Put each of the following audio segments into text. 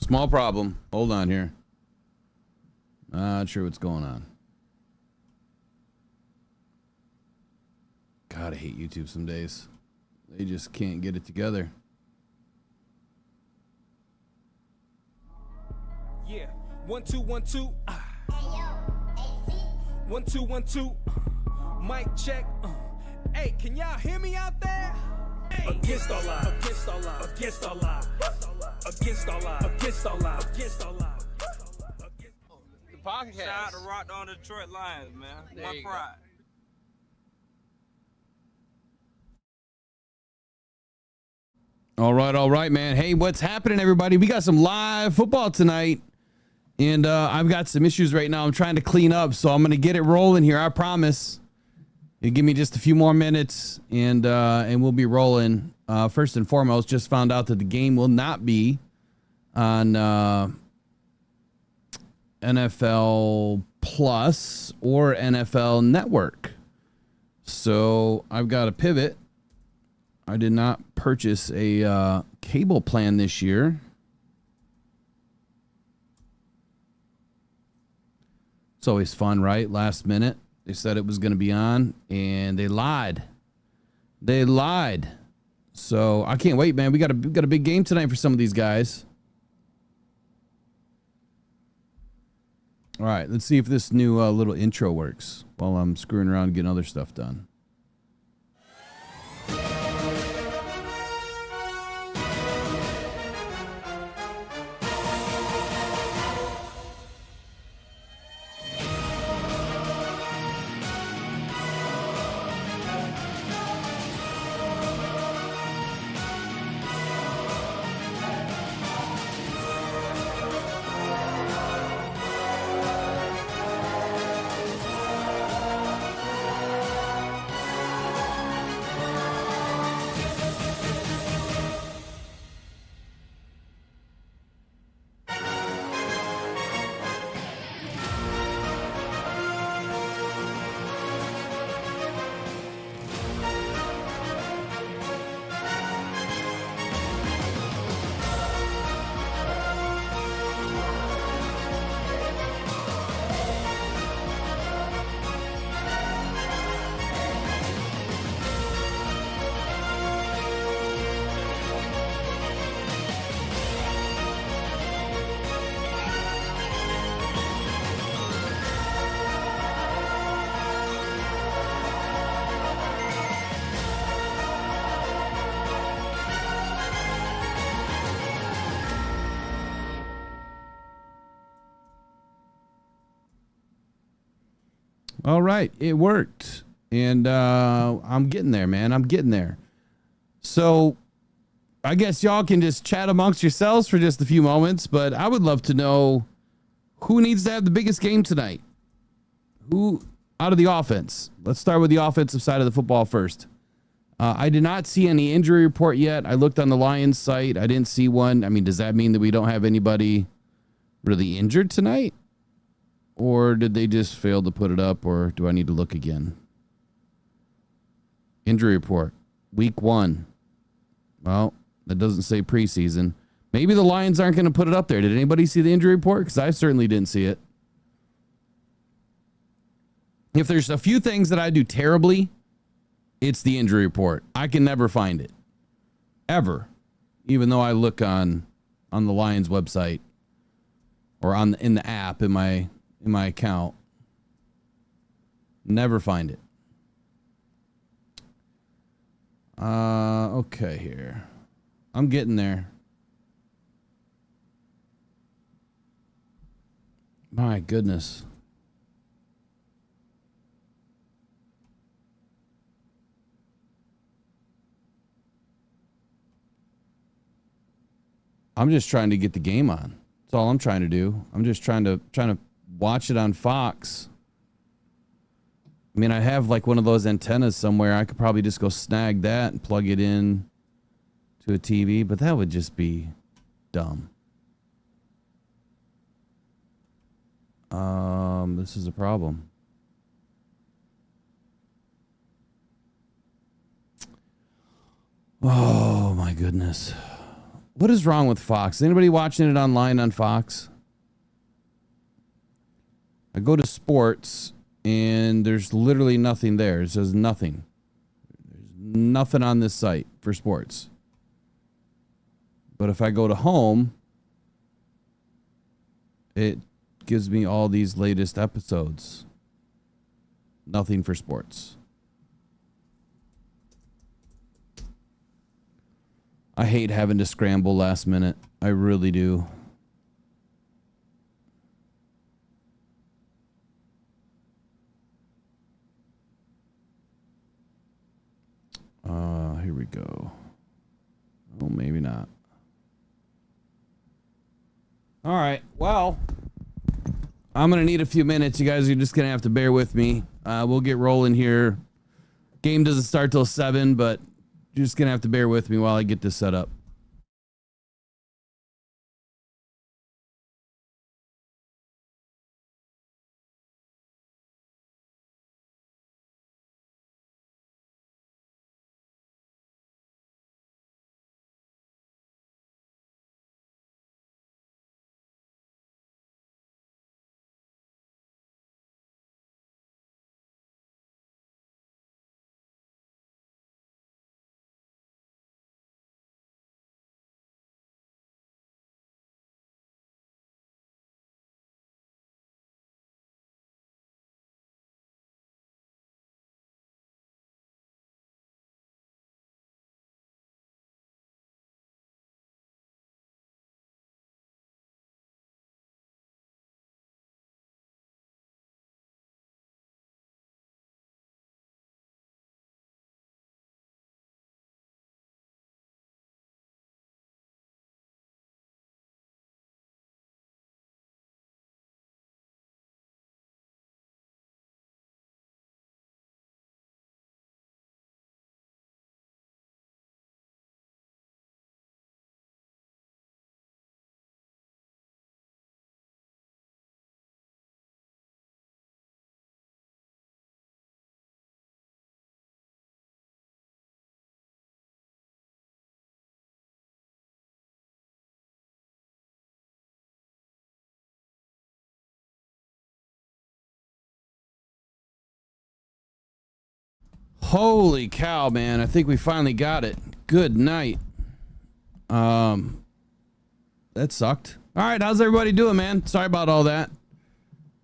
Small problem. Hold on here. Not sure what's going on. God, I hate YouTube some days. They just can't get it together. Yeah, 1 2 1 2. Hey yo, AC. 1 2 1 2. Mic check. Hey, can y'all hear me out there? Hey. Against all odds. Against all odds. Against all odds. Against all odds. Against all odds. Against all odds. The podcast. Shout out to Rockhound Detroit Lions, man. My pride. All right, man. Hey, what's happening, everybody? We got some live football tonight, and I've got some issues right now. I'm trying to clean up, so I'm going to get it rolling here. I promise. You give me just a few more minutes, and we'll be rolling. First and foremost, just found out that the game will not be on NFL Plus or NFL Network. So I've got to pivot. I did not purchase a cable plan this year. It's always fun, right? Last minute, they said it was going to be on, and they lied. They lied. So I can't wait, man. We got a big game tonight for some of these guys. All right, let's see if this new little intro works while I'm screwing around and getting other stuff done. All right, it worked, and I'm getting there, man. I'm getting there. So I guess y'all can just chat amongst yourselves for just a few moments, but I would love to know who needs to have the biggest game tonight. Who out of the offense? Let's start with the offensive side of the football first. I did not see any injury report yet. I looked on the Lions site. I didn't see one. I mean, does that mean that we don't have anybody really injured tonight? Or did they just fail to put it up, or do I need to look again? Injury report, week 1. Well, that doesn't say preseason. Maybe the Lions aren't going to put it up there. Did anybody see the injury report? Because I certainly didn't see it. If there's a few things that I do terribly, it's the injury report. I can never find it. Ever. Even though I look on the Lions website or in the app in my account. Never find it. Okay here. I'm getting there. My goodness. I'm just trying to get the game on. That's all I'm trying to do. I'm just trying to watch it on Fox. I mean, I have like one of those antennas somewhere. I could probably just go snag that and plug it in to a TV, but that would just be dumb. This is a problem. Oh my goodness. What is wrong with Fox? Is anybody watching it online on Fox? I go to sports and there's literally nothing there. It says nothing. There's nothing on this site for sports. But if I go to home, it gives me all these latest episodes. Nothing for sports. I hate having to scramble last minute. I really do. Here we go. Oh, maybe not. All right. Well, I'm going to need a few minutes. You guys are just going to have to bear with me. We'll get rolling here. Game doesn't start till 7, but you're just going to have to bear with me while I get this set up. Holy cow, man. I think we finally got it. Good night. That sucked. All right, how's everybody doing, man? Sorry about all that.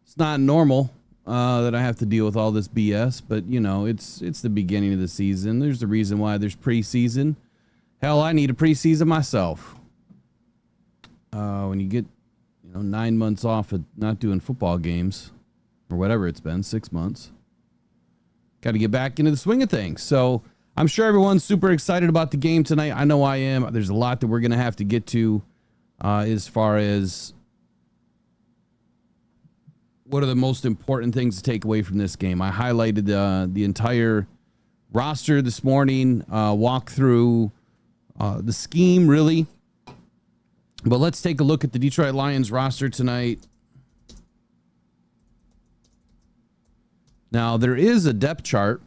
It's not normal that I have to deal with all this BS, but you know, it's the beginning of the season. There's the reason why there's preseason. Hell, I need a preseason myself. When you get, 9 months off of not doing football games or whatever it's been, 6 months. Got to get back into the swing of things. So I'm sure everyone's super excited about the game tonight. I know I am. There's a lot that we're going to have to get to as far as what are the most important things to take away from this game. I highlighted the entire roster this morning, walk through the scheme, really. But let's take a look at the Detroit Lions roster tonight. Now, there is a depth chart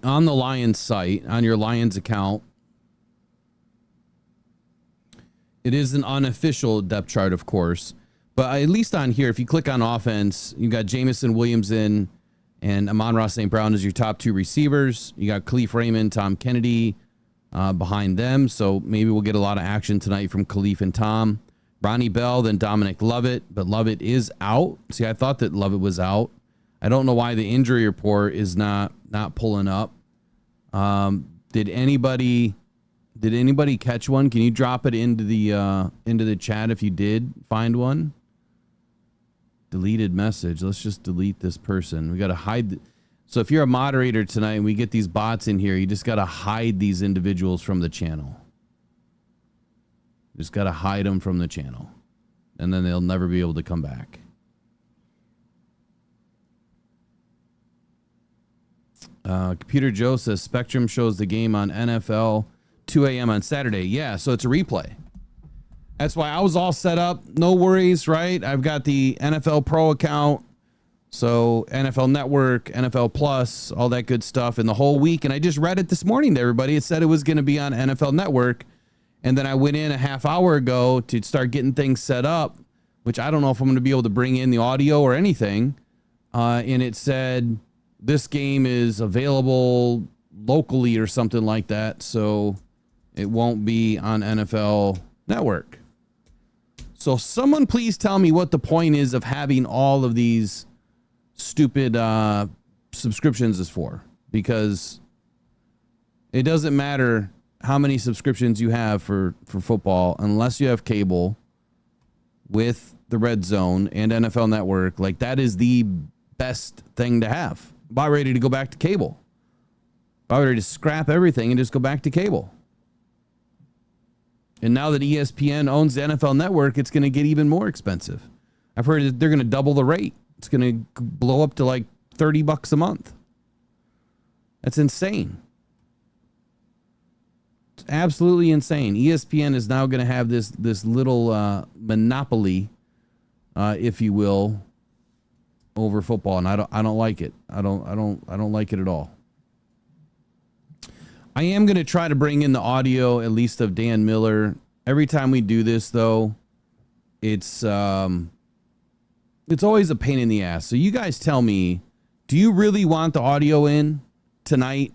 on the Lions site, on your Lions account. It is an unofficial depth chart, of course. But at least on here, if you click on offense, you got Jamison Williams in and Amon-Ra St. Brown as your top 2 receivers. You got Khalif Raymond, Tom Kennedy behind them. So maybe we'll get a lot of action tonight from Khalif and Tom. Ronnie Bell, then Dominic Lovett. But Lovett is out. See, I thought that Lovett was out. I don't know why the injury report is not pulling up. Did anybody catch one? Can you drop it into the chat if you did find one? Deleted message. Let's just delete this person. We got to hide. So if you're a moderator tonight and we get these bots in here, you just got to hide these individuals from the channel. Just got to hide them from the channel, and then they'll never be able to come back. Computer Joe says Spectrum shows the game on NFL 2 a.m. on Saturday. Yeah, so it's a replay. That's why I was all set up. No worries, right? I've got the NFL Pro account. So NFL Network, NFL Plus, all that good stuff in the whole week. And I just read it this morning to everybody. It said it was going to be on NFL Network. And then I went in a half hour ago to start getting things set up, which I don't know if I'm going to be able to bring in the audio or anything. And it said this game is available locally or something like that. So it won't be on NFL Network. So someone please tell me what the point is of having all of these stupid subscriptions is for. Because it doesn't matter how many subscriptions you have for football unless you have cable with the Red Zone and NFL Network. Like, that is the best thing to have. About ready to go back to cable. About ready to scrap everything and just go back to cable. And now that ESPN owns the NFL Network, it's going to get even more expensive. I've heard that they're going to double the rate. It's going to blow up to like $30 a month. That's insane. It's absolutely insane. ESPN is now going to have this little monopoly, if you will, over football, and I don't like it. I don't like it at all. I am going to try to bring in the audio, at least of Dan Miller. Every time we do this, though, it's always a pain in the ass. So you guys tell me, do you really want the audio in tonight?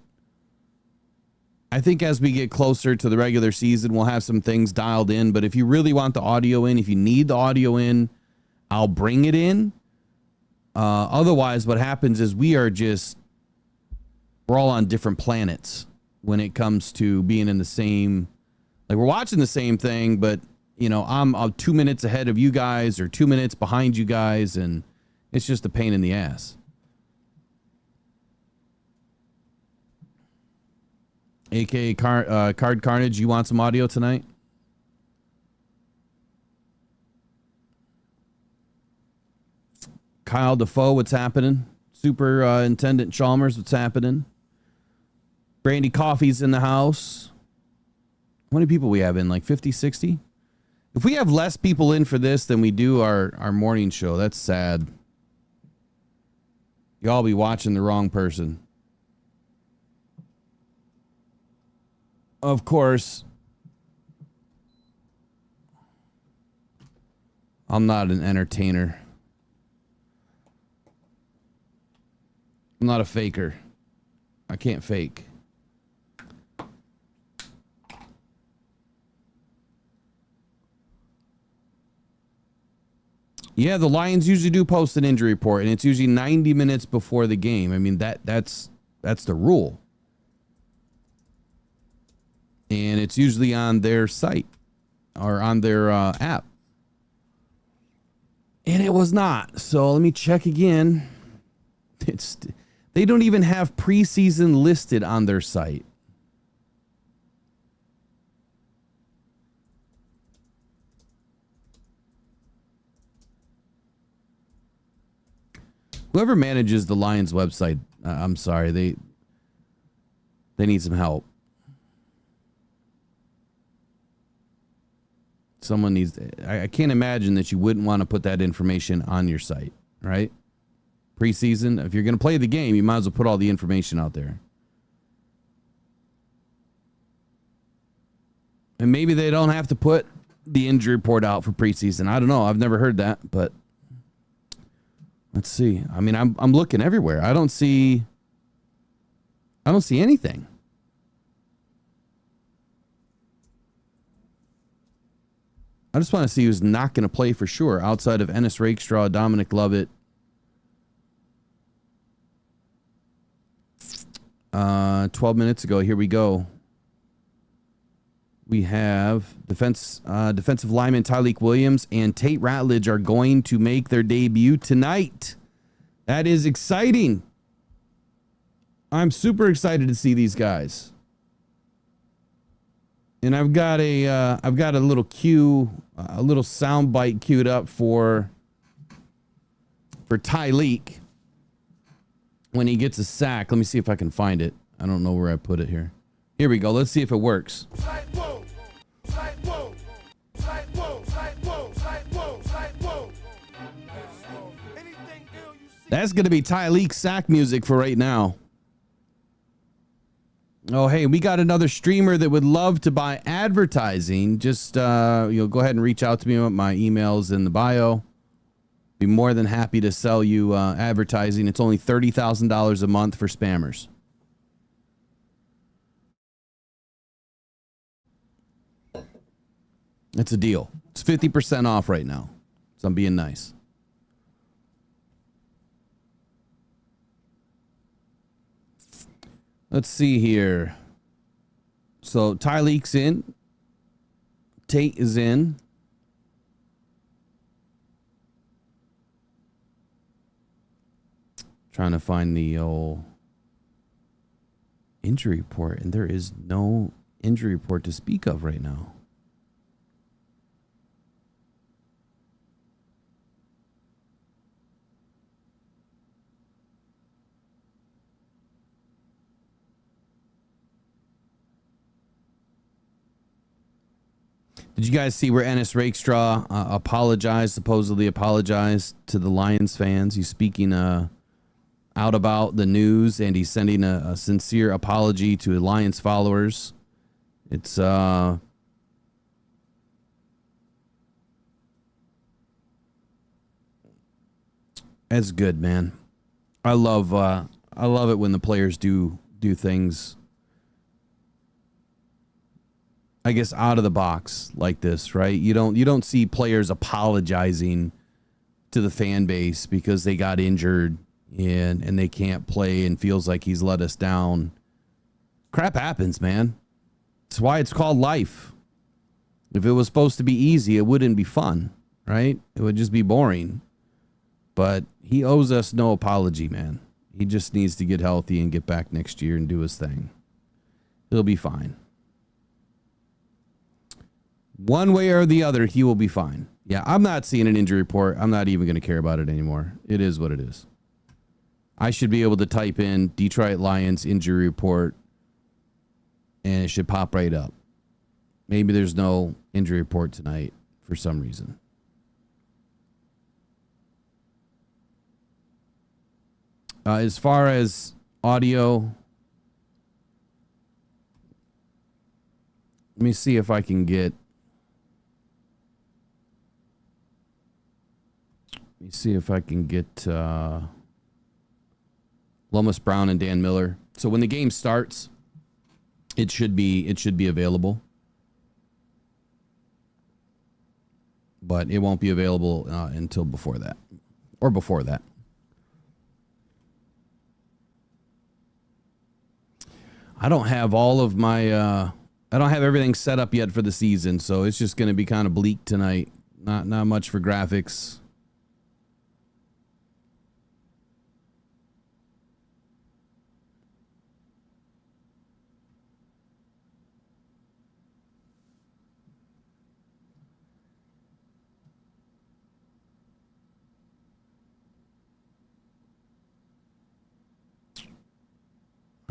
I think as we get closer to the regular season, we'll have some things dialed in. But if you really want the audio in, if you need the audio in, I'll bring it in. Otherwise, what happens is we're all on different planets when it comes to being in the same, like, we're watching the same thing, but, you know, I'm 2 minutes ahead of you guys or 2 minutes behind you guys, and it's just a pain in the ass. AKA Card Carnage, you want some audio tonight? Kyle Defoe, what's happening? Superintendent Chalmers, what's happening? Brandy Coffee's in the house. How many people we have in? Like 50, 60? If we have less people in for this than we do our morning show, that's sad. Y'all be watching the wrong person. Of course, I'm not an entertainer. I'm not a faker. I can't fake. Yeah, the Lions usually do post an injury report, and it's usually 90 minutes before the game. I mean, that's the rule. And it's usually on their site or on their app. And it was not. So let me check again. They don't even have preseason listed on their site. Whoever manages the Lions website, I'm sorry, they need some help. Someone needs. I can't imagine that you wouldn't want to put that information on your site, right? Preseason, if you're going to play the game, you might as well put all the information out there. And maybe they don't have to put the injury report out for preseason. I don't know. I've never heard that, but let's see. I mean, I'm looking everywhere. I don't see anything. I just want to see who's not going to play for sure outside of Ennis Rakestraw, Dominic Lovett. 12 minutes ago, here we go. We have defensive lineman Tyleek Williams and Tate Ratledge are going to make their debut tonight. That is exciting. I'm super excited to see these guys. And I've got a little cue, a little sound bite queued up for Tyleek when he gets a sack. Let me see if I can find it. I don't know where I put it here. Here we go. Let's see if it works. That's going to be Tyleek sack music for right now. Oh, hey, we got another streamer that would love to buy advertising. Just you'll go ahead and reach out to me. My email's in the bio. Be more than happy to sell you advertising. It's only $30,000 a month for spammers. It's a deal. It's 50% off right now. So I'm being nice. Let's see here. So Tyleek's in. Tate is in. Trying to find the old injury report, and there is no injury report to speak of right now. Did you guys see where Ennis Rakestraw supposedly apologized to the Lions fans? He's speaking out about the news, and he's sending a sincere apology to Lions followers. It's that's good, man. I love it when the players do things, I guess, out of the box like this, right? You don't see players apologizing to the fan base because they got injured and they can't play and feels like he's let us down. Crap happens, man. That's why it's called life. If it was supposed to be easy, it wouldn't be fun, right? It would just be boring. But he owes us no apology, man. He just needs to get healthy and get back next year and do his thing. He'll be fine. One way or the other, he will be fine. Yeah, I'm not seeing an injury report. I'm not even going to care about it anymore. It is what it is. I should be able to type in Detroit Lions injury report, and it should pop right up. Maybe there's no injury report tonight for some reason. As far as audio, let me see if I can get... Lomas Brown and Dan Miller. So when the game starts, it should be available. But it won't be available until before that. Or before that. I don't have all of my I don't have everything set up yet for the season, so it's just going to be kind of bleak tonight. Not much for graphics.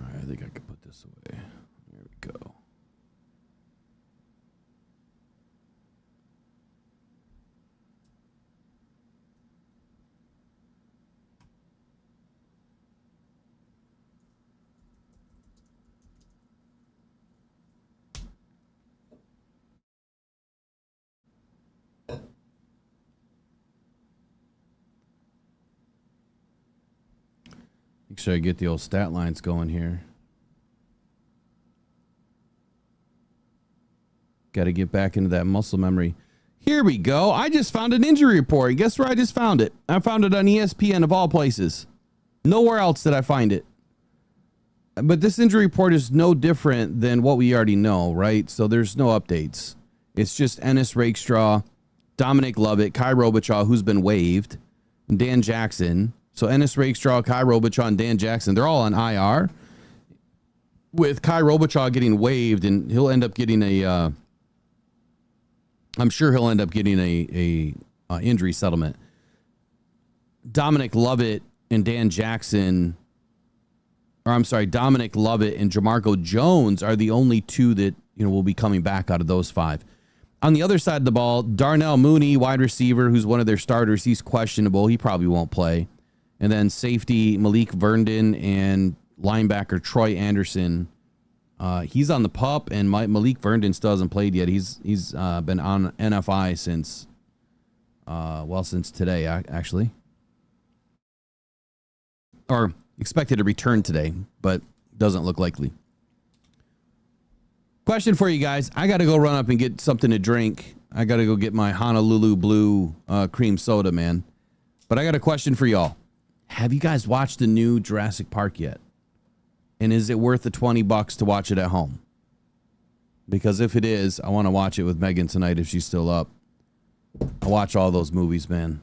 I think I could put this away. There we go. Make sure I get the old stat lines going here. Got to get back into that muscle memory. Here we go. I just found an injury report. Guess where I just found it? I found it on ESPN of all places. Nowhere else did I find it. But this injury report is no different than what we already know, right? So there's no updates. It's just Ennis Rakestraw, Dominic Lovett, Kai Robichaud, who's been waived, and Dan Jackson. So Ennis Rakestraw, Kai Robichaud, and Dan Jackson, they're all on IR. With Kai Robichaud getting waived, and he'll end up getting a... I'm sure he'll end up getting a injury settlement. Dominic Lovett and Dan Jackson, or I'm sorry, Dominic Lovett and Jamarco Jones are the only two that will be coming back out of those five. On the other side of the ball, Darnell Mooney, wide receiver, who's one of their starters, he's questionable. He probably won't play. And then safety Malik Verndon and linebacker Troy Anderson He's on the pup, and Malik Vernon still hasn't played yet. He's been on NFI since since today, actually. Or expected to return today, but doesn't look likely. Question for you guys. I got to go run up and get something to drink. I got to go get my Honolulu Blue cream soda, man. But I got a question for y'all. Have you guys watched the new Jurassic Park yet? And is it worth the $20 to watch it at home? Because if it is, I want to watch it with Megan tonight if she's still up. I watch all those movies, man.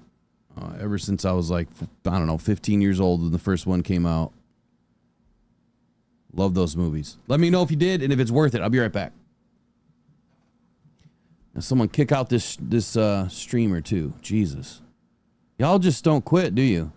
Ever since I was like, I don't know, 15 years old when the first one came out. Love those movies. Let me know if you did and if it's worth it. I'll be right back. Now someone kick out this streamer too. Jesus. Y'all just don't quit, do you?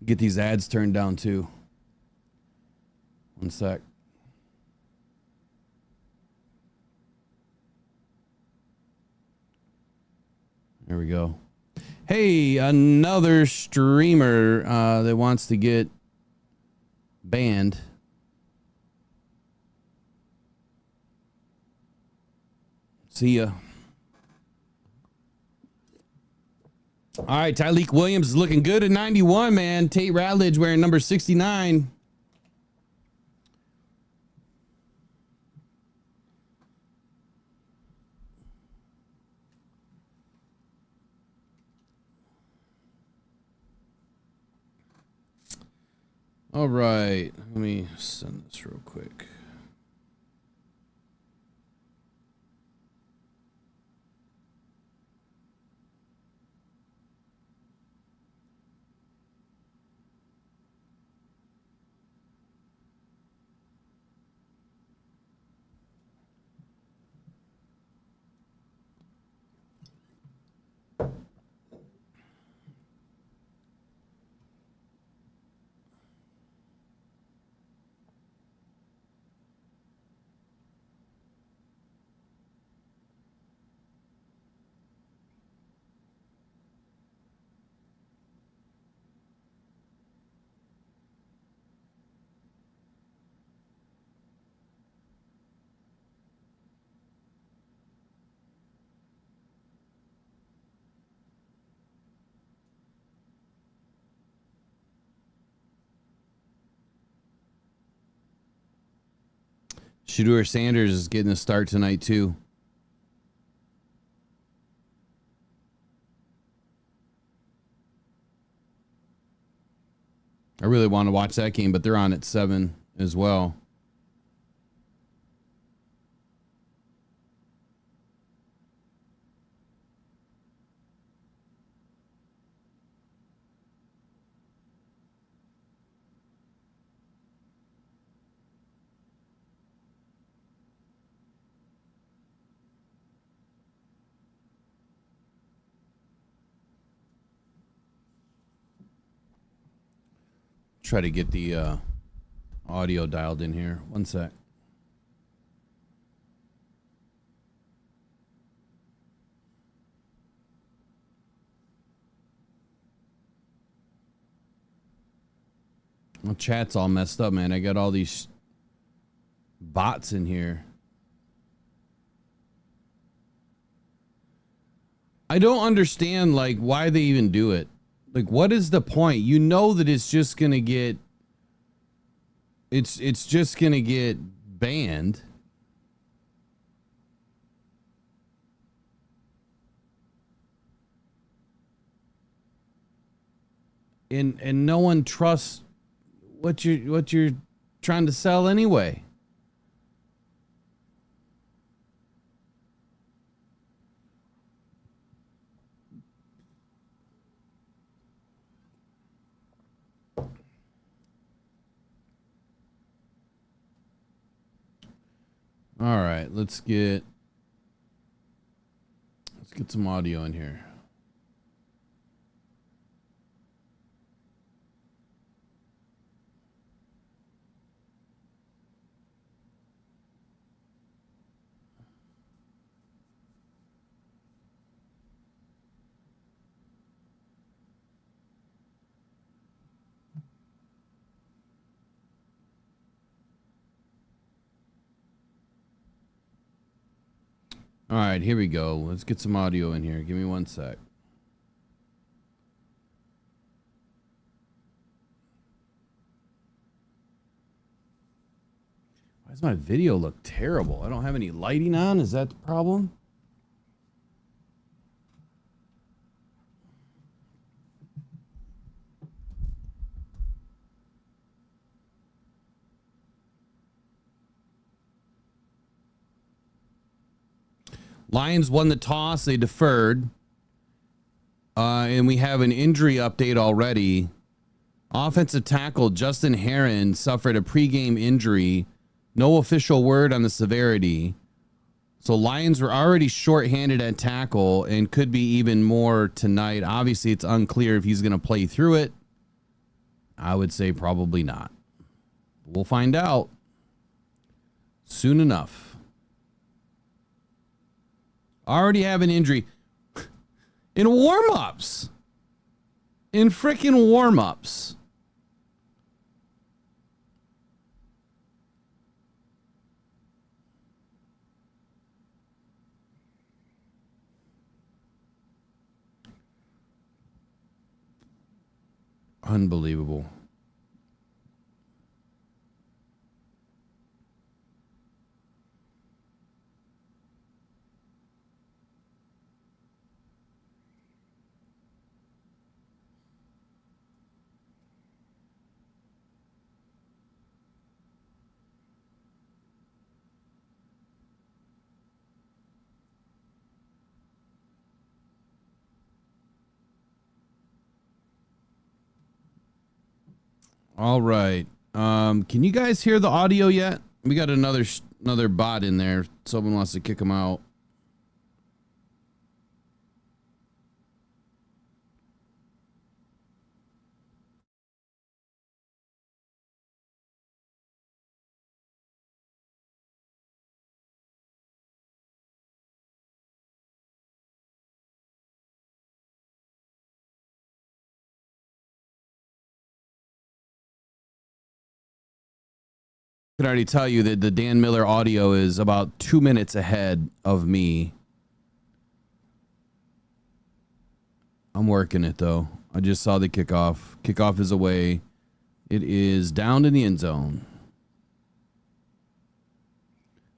Get these ads turned down too. One sec. There we go. Hey, another streamer that wants to get banned. See ya. All right, Tyleek Williams is looking good at 91, man. Tate Ratledge wearing number 69. All right, let me send this real quick. Shedeur Sanders is getting a start tonight, too. I really want to watch that game, but they're on at 7 as well. Try to get the audio dialed in here. One sec. Well, chat's all messed up, man. I got all these bots in here. I don't understand, like, why they even do it. Like, what is the point? You know that it's just gonna get it's just gonna get banned. And no one trusts what you're trying to sell anyway. All right, let's get some audio in here. All right, here we go. Let's get some audio in here. Give me one sec. Why does my video look terrible? I don't have any lighting on. Is that the problem? Lions won the toss. They deferred. And we have an injury update already. Offensive tackle Justin Herron suffered a pregame injury. No official word on the severity. So Lions were already shorthanded at tackle and could be even more tonight. Obviously, it's unclear if he's going to play through it. I would say probably not. We'll find out soon enough. Already have an injury in warm-ups. In freaking warm-ups. Unbelievable. All right. Can you guys hear the audio yet? We got another bot in there. Someone wants to kick him out. I can already tell you that the Dan Miller audio is about 2 minutes ahead of me. I'm working it, though. I just saw the kickoff. Kickoff is away. It is down in the end zone.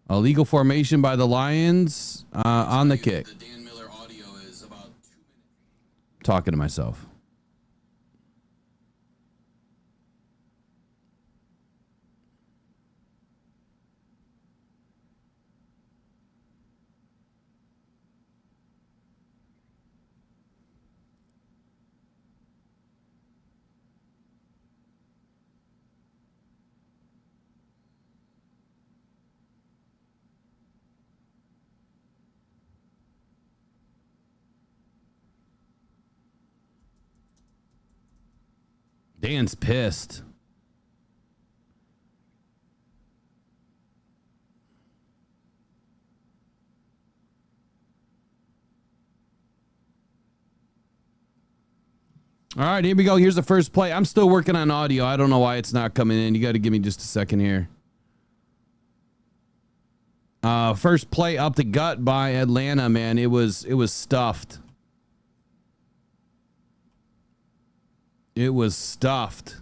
A legal formation by the Lions on the kick. The Dan Miller audio is about 2 minutes. Talking to myself. Dan's pissed. All right, here we go. Here's the first play. I'm still working on audio. I don't know why it's not coming in. You got to give me just a second here. First play up the gut by Atlanta, man. It was stuffed. It was stuffed.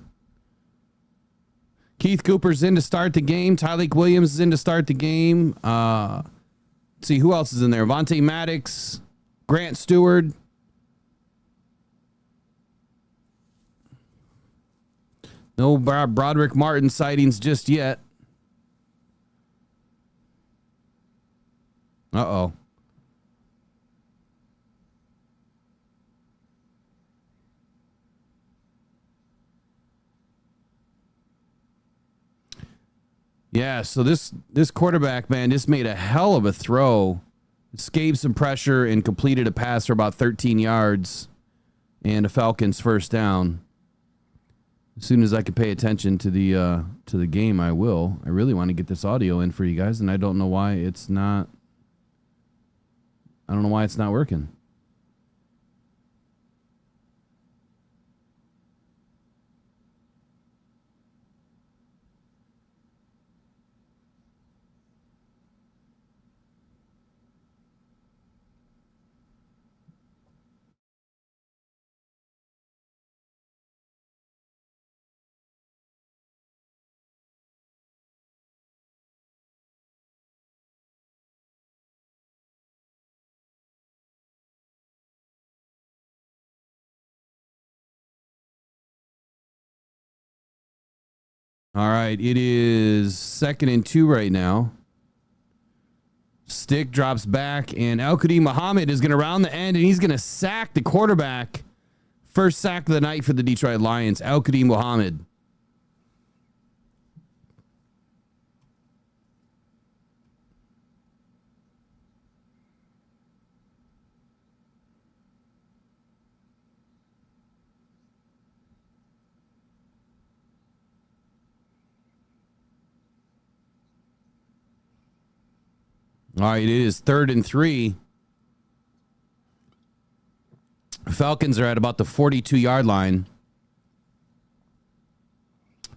Keith Cooper's in to start the game. Tyleek Williams is in to start the game. Let's see who else is in there. Vontae Maddox, Grant Stewart. No Broderick Martin sightings just yet. Uh-oh. Yeah, so this quarterback, man, just made a hell of a throw. Escaped some pressure and completed a pass for about 13 yards. And a Falcons first down. As soon as I can pay attention to the game, I will. I really want to get this audio in for you guys, and I don't know why it's not. I don't know why it's not working. All right, it is 2nd and 2 right now. Stick drops back, and Al-Qadim Muhammad is going to round the end, and he's going to sack the quarterback. First sack of the night for the Detroit Lions, Al-Qadim Muhammad. All right, it is 3rd and 3. Falcons are at about the 42-yard line.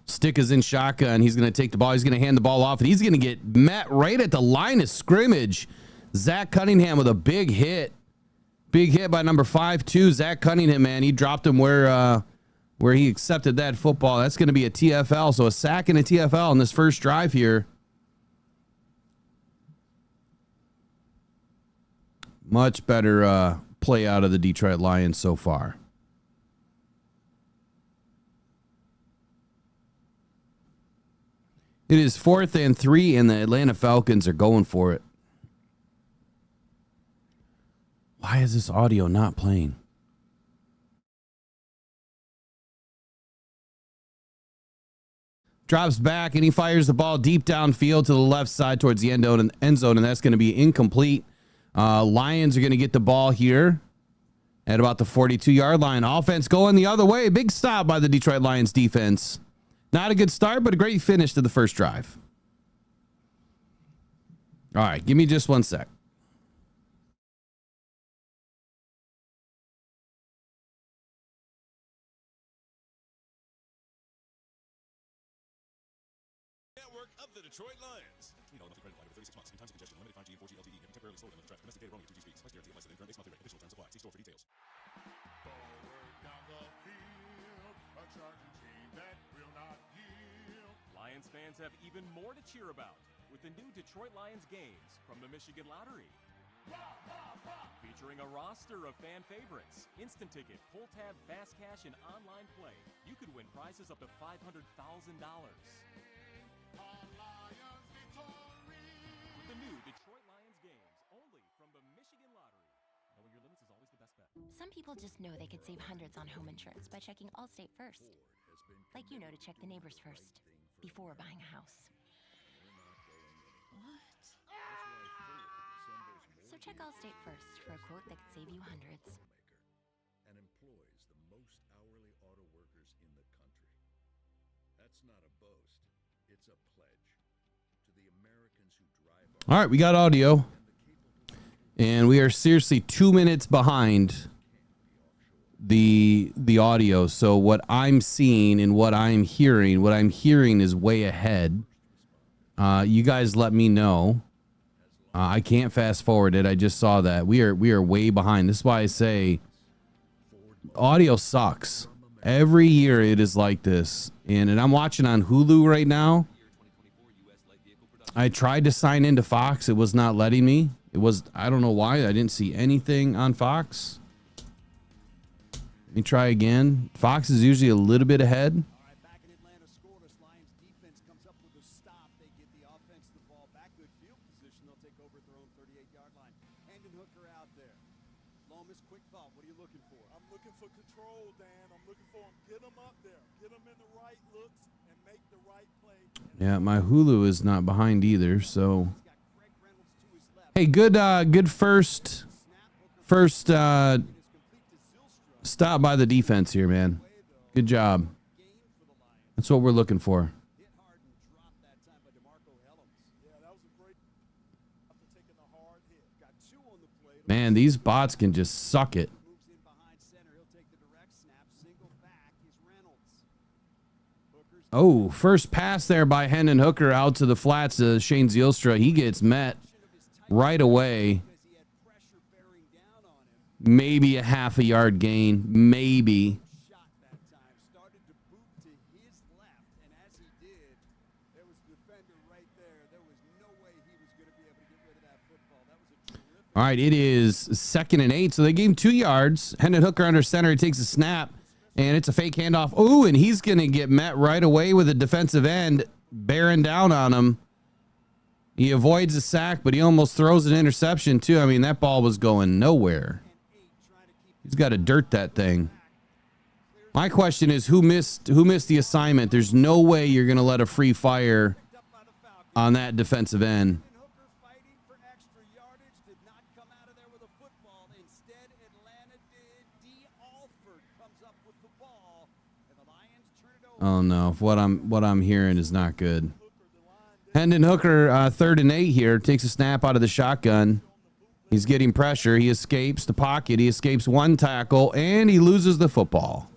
Stick is in shotgun. He's going to take the ball. He's going to hand the ball off, and he's going to get met right at the line of scrimmage. Zach Cunningham with a big hit. Big hit by number 5'2". Zach Cunningham, man. He dropped him where he accepted that football. That's going to be a TFL. So a sack and a TFL in this first drive here. Much better play out of the Detroit Lions so far. It is 4th and 3, and the Atlanta Falcons are going for it. Why is this audio not playing? Drops back, and he fires the ball deep downfield to the left side towards the end zone, and that's going to be incomplete. Lions are going to get the ball here at about the 42-yard line. Offense going the other way. Big stop by the Detroit Lions defense. Not a good start, but a great finish to the first drive. All right, give me just 1 sec. Network of the Detroit Lions. $20 monthly credit line over 36 months. Sometimes congestion. Limited 5G and 4G LTE. Can temporarily slow down the traffic. Domestic data roaming at 2G speeds. Must guarantee a license and current base monthly rate. Additional terms apply. See store for details. Forward down the field, a charging team that will not yield. Lions fans have even more to cheer about with the new Detroit Lions games from the Michigan Lottery. Featuring a roster of fan favorites, instant ticket, pull tab, fast cash, and online play, you could win prizes up to $500,000. With the new Detroit Lions games, only from the Michigan Lottery. Knowing your limits is always the best bet. Some people just know they could save hundreds on home insurance by checking Allstate first. Like you know to check the neighbors first, before buying a house. What? So check Allstate first for a quote that could save you hundreds. And employs the most hourly auto workers in the country. All right, we got audio. And we are seriously 2 minutes behind the audio. So what I'm seeing and what I'm hearing is way ahead. You guys let me know. I can't fast forward it. I just saw that. We are way behind. This is why I say audio sucks. Every year it is like this. And I'm watching on Hulu right now. I tried to sign into Fox. It was not letting me. I don't know why. I didn't see anything on Fox. Let me try again. Fox is usually a little bit ahead. Back in Atlanta, scoreless. Lions defense comes up with a stop. They get the offense the ball back. Good field position. They'll take over at their own 38-yard line. Hendon Hooker out there. Lomas, quick thought. What are you looking for? I'm looking for control, Dan. I'm looking for him. Get him up there. Get him in the right looks and make the right play. Yeah, my Hulu is not behind either, so hey, good first stop by the defense here, man. Good job. That's what we're looking for. Hit hard and dropped that time by DeMarco Hellams. Yeah, that was a great after taking a hard hit. Got two on the plate. Man, these bots can just suck it. Moves in behind center. He'll take the direct snap. Single back is Reynolds. Hooker's Oh, first pass there by Hendon Hooker out to the flats to Shane Zielstra. He gets met right away. because he had pressure bearing down on him. Maybe a half a yard gain. Maybe. Shot that time. Started to boot to his left, and as he did, there was the defender right there. There was no way he was going to be able to get rid of that football. That was a terrific. All right, it is 2nd and 8. So they gave him 2 yards. Hendon Hooker under center. He takes a snap, and it's a fake handoff. Oh, and he's going to get met right away with a defensive end bearing down on him. He avoids a sack, but he almost throws an interception, too. I mean, that ball was going nowhere. He's got to dirt that thing. My question is, who missed the assignment? There's no way you're going to let a free fire on that defensive end. Hooker fighting for extra yardage did not come out of there with a football. Instead, Atlanta did. D. Alford comes up with the ball, and the Lions turn it over. Oh no, what I'm hearing is not good. Hendon Hooker, 3rd and 8 here, takes a snap out of the shotgun. He's getting pressure. He escapes the pocket. He escapes one tackle, and he loses the football.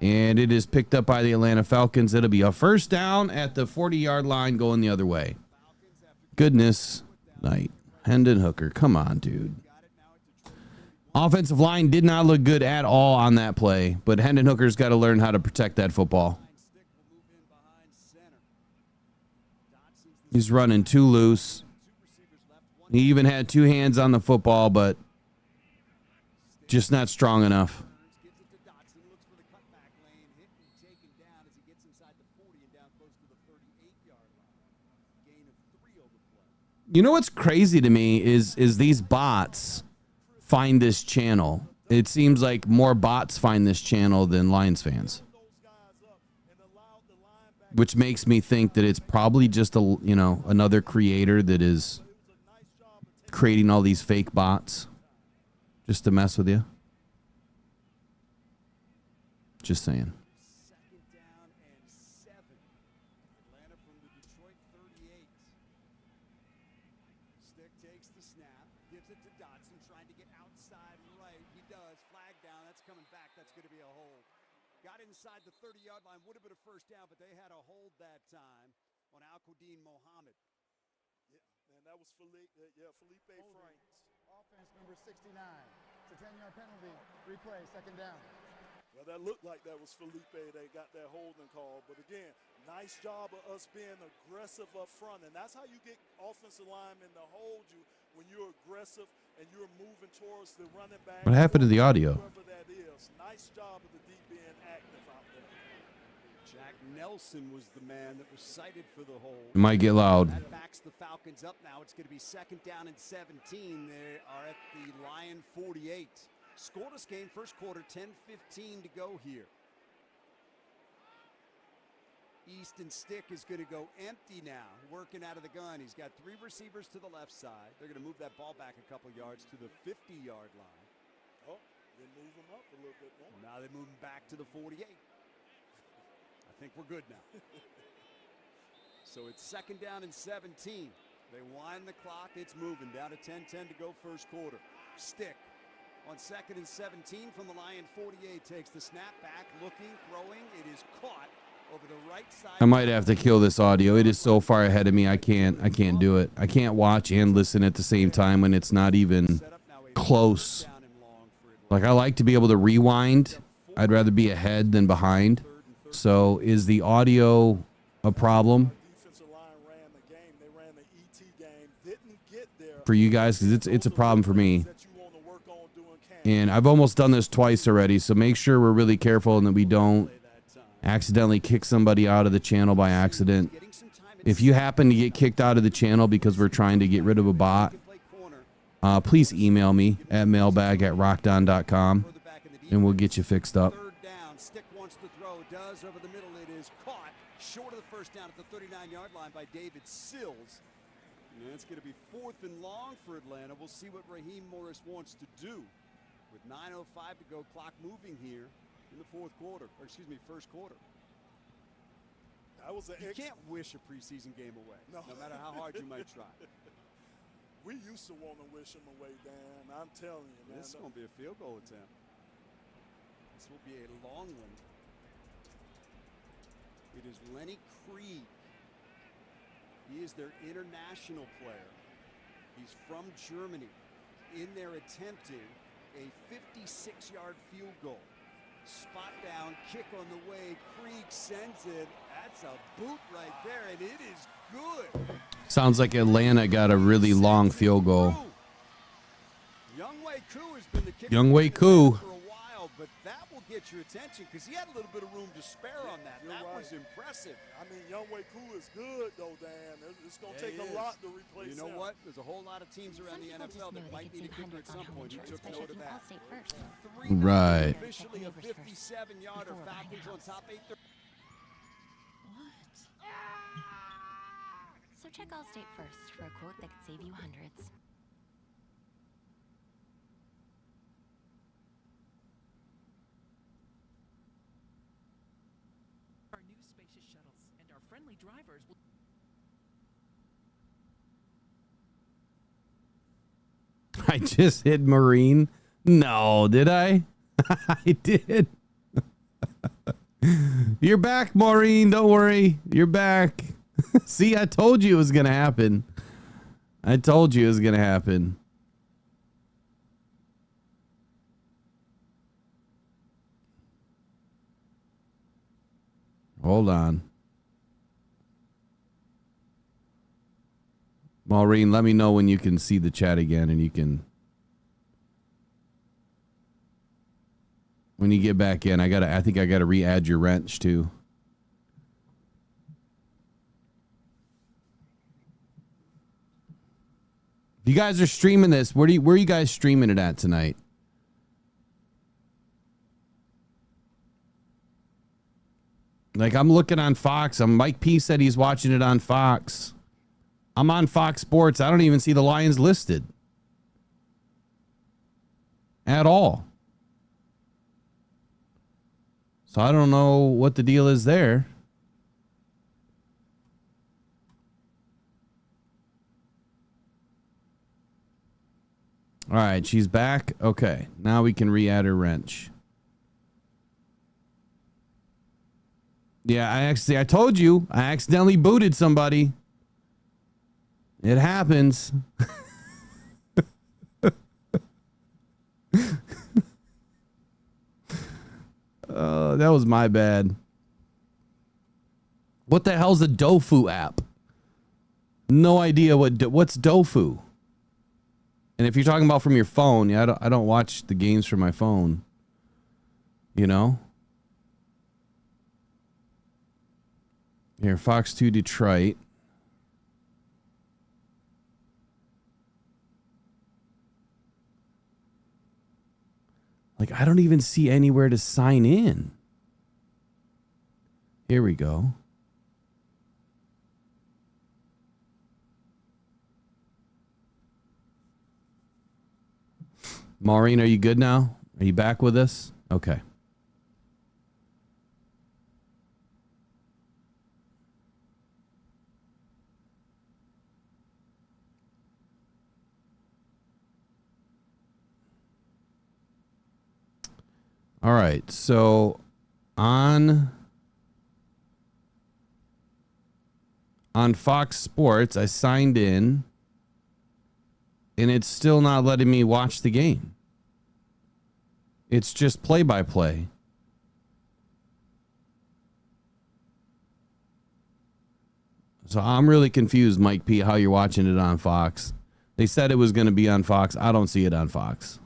And it is picked up by the Atlanta Falcons. It'll be a first down at the 40-yard line going the other way. Goodness night. Hendon Hooker, come on, dude. Offensive line did not look good at all on that play, but Hendon Hooker's got to learn how to protect that football. Stick will move in behind center. Dotson's He's running too loose. two receivers left. One He even had 2 hands on the football, but just not strong enough. gives it to Dotson. Looks for the cutback lane. Hit and taken down as he gets inside the 40 and down close to the 38-yard line. Gain of 3 over play. You know what's crazy to me is these bots find this channel. It seems like more bots find this channel than Lions fans, which makes me think that it's probably just another creator that is creating all these fake bots just to mess with you. Just saying. Second down and 7. Atlanta from the Detroit 38. Stick takes the snap, gives it to Dotson, trying to get outside right. He does. Flag down. That's coming back. That's going to be a hold. Got inside the 30-yard line. Would have been a first down, but they had a hold that time on Al-Quddin Mohammed. Yeah, man, that was Felipe Franks. Offense number 69. It's a 10-yard penalty. Replay, second down. Well, that looked like that was Felipe that got that holding call. But again, nice job of us being aggressive up front. And that's how you get offensive linemen to hold you when you're aggressive and you're moving towards the running back. What happened to the audio? Whoever that is. Nice job of the D being active out there. Jack Nelson was the man that was cited for the hold. It might get loud. That backs the Falcons up now. It's going to be second down and 17. They are at the Lion 48. Scoreless game, first quarter, 10:15 to go here. Easton Stick is going to go empty now, working out of the gun. He's got 3 receivers to the left side. They're going to move that ball back a couple yards to the 50-yard line. Oh, they move them up a little bit more. Now they move him back to the 48. I think we're good now. So it's 2nd down and 17. They wind the clock. It's moving down to 10-10 to go first quarter. Stick on 2nd and 17 from the Lion 48 takes the snap back, looking, throwing. It is caught over the right side. I might have to kill this audio. It is so far ahead of me. I can't do it. I can't watch and listen at the same time when it's not even close. Like, I like to be able to rewind. I'd rather be ahead than behind. So is the audio a problem for you guys? Because it's a problem for me. And I've almost done this twice already, so make sure we're really careful and that we don't accidentally kick somebody out of the channel by accident. If you happen to get kicked out of the channel because we're trying to get rid of a bot, please email me at mailbag@rockdown.com and we'll get you fixed up. 3rd down. Stick wants to throw. Does over the middle. It is caught short of the first down at the 39-yard line by David Sills. And it's going to be 4th and long for Atlanta. We'll see what Raheem Morris wants to do. With 9:05 to go, clock moving here in the first quarter. You can't wish a preseason game away, no matter how hard you might try. We used to want to wish them away, Dan. I'm telling you, man. This is going to be a field goal attempt. This will be a long one. It is Lenny Krieg. He is their international player. He's from Germany. In there attempting a 56-yard field goal. Spot down, kick on the way. Krieg sends it. That's a boot right there, and it is good. Sounds like Atlanta got a really long field goal. Younghoe Koo has been the kicker Younghoe Koo. for a while, but that will get your attention because he had a little bit of room to spare on that. That was impressive. I mean, Younghoe Koo is good, though, Dan. It's going to take a lot to replace him. You know what? There's a whole lot of teams around the NFL that might need a kicker at some point. He took note of that. Right. Officially a 57-yarder. Falcons on top 8. So check Allstate first for a quote that could save you hundreds. Our new spacious shuttles and our friendly drivers will... I just hit Marine. No, did I? I did. You're back, Maureen. Don't worry. You're back. See, I told you it was going to happen. I told you it was going to happen. Hold on. Maureen, let me know when you can see the chat again and you can... When you get back in, I think I gotta re-add your wrench too. If you guys are streaming this, where are you guys streaming it at tonight? Like, I'm looking on Fox. Mike P said he's watching it on Fox. I'm on Fox Sports. I don't even see the Lions listed at all. So I don't know what the deal is there. All right, she's back. Okay, now we can re-add her wrench. Yeah, I told you, I accidentally booted somebody. It happens. That was my bad. What the hell's a Dofu app? No idea what's Dofu. And if you're talking about from your phone, yeah, I don't watch the games from my phone. You know? Here, Fox 2 Detroit. Like, I don't even see anywhere to sign in. Here we go. Maureen, are you good now? Are you back with us? Okay. All right, so on Fox Sports, I signed in, and it's still not letting me watch the game. It's just play-by-play. So I'm really confused, Mike P, how you're watching it on Fox. They said it was going to be on Fox. I don't see it on Fox.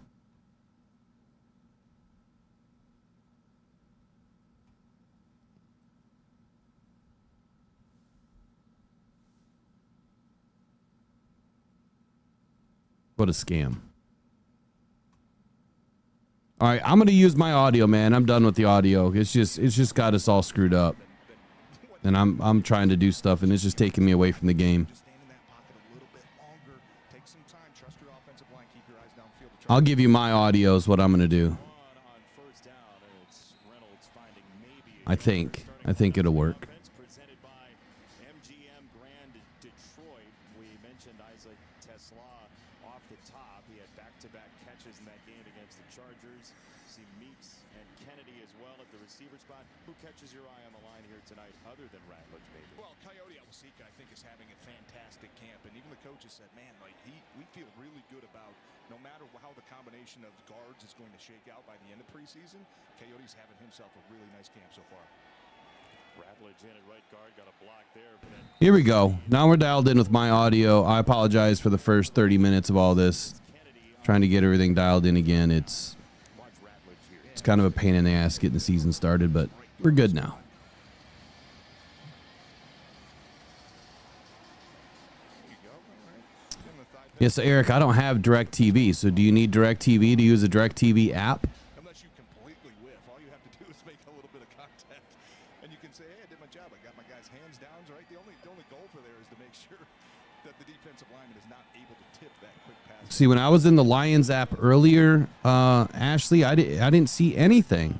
What a scam. All right, I'm going to use my audio, man. I'm done with the audio. It's just got us all screwed up. And I'm trying to do stuff, and it's just taking me away from the game. I'll give you my audio is what I'm going to do. I think it'll work. Of guards is going to shake out by the end of preseason. Coyote's having himself a really nice camp so far. Radledge in at right guard, got a block there. Here we go. Now we're dialed in with my audio. I apologize for the first 30 minutes of all this. Trying to get everything dialed in again. It's kind of a pain in the ass getting the season started, but we're good now. Yes, so Eric, I don't have DirecTV, so do you need DirecTV to use a DirecTV app? Unless you completely whiff, all you have to do is make a little bit of contact, and you can say, "Hey, I did my job. I got my guys' hands down." Right? The only goal for there is to make sure that the defensive lineman is not able to tip that quick pass. See, when I was in the Lions app earlier, Ashley, I didn't see anything.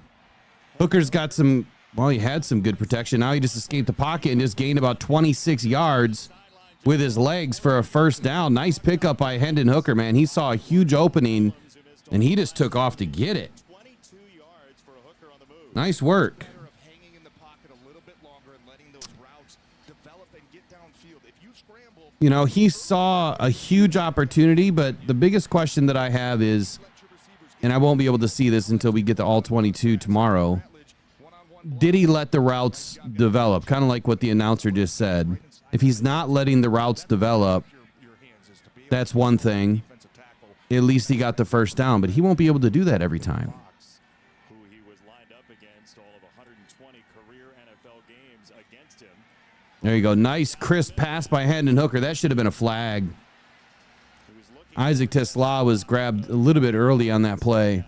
Hooker's got some. Well, he had some good protection. Now he just escaped the pocket and just gained about 26 yards. With his legs for a first down. Nice pickup by Hendon Hooker, man. He saw a huge opening, and he just took off to get it. Nice work. You know, he saw a huge opportunity, but the biggest question that I have is, and I won't be able to see this until we get to all 22 tomorrow, did he let the routes develop? Kind of like what the announcer just said. If he's not letting the routes develop, that's one thing. At least he got the first down, but he won't be able to do that every time. There you go. Nice, crisp pass by Hendon Hooker. That should have been a flag. Isaac Tesla was grabbed a little bit early on that play.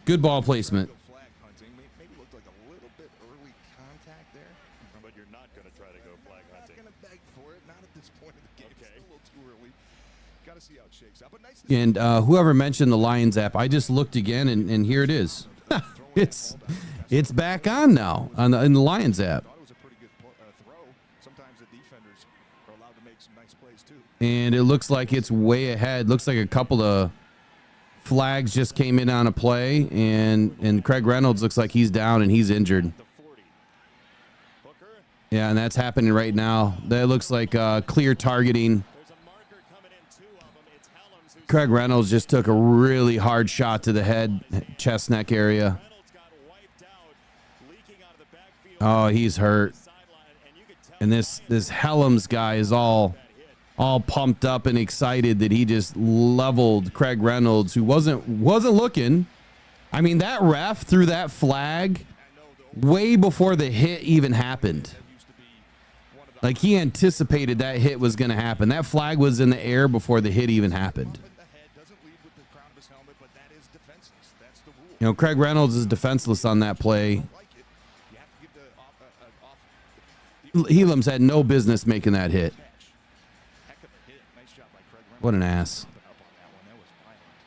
Good ball placement. And whoever mentioned the Lions app, I just looked again, and here it is. it's back on now in the Lions app. And it looks like it's way ahead. Looks like a couple of flags just came in on a play, and Craig Reynolds looks like he's down and he's injured. Yeah, and that's happening right now. That looks like clear targeting. Craig Reynolds just took a really hard shot to the head, chest, neck area. Oh, he's hurt. And this Helms guy is all pumped up and excited that he just leveled Craig Reynolds, who wasn't looking. I mean, that ref threw that flag way before the hit even happened. Like, he anticipated that hit was going to happen. That flag was in the air before the hit even happened. You know, Craig Reynolds is defenseless on that play. Helms had no business making that hit. What an ass.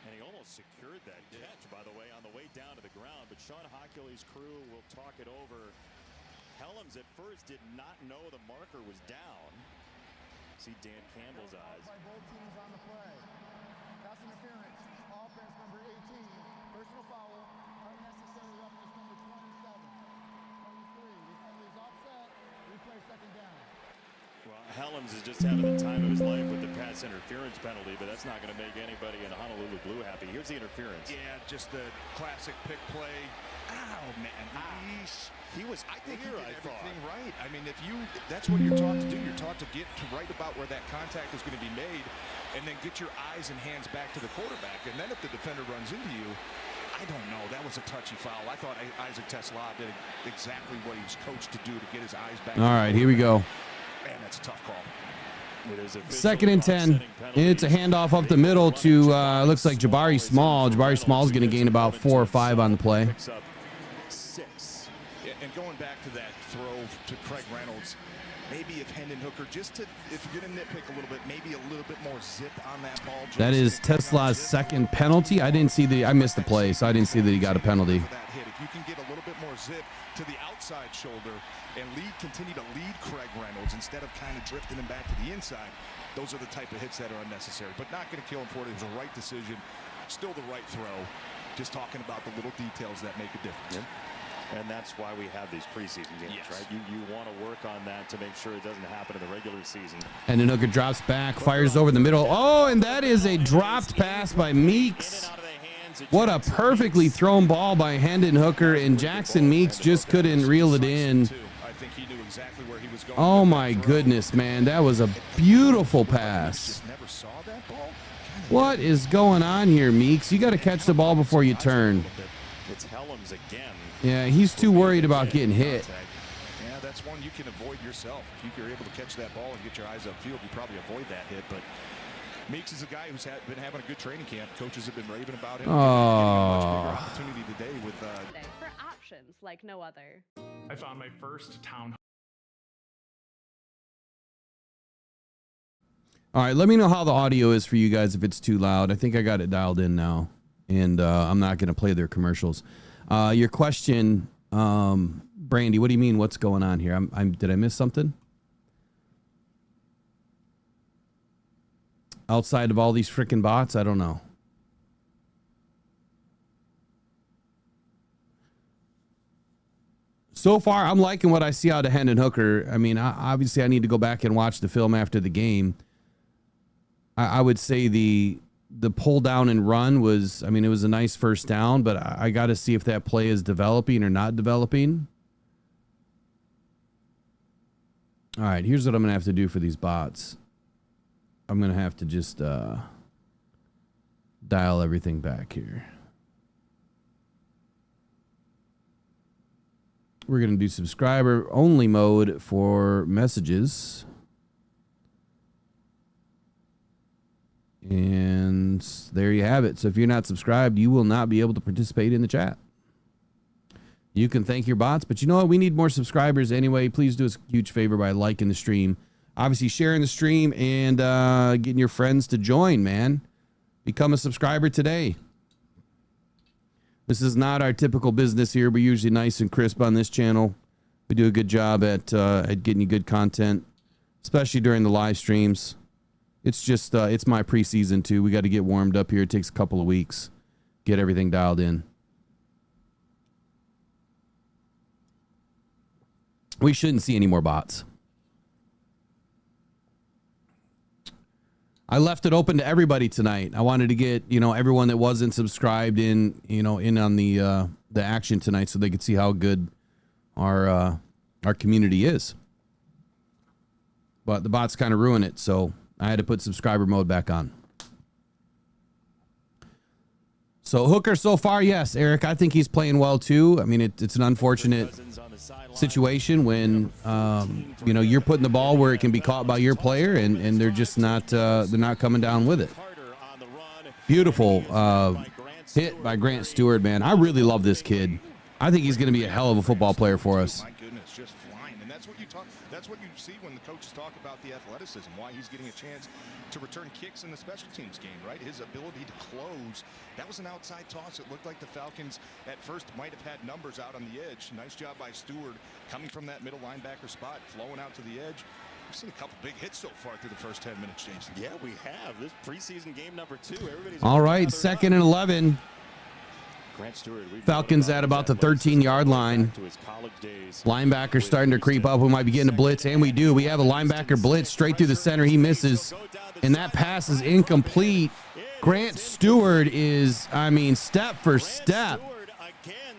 And he almost secured that catch, by the way, on the way down to the ground. But Sean Hockley's crew will talk it over. Helms at first did not know the marker was down. See Dan Campbell's eyes. By both teams on the play. Pass interference. Offense number 18. Personal foul, unnecessary roughness number 27. 23, this penalty is offset. Replay second down. Well, Helms is just having the time of his life with the pass interference penalty, but that's not going to make anybody in Honolulu Blue happy. Here's the interference. Yeah, just the classic pick play. Ow, man. He was, I think he did everything right. I mean, that's what you're taught to do. You're taught to get to right about where that contact is going to be made and then get your eyes and hands back to the quarterback. And then if the defender runs into you, I don't know. That was a touchy foul. I thought Isaac Tesla did exactly what he was coached to do to get his eyes back. All right, here we go. Man, that's a tough call. Second and 10. It's a handoff up the middle to, looks like Jabari Small. Jabari Small is going to gain about 4 or 5 on the play. 6. And going back to that throw to Craig Reynolds, maybe if Hendon Hooker, if you're going to nitpick a little bit, maybe a little bit more zip on that ball. That is Tesla's second penalty. I missed the play, so I didn't see that he got a penalty. If you can get a little bit more zip to the outside shoulder and continue to lead Craig Reynolds instead of kind of drifting him back to the inside, those are the type of hits that are unnecessary. But not going to kill him for it. It was a right decision. Still the right throw. Just talking about the little details that make a difference. Yeah. And that's why we have these preseason games, right? You want to work on that to make sure it doesn't happen in the regular season. And then Hooker drops back, fires over the middle. Oh, and that is a dropped pass by Meeks. What a perfectly thrown ball by Hendon Hooker, and Jackson Meeks just couldn't reel it in. Oh my goodness, man. That was a beautiful pass. What is going on here, Meeks? You got to catch the ball before you turn. It's Helms again. Yeah, he's too worried about getting hit. Yeah, that's one you can avoid yourself. If you're able to catch that ball and get your eyes upfield, you probably avoid that hit. But Meeks is a guy who's been having a good training camp. Coaches have been raving about him. Much bigger opportunity today with for options like no other. I found my first town. All right, let me know how the audio is for you guys if it's too loud. I think I got it dialed in now, and I'm not going to play their commercials. Your question, Brandy, what do you mean? What's going on here? Did I miss something? Outside of all these freaking bots, I don't know. So far, I'm liking what I see out of Hendon Hooker. I mean, obviously, I need to go back and watch the film after the game. I would say the pull down and run was, I mean, it was a nice first down, but I got to see if that play is developing or not developing. All right, here's what I'm going to have to do for these bots. I'm going to have to just dial everything back here. We're going to do subscriber only mode for messages. And there you have it. So if you're not subscribed, you will not be able to participate in the chat. You can thank your bots, but you know what? We need more subscribers anyway. Please do us a huge favor by liking the stream. Obviously, sharing the stream and getting your friends to join, man. Become a subscriber today. This is not our typical business here. We're usually nice and crisp on this channel. We do a good job at getting you good content, especially during the live streams. It's just, it's my preseason too. We got to get warmed up here. It takes a couple of weeks. Get everything dialed in. We shouldn't see any more bots. I left it open to everybody tonight. I wanted to get, everyone that wasn't subscribed in on the action tonight so they could see how good our community is. But the bots kind of ruin it, so I had to put subscriber mode back on. So Hooker so far, yes, Eric, I think he's playing well too. I mean, it's an unfortunate situation when you're putting the ball where it can be caught by your player, and they're just not coming down with it. Beautiful hit by Grant Stewart, man. I really love this kid. I think he's going to be a hell of a football player for us. My goodness, just flying, and that's what you see when the coaches talk about the athleticism. Why he's getting a chance to return kicks in the special teams game, right? His ability to close. That was an outside toss. It looked like the Falcons at first might have had numbers out on the edge. Nice job by Stewart coming from that middle linebacker spot, flowing out to the edge. We've seen a couple big hits so far through the first 10 minutes, Jason. Yeah, we have. This preseason game number 2. Everybody's all right, 2nd and 11. Falcons at about the 13-yard line. Linebacker starting to creep up. We might be getting a blitz, and we do. We have a linebacker blitz straight through the center. He misses, and that pass is incomplete. Grant Stewart is, I mean, step for step,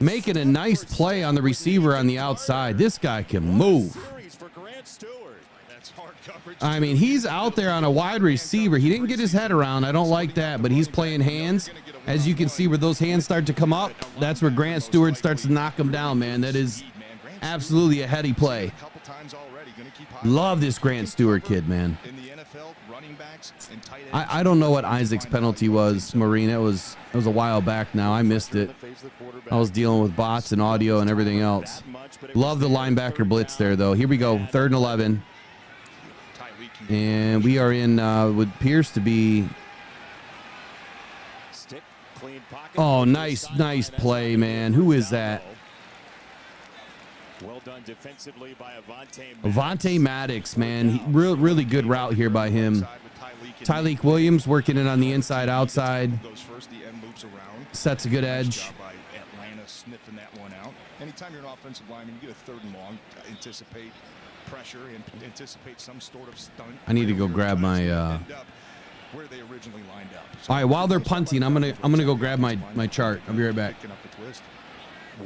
making a nice play on the receiver on the outside. This guy can move. I mean, he's out there on a wide receiver. He didn't get his head around. I don't like that, but he's playing hands. As you can see where those hands start to come up, that's where Grant Stewart starts to knock him down, man. That is absolutely a heady play. Love this Grant Stewart kid, man. I don't know what Isaac's penalty was, Maureen. It was a while back now. I missed it. I was dealing with bots and audio and everything else. Love the linebacker blitz there, though. Here we go, 3rd and 11. And we are in what appears to be... Oh, nice play, man. Who is that? Well done defensively by Avonte Maddox, man. Really good route here by him. Tyleek Williams working it on the inside, outside. Sets a good edge. Atlanta sniffing that one out. Anytime you're an offensive lineman, you get a 3rd and long. Anticipate pressure and anticipate some sort of stunt. I need to go grab my where they originally lined up. All right, while they're punting, I'm gonna go grab my chart. I'll be right back.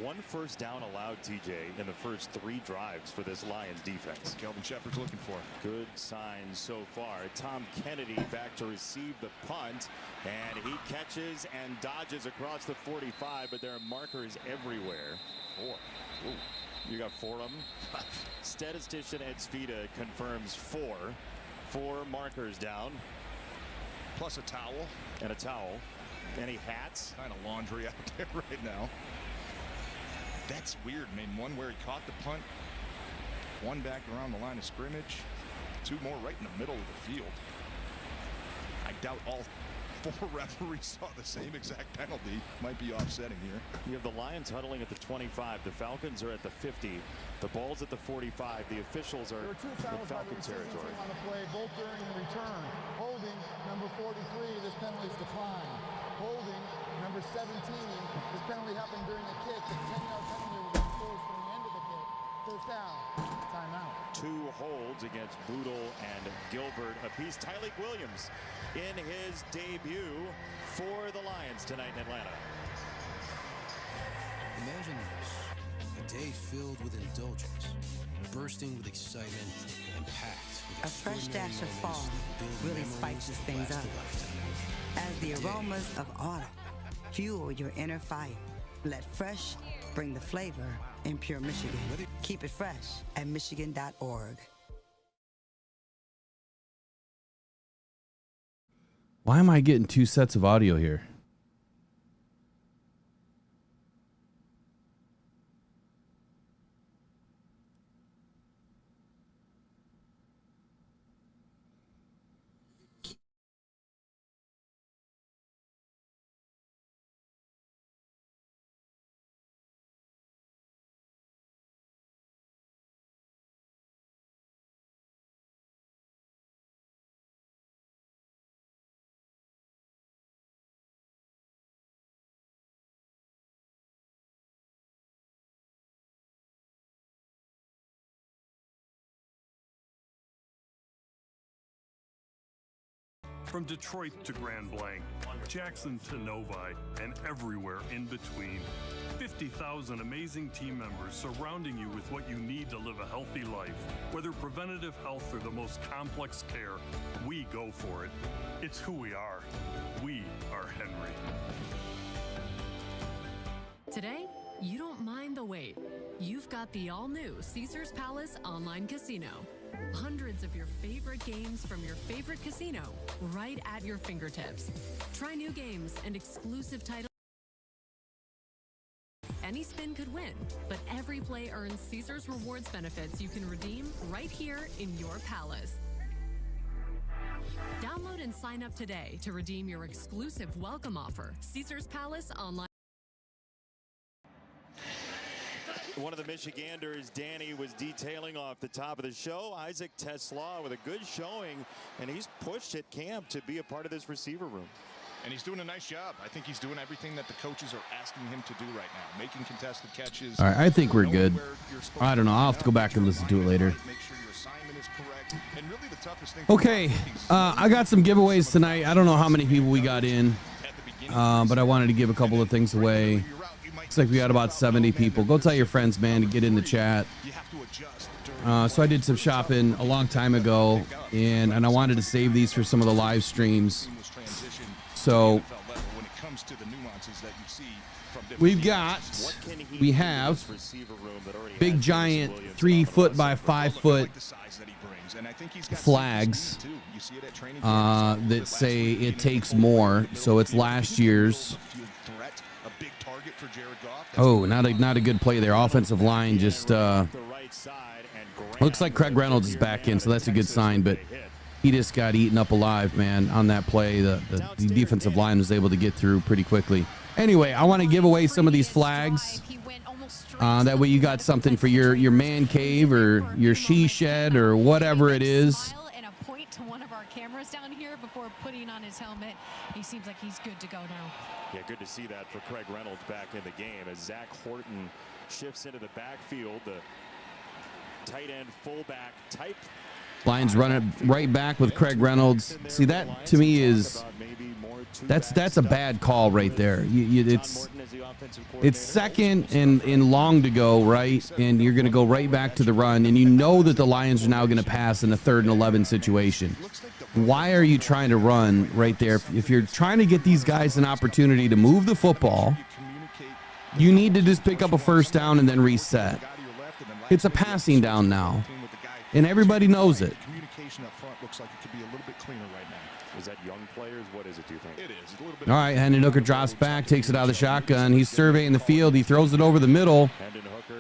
1 first down allowed, TJ, in the first 3 drives for this Lions defense. Kelvin Shepard's looking for. Good signs so far. Tom Kennedy back to receive the punt, and he catches and dodges across the 45, but there are markers everywhere. 4. Ooh. You got 4 of them. Statistician Ed Svita confirms 4 markers down. Plus a towel. And a towel. Any hats? Kind of laundry out there right now. That's weird. I mean, 1 where he caught the punt, 1 back around the line of scrimmage, 2 more right in the middle of the field. I doubt all 4 referees saw the same exact penalty. Might be offsetting here. You have the Lions huddling at the 25. The Falcons are at the 50. The ball's at the 45. The officials are in Falcon territory. On the play, both during and return. Holding, number 43, this penalty is declined. Holding, number 17, this penalty happened during the kick. The 10-yard penalty was enforced from the end of the kick. First down, timeout. 2 holds against Boodle and Gilbert apiece. Tyleek Williams in his debut for the Lions tonight in Atlanta. Imagine this, a day filled with indulgence, bursting with excitement and packed with a fresh dash of fall really spices things up. As the aromas of autumn fuel your inner fire, let fresh bring the flavor in pure Michigan. Keep it fresh at Michigan.org. Why am I getting 2 sets of audio here? From Detroit to Grand Blanc, Jackson to Novi, and everywhere in between. 50,000 amazing team members surrounding you with what you need to live a healthy life. Whether preventative health or the most complex care, we go for it. It's who we are. We are Henry. Today, you don't mind the wait. You've got the all-new Caesars Palace Online Casino. Hundreds of your favorite games from your favorite casino right at your fingertips. Try new games and exclusive titles. Any spin could win, but every play earns Caesars Rewards benefits you can redeem right here in your palace. Download and sign up today to redeem your exclusive welcome offer. Caesars Palace Online. One of the Michiganders, Danny, was detailing off the top of the show. Isaac Tesla with a good showing, and he's pushed at camp to be a part of this receiver room. And he's doing a nice job. I think he's doing everything that the coaches are asking him to do right now, making contested catches. All right, I think we're good. I don't know. I'll have to go back and listen to it later. Make sure your assignment is correct. And really the toughest thing. Okay, I got some giveaways tonight. I don't know how many people we got in, but I wanted to give a couple of things away. Looks like we got about 70 people. Go tell your friends, man, to get in the chat. So I did some shopping a long time ago, and I wanted to save these for some of the live streams. So we have big giant 3 foot by 5 foot flags that say it takes more. So it's last year's. Oh, not a good play there. Offensive line just looks like Craig Reynolds is back in, so that's a good sign. But he just got eaten up alive, man, on that play. The defensive line was able to get through pretty quickly. Anyway, I want to give away some of these flags. That way you got something for your man cave or your she shed or whatever it is. And a point to one of our cameras down here before putting on his helmet. He seems like he's good to go now. Yeah, good to see that for Craig Reynolds back in the game as Zach Horton shifts into the backfield. The tight end fullback type. Lions run it right back with Craig Reynolds. See, that to me is that's a bad call right there. It's second and long to go, right? And you're going to go right back to the run, and you know that the Lions are now going to pass in a 3rd and 11 situation. Why are you trying to run right there? If you're trying to get these guys an opportunity to move the football, you need to just pick up a first down and then reset. It's a passing down now, and everybody knows it. Communication up front looks like it could be a little bit cleaner right now. Is that young players? What is it, do you think? It is. A little bit. All right, Hendon Hooker drops back, takes it out of the shotgun. He's surveying the field. He throws it over the middle.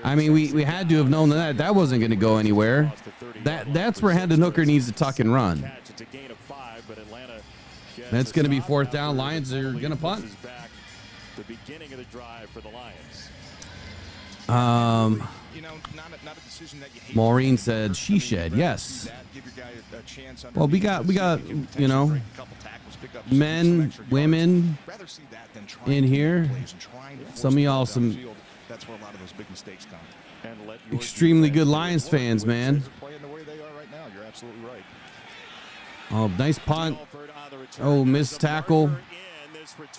I mean, we had to have known that wasn't going to go anywhere. That's where Hendon Hooker needs to tuck and run. That's going to be 4th down. Lions are going to punt. The beginning of the drive for the Lions. Maureen said she shed. Yes. Well, we got you know, men, women in here. Some of y'all That's where a lot of those big mistakes come. Extremely good Lions fans, man. Playing the way they are right now. You're absolutely right. Oh, nice punt. Oh, missed tackle.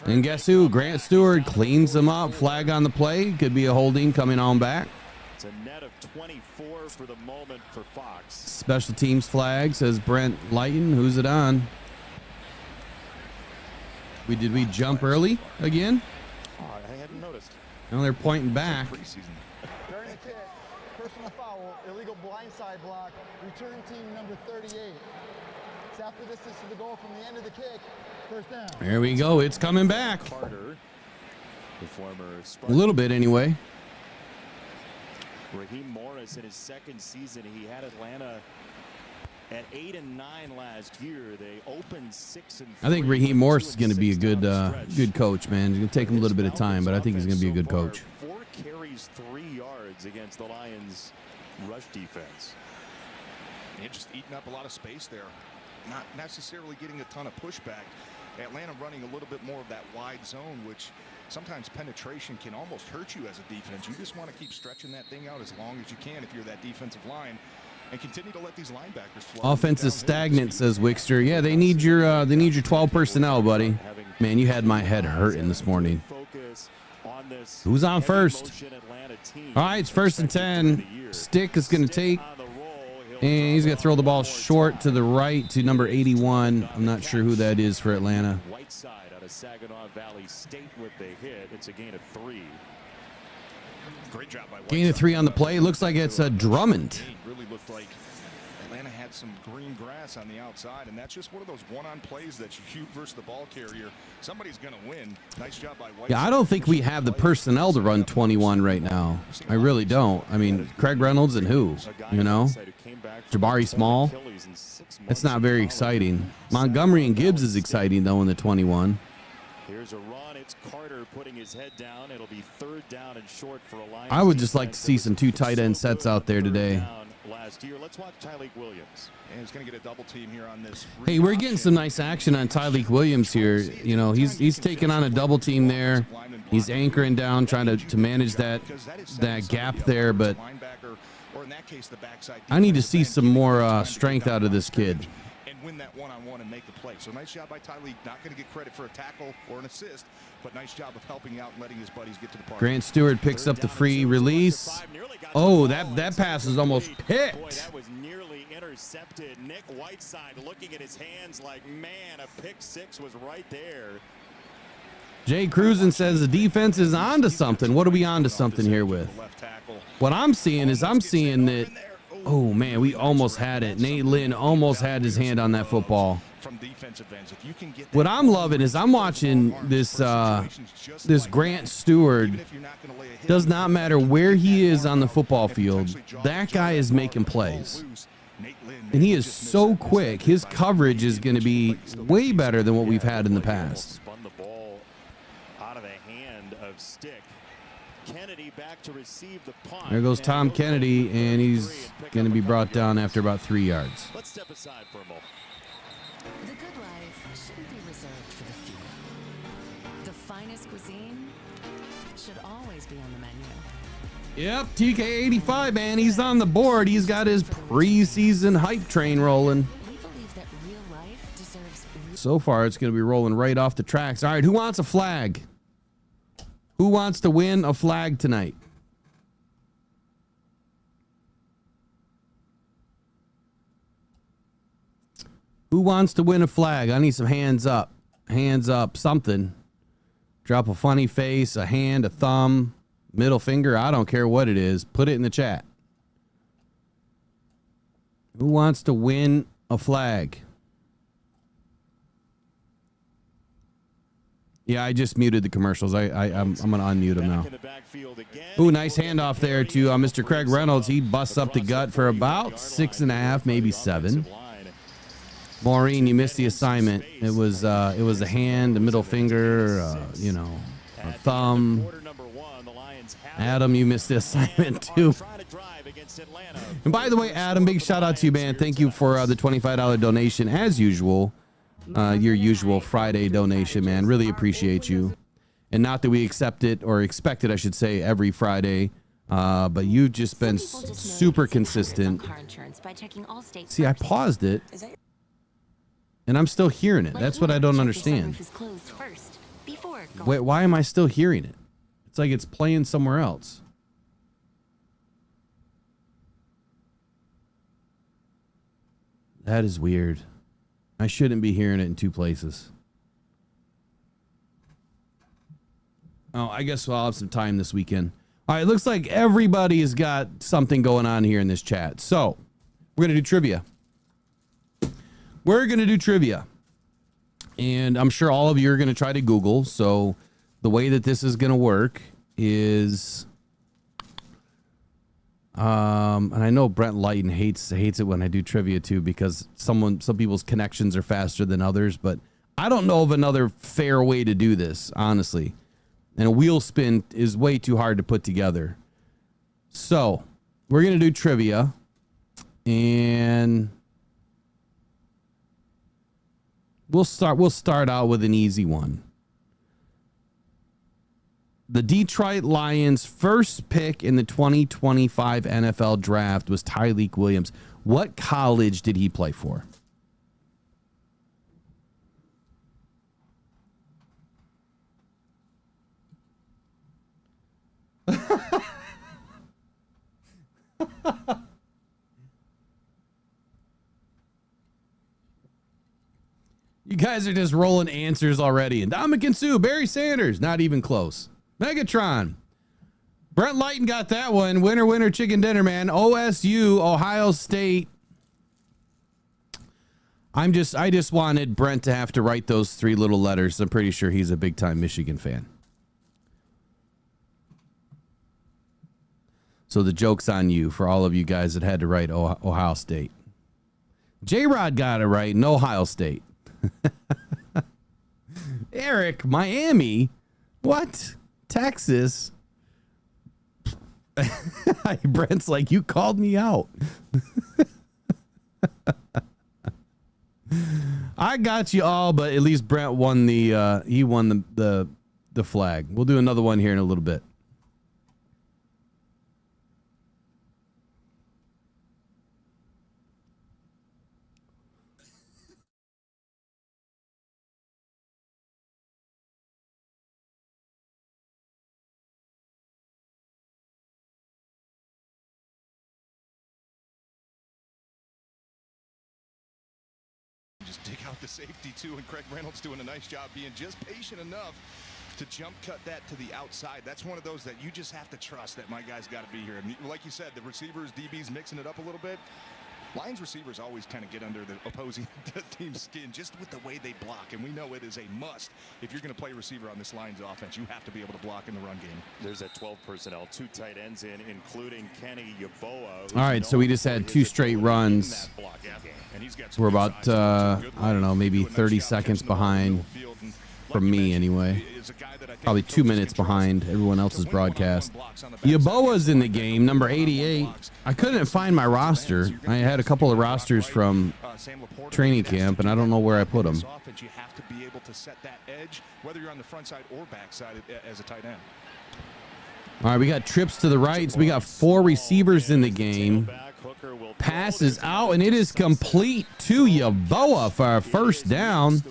And guess who? Grant Stewart cleans them up. Flag on the play. Could be a holding coming on back. It's a net of 24 for the moment for Fox. Special teams flag, says Brent Lighton. Who's it on? Did we jump early again? Oh, I hadn't noticed. No, they're pointing back. During the kick, personal foul, illegal blindside block, return team number 38. It's after distance to the goal from the end of the kick, first down. There we go. It's coming back. Carter, the former a little bit anyway. Raheem Morris in his 2nd season, he had Atlanta at 8-9 last year. They opened 6-3. I think Raheem Morris is going to be a good coach, man. It's going to take him a little bit of time, but I think he's going to be a good coach. 4 carries, 3 yards against the Lions' rush defense. And just eating up a lot of space there. Not necessarily getting a ton of pushback. Atlanta running a little bit more of that wide zone, which sometimes penetration can almost hurt you as a defense. You just want to keep stretching that thing out as long as you can if you're that defensive line, and continue to let these linebackers flow. Offense is stagnant, says Wickster. Yeah, they need your 12 personnel, buddy. Man, you had my head hurting this morning. Who's on first? All right, it's 1st and 10. Stick is going to take, and he's going to throw the ball short to the right to number 81. I'm not sure who that is for Atlanta. Whiteside out of Saginaw Valley State with the hit. It's a gain of 3. Great job by Whiteside. Gain of 3 on the play. Looks like it's a Drummond. Really looked like Atlanta had some green grass on the outside, and that's just one of those one-on plays that you versus the ball carrier. Somebody's going to win. Nice job by Whiteside. Yeah, I don't think we have the personnel to run 21 right now. I really don't. I mean, Craig Reynolds and who? You know? Jabari Small. That's not very exciting. Montgomery and Gibbs is exciting, though, in the 21. Here's a run. It's Carter putting his head down. It'll be 3rd down and short for a Lions. I would just like to see some 2 tight end sets out there today. last year. Let's watch Tyleek Williams. And he's going to get a double team here on this. Hey, we're getting some nice action on Tyleek Williams here. You know, he's taking on a double team there. He's anchoring down, trying to manage that gap there. But I need to see some more strength out of this kid. And win that one-on-one and make the play. So nice job by Tyleek. Not going to get credit for a tackle or an assist, but nice job of helping out and letting his buddies get to the park. Grant Stewart picks up the free release. Oh, that pass is almost picked. Boy, that was nearly intercepted. Nick Whiteside looking at his hands like, man, a pick six was right there. Jay Cruzen says the defense is onto something. What are we onto something here with? What I'm seeing is that, oh, man, we almost had it. Nate Lynn almost had his hand on that football. What I'm loving is I'm watching this Grant Stewart. Does not matter where he is on the football field. That guy is making plays. And he is so quick. His coverage is going to be way better than what we've had in the past. Spun the ball out of the hand of Stick. Kennedy back to receive the punt. There goes Tom Kennedy, and he's going to be brought down after about 3 yards. Let's step aside for a moment. The good life shouldn't be reserved for the few. The finest cuisine should always be on the menu. Yep, TK85, man, he's on the board. He's got his preseason hype train rolling. We believe that real life deserves So far, it's going to be rolling right off the tracks. All right, who wants a flag? Who wants to win a flag tonight? Who wants to win a flag? I need some hands up. Hands up, something. Drop a funny face, a hand, a thumb, middle finger. I don't care what it is. Put it in the chat. Who wants to win a flag? Yeah, I just muted the commercials. I'm going to unmute them now. Ooh, nice handoff there to Mr. Craig Reynolds. He busts up the gut for about 6.5, maybe 7. Maureen, you missed the assignment. It was a hand, a middle finger, a thumb. Adam, you missed the assignment too. And by the way, Adam, big shout out to you, man. Thank you for the $25 donation as usual. Your usual Friday donation, man. Really appreciate you. And not that we accept it or expect it, I should say, every Friday. But you've just been super consistent. See, I paused it. And I'm still hearing it. That's what I don't understand. Wait, why am I still hearing it? It's like it's playing somewhere else. That is weird. I shouldn't be hearing it in 2 places. Oh, I guess I'll have some time this weekend. All right, looks like everybody's got something going on here in this chat. So, we're going to do trivia. We're going to do trivia. And I'm sure all of you are going to try to Google. So, the way that this is going to work is... and I know Brent Lighton hates it when I do trivia too, because some people's connections are faster than others, but I don't know of another fair way to do this, honestly. And a wheel spin is way too hard to put together. So we're going to do trivia, and we'll start out with an easy one. The Detroit Lions' first pick in the 2025 NFL draft was Tyleek Williams. What college did he play for? You guys are just rolling answers already. And Ndamukong Suh, Barry Sanders, not even close. Megatron. Brent Lighton got that one. Winner, winner, chicken dinner, man. OSU, Ohio State. I just wanted Brent to have to write those 3 little letters. I'm pretty sure he's a big-time Michigan fan. So the joke's on you for all of you guys that had to write Ohio State. J-Rod got it right in Ohio State. Eric, Miami. What? Texas. Brent's like, you called me out. I got you all, but at least Brent won the flag. We'll do another one here in a little bit. Just dig out the safety too, and Craig Reynolds doing a nice job being just patient enough to jump cut that to the outside. That's one of those that you just have to trust that my guy's got to be here. And like you said, the receivers, DBs mixing it up a little bit. Lions receivers always kind of get under the opposing team's skin just with the way they block, and we know it is a must. If you're going to play receiver on this Lions offense, you have to be able to block in the run game. There's that 12 personnel, 2 tight ends in, including Kenny Yeboah. All right, so we just had 2 straight runs. We're about, I don't know, maybe 30 seconds behind from me anyway. Probably 2 minutes behind everyone else's broadcast. Yeboah's in the game, number 88. I couldn't find my roster. I had a couple of rosters from training camp, and I don't know where I put them. You have to be able to set that edge, whether you're on the front side or back side as a tight end. All right, we got trips to the right. So we got 4 receivers in the game. Passes out, and it is complete to Yeboah for a first down.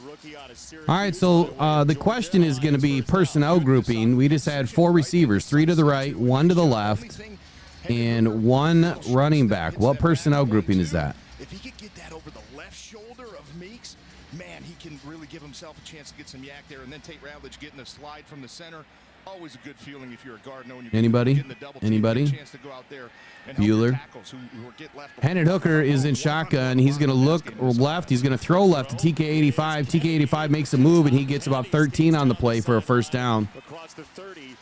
All right, so the question is going to be personnel grouping. We just had 4 receivers, 3 to the right, 1 to the left, and 1 running back. What personnel grouping is that? If he could get that over the left shoulder of Meeks, man, he can really give himself a chance to get some yak there. And then Tate Ratledge getting the slide from the center. Always a good feeling if you're a guard knowing you're Anybody? getting the double team, Anybody? get a chance to go out there and help your Bueller. tackles who get left. Hendon Hooker is in shotgun. He's going to look left. He's going to throw left to TK85. TK85 makes a move, and he gets about 13 on the play for a first down. Across the 30,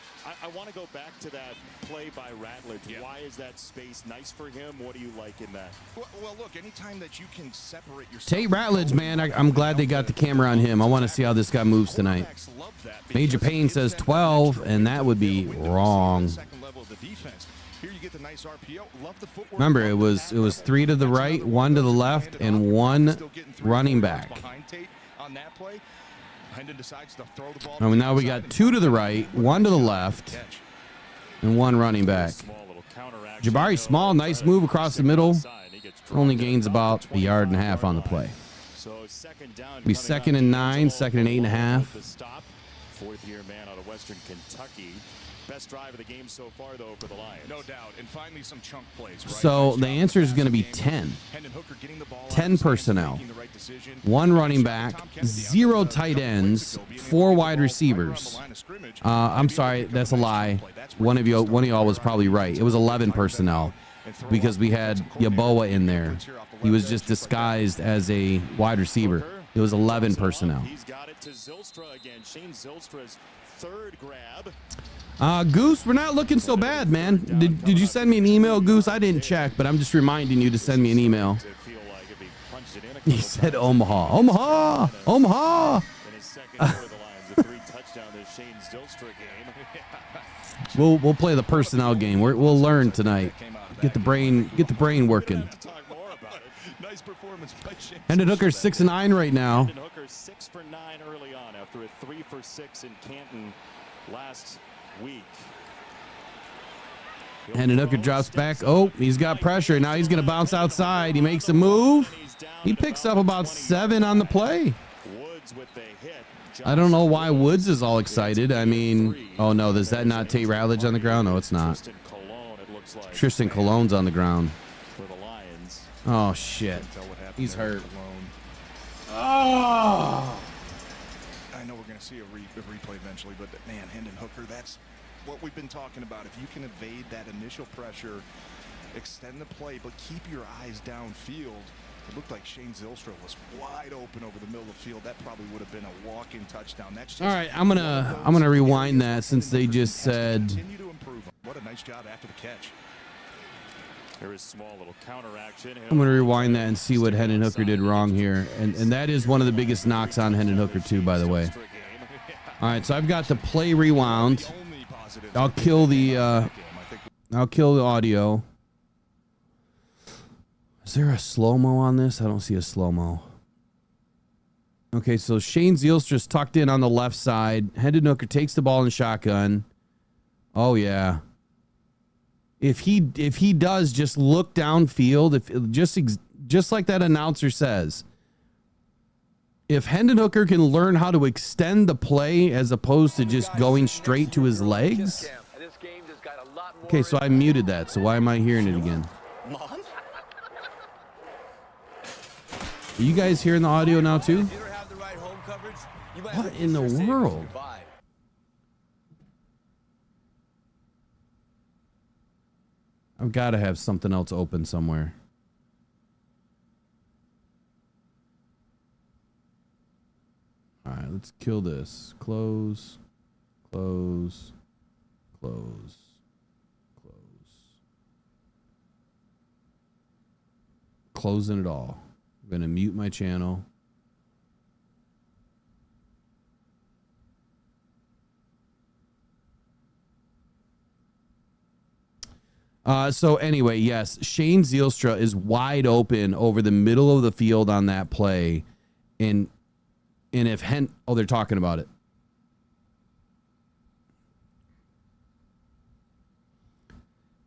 I want to go back to that play by Ratledge. Why is that space nice for him? What do you like in that? Well, look, anytime that you can separate yourself. Tate Ratledge, man, I'm glad they got the camera on him. I want to see how this guy moves tonight. Major Payne says 12, and that would be wrong. Remember, it was 3 to the right, 1 to the left, and 1 running back. And now we got 2 to the right, 1 to the left, and 1 running back. Jabari Small, nice move across the middle. Only gains about a yard and a half on the play. Be 2nd and 9, 2nd and 8.5. 4th-year man out of Western Kentucky. Best drive of the game so far, though, for the Lions. No doubt. And finally some chunk plays. Right? So the answer is going to be 10. 10 personnel. 1 running back, 0 tight ends, 4 wide receivers. I'm sorry, that's a lie. One of y'all was probably right. It was 11 personnel because we had Yeboah in there. He was just disguised as a wide receiver. It was 11 personnel. He's got it to Zylstra again. Shane Zylstra's 3rd grab. Goose, we're not looking so bad, man. Did you send me an email, Goose? I didn't check, but I'm just reminding you to send me an email. He said Omaha. Omaha! Omaha! In his 2nd year with the Lions, a 3-touchdown to Shane Zylstra game. We'll play the personnel game. We'll learn tonight. Get the brain working. Nice performance by Shane. Hendon Hooker 6 and 9 right now. Hendon Hooker 6 for 9 early on after a 3 for 6 in Canton last week. Hendon Hooker drops back. Oh, he's got pressure. Now he's going to bounce outside. He makes a move. He picks up about 7 on the play. I don't know why Woods is all excited. I mean, oh no, is that not Tate Ratledge on the ground? No, it's not. Tristan Cologne's on the ground. Oh shit, he's hurt. Oh! I know we're going to see a replay eventually, but man, Hendon Hooker, that's what we've been talking about. If you can evade that initial pressure, extend the play, but keep your eyes downfield. It looked like Shane Zylstra was wide open over the middle of the field. That probably would have been a walk-in touchdown. That's just all right, I'm gonna rewind that since they just said. Continue to improve. What a nice job after the catch. There is small little counter action. I'm going to rewind that and see what Hendon Hooker did wrong here. And that is one of the biggest knocks on Hendon Hooker, too, by the way. All right, so I've got the play rewound. I'll kill the I'll kill the audio. Is there a slow-mo on this? I don't see a slow-mo. Okay, so Shane Zielstra's tucked in on the left side. Hendon Hooker takes the ball in shotgun. Oh, yeah. If he does just look downfield, if just like that announcer says, if Hendon Hooker can learn how to extend the play as opposed to just going straight to his legs. Okay, so I muted that. So why am I hearing it again? Are you guys hearing the audio now too? What in the world? I've got to have something else open somewhere. All right, let's kill this. Close, close, close, close. Closing it all. I'm going to mute my channel. So anyway, yes, Shane Zielstra is wide open over the middle of the field on that play. And if they're talking about it.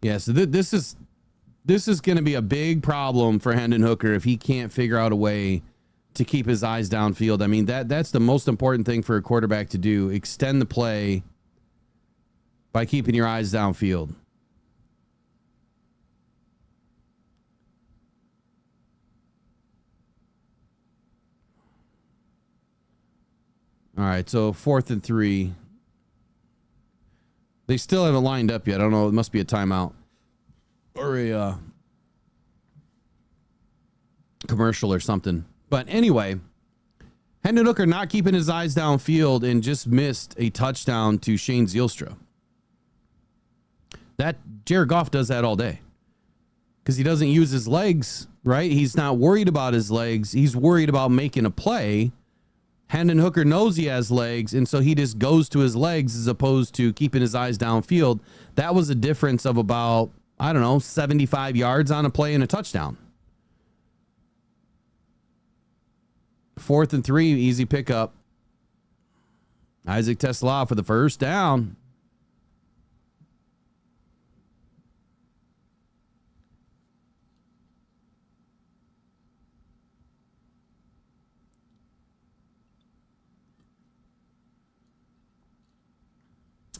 Yeah, so this is going to be a big problem for Hendon Hooker if he can't figure out a way to keep his eyes downfield. I mean, that's the most important thing for a quarterback to do. Extend the play by keeping your eyes downfield. All right, so 4th and 3. They still haven't lined up yet. I don't know. It must be a timeout or a commercial or something. But anyway, Hendon Hooker not keeping his eyes downfield and just missed a touchdown to Shane Zielstra. That Jared Goff does that all day because he doesn't use his legs, right? He's not worried about his legs. He's worried about making a play. Hendon Hooker knows he has legs, and so he just goes to his legs as opposed to keeping his eyes downfield. That was a difference of about, 75 yards on a play and a touchdown. 4th and 3, easy pickup. Isaac Tesla for the first down.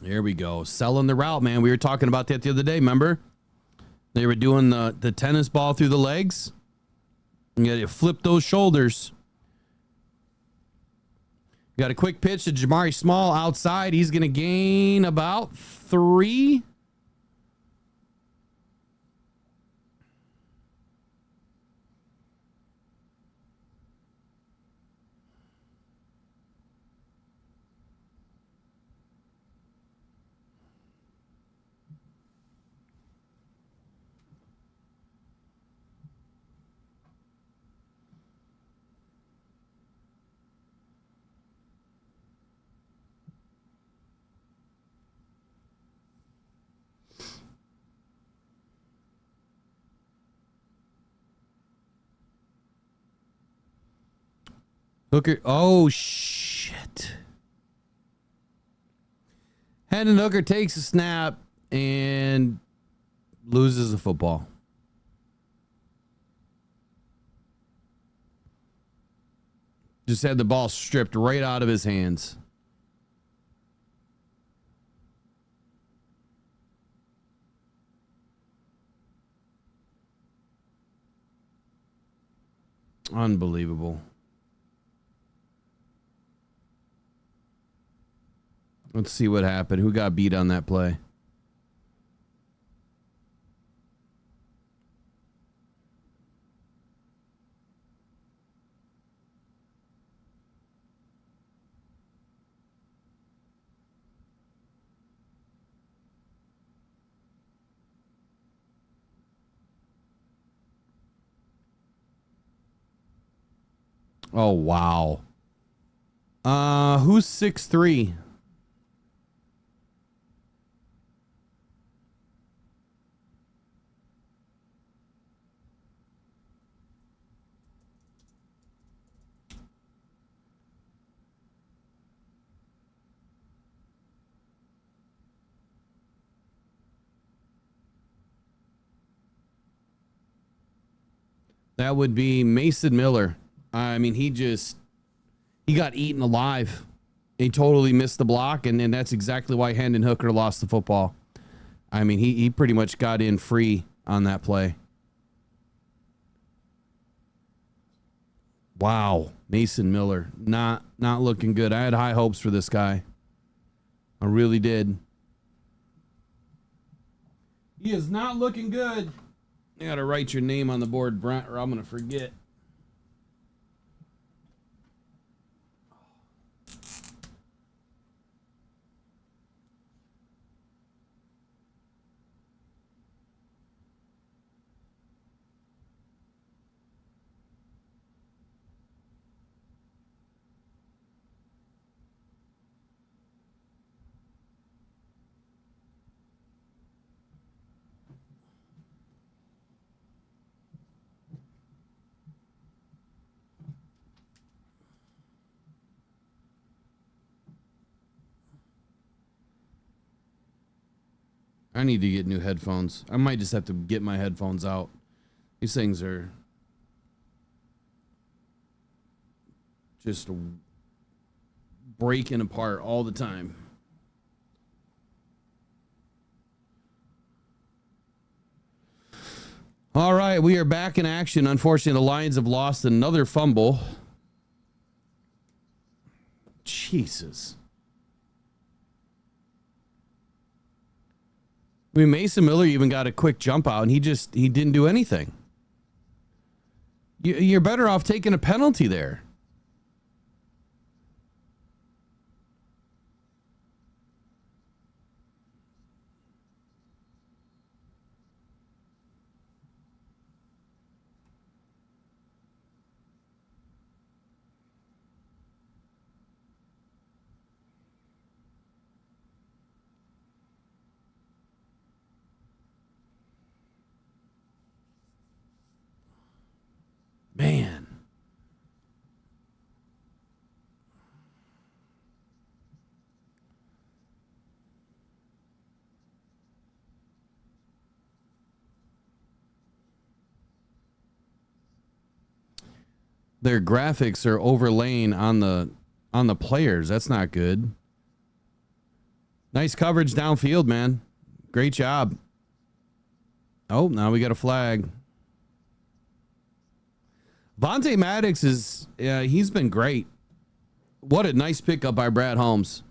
Here we go. Selling the route, man. We were talking about that the other day, remember? They were doing the tennis ball through the legs. You got to flip those shoulders. Got a quick pitch to Jamari Small outside. He's going to gain about 3. Hooker. Oh, shit. Hendon Hooker takes a snap and loses the football. Just had the ball stripped right out of his hands. Unbelievable. Let's see what happened. Who got beat on that play? Oh, wow. Who's 6'3"? That would be Mason Miller. I mean, he got eaten alive. He totally missed the block, and that's exactly why Hendon Hooker lost the football. I mean, he pretty much got in free on that play. Wow, Mason Miller, not looking good. I had high hopes for this guy. I really did. He is not looking good. You got to write your name on the board, Brent, or I'm going to forget. I need to get new headphones. I might just have to get my headphones out. These things are just breaking apart all the time. All right, we are back in action. Unfortunately, the Lions have lost another fumble. Jesus. I mean, Mason Miller even got a quick jump out, and he didn't do anything. You're better off taking a penalty there. Man. Their graphics are overlaying on the players. That's not good. Nice coverage downfield, man. Great job. Oh, now we got a flag. Vontae Maddox he's been great. What a nice pickup by Brad Holmes.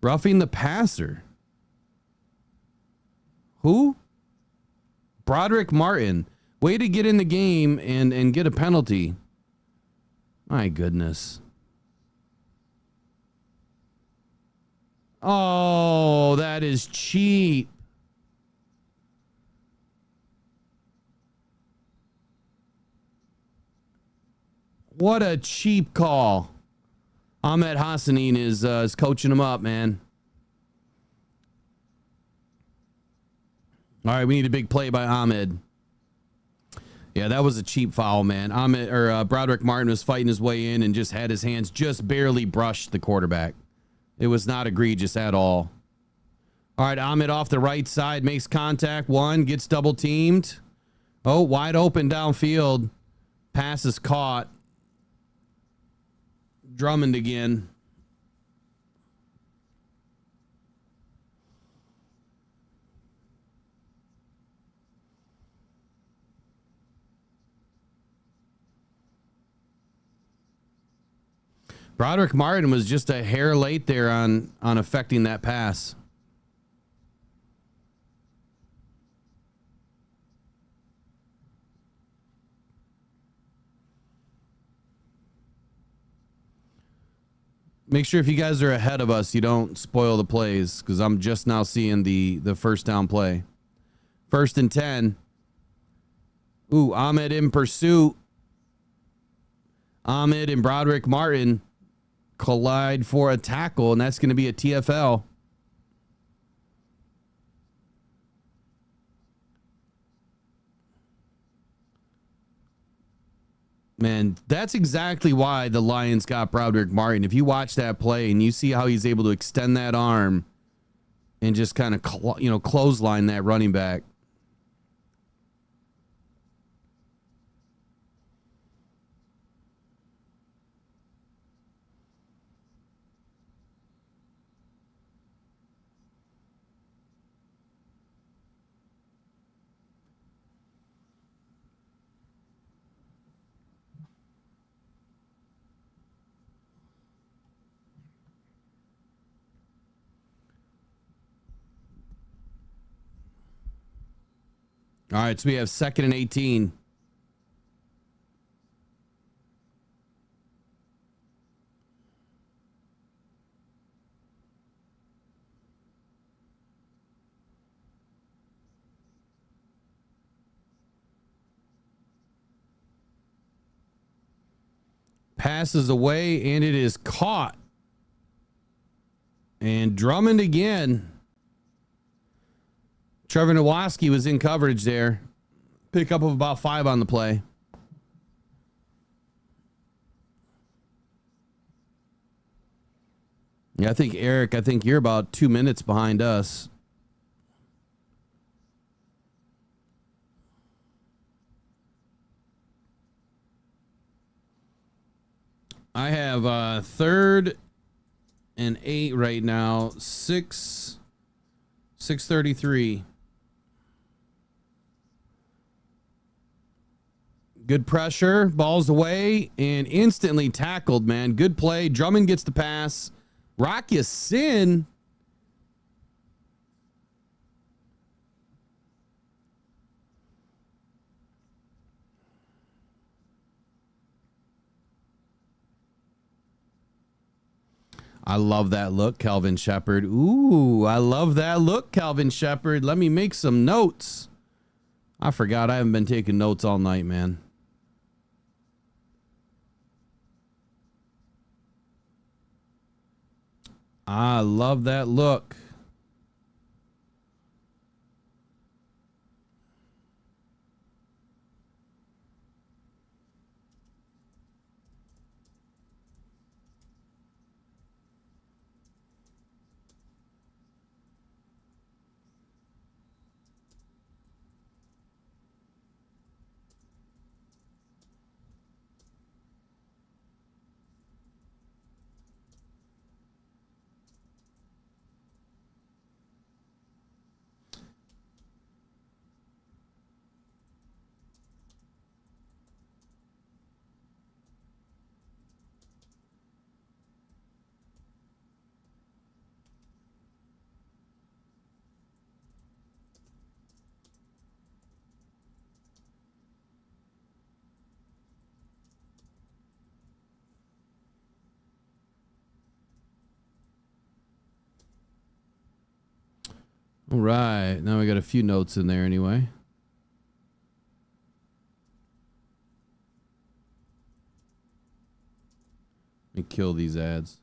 Roughing the passer. Who? Broderick Martin. Way to get in the game and get a penalty. My goodness. Oh, that is cheap. What a cheap call. Ahmed Hassanin is coaching him up, man. All right, we need a big play by Ahmed. Yeah, that was a cheap foul, man. Broderick Martin was fighting his way in and just had his hands just barely brushed the quarterback. It was not egregious at all. All right, Ahmed off the right side, makes contact. One, gets double teamed. Oh, wide open downfield. Pass is caught. Drummond again. Broderick Martin was just a hair late there on affecting that pass. Make sure if you guys are ahead of us, you don't spoil the plays, because I'm just now seeing the first down play. 1st and 10. Ooh, Ahmed in pursuit. Ahmed and Broderick Martin collide for a tackle, and that's going to be a TFL. Man, that's exactly why the Lions got Broderick Martin. If you watch that play and you see how he's able to extend that arm and just kind of clothesline that running back. All right, so we have 2nd and 18. Passes away, and it is caught. And Drummond again. Trevor Nowaski was in coverage there. Pickup of about 5 on the play. Yeah, I think, Eric, you're about 2 minutes behind us. I have 3rd and 8 right now. 6:33. Good pressure, balls away, and instantly tackled, man. Good play. Drummond gets the pass. Rock Ya-Sin. I love that look, Calvin Shepard. Ooh, I love that look, Calvin Shepard. Let me make some notes. I forgot I haven't been taking notes all night, man. I love that look. All right. Now we got a few notes in there anyway. Let me kill these ads.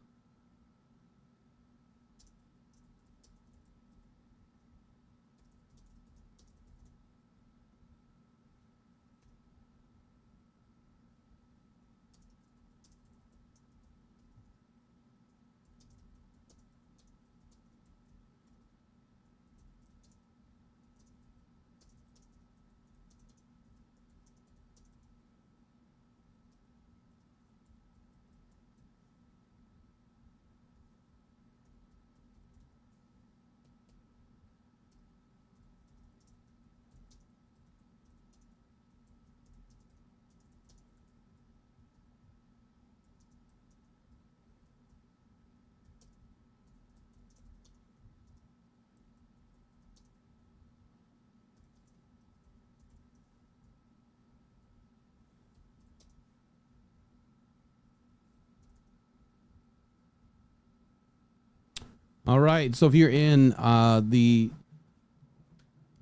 All right. So if you're in the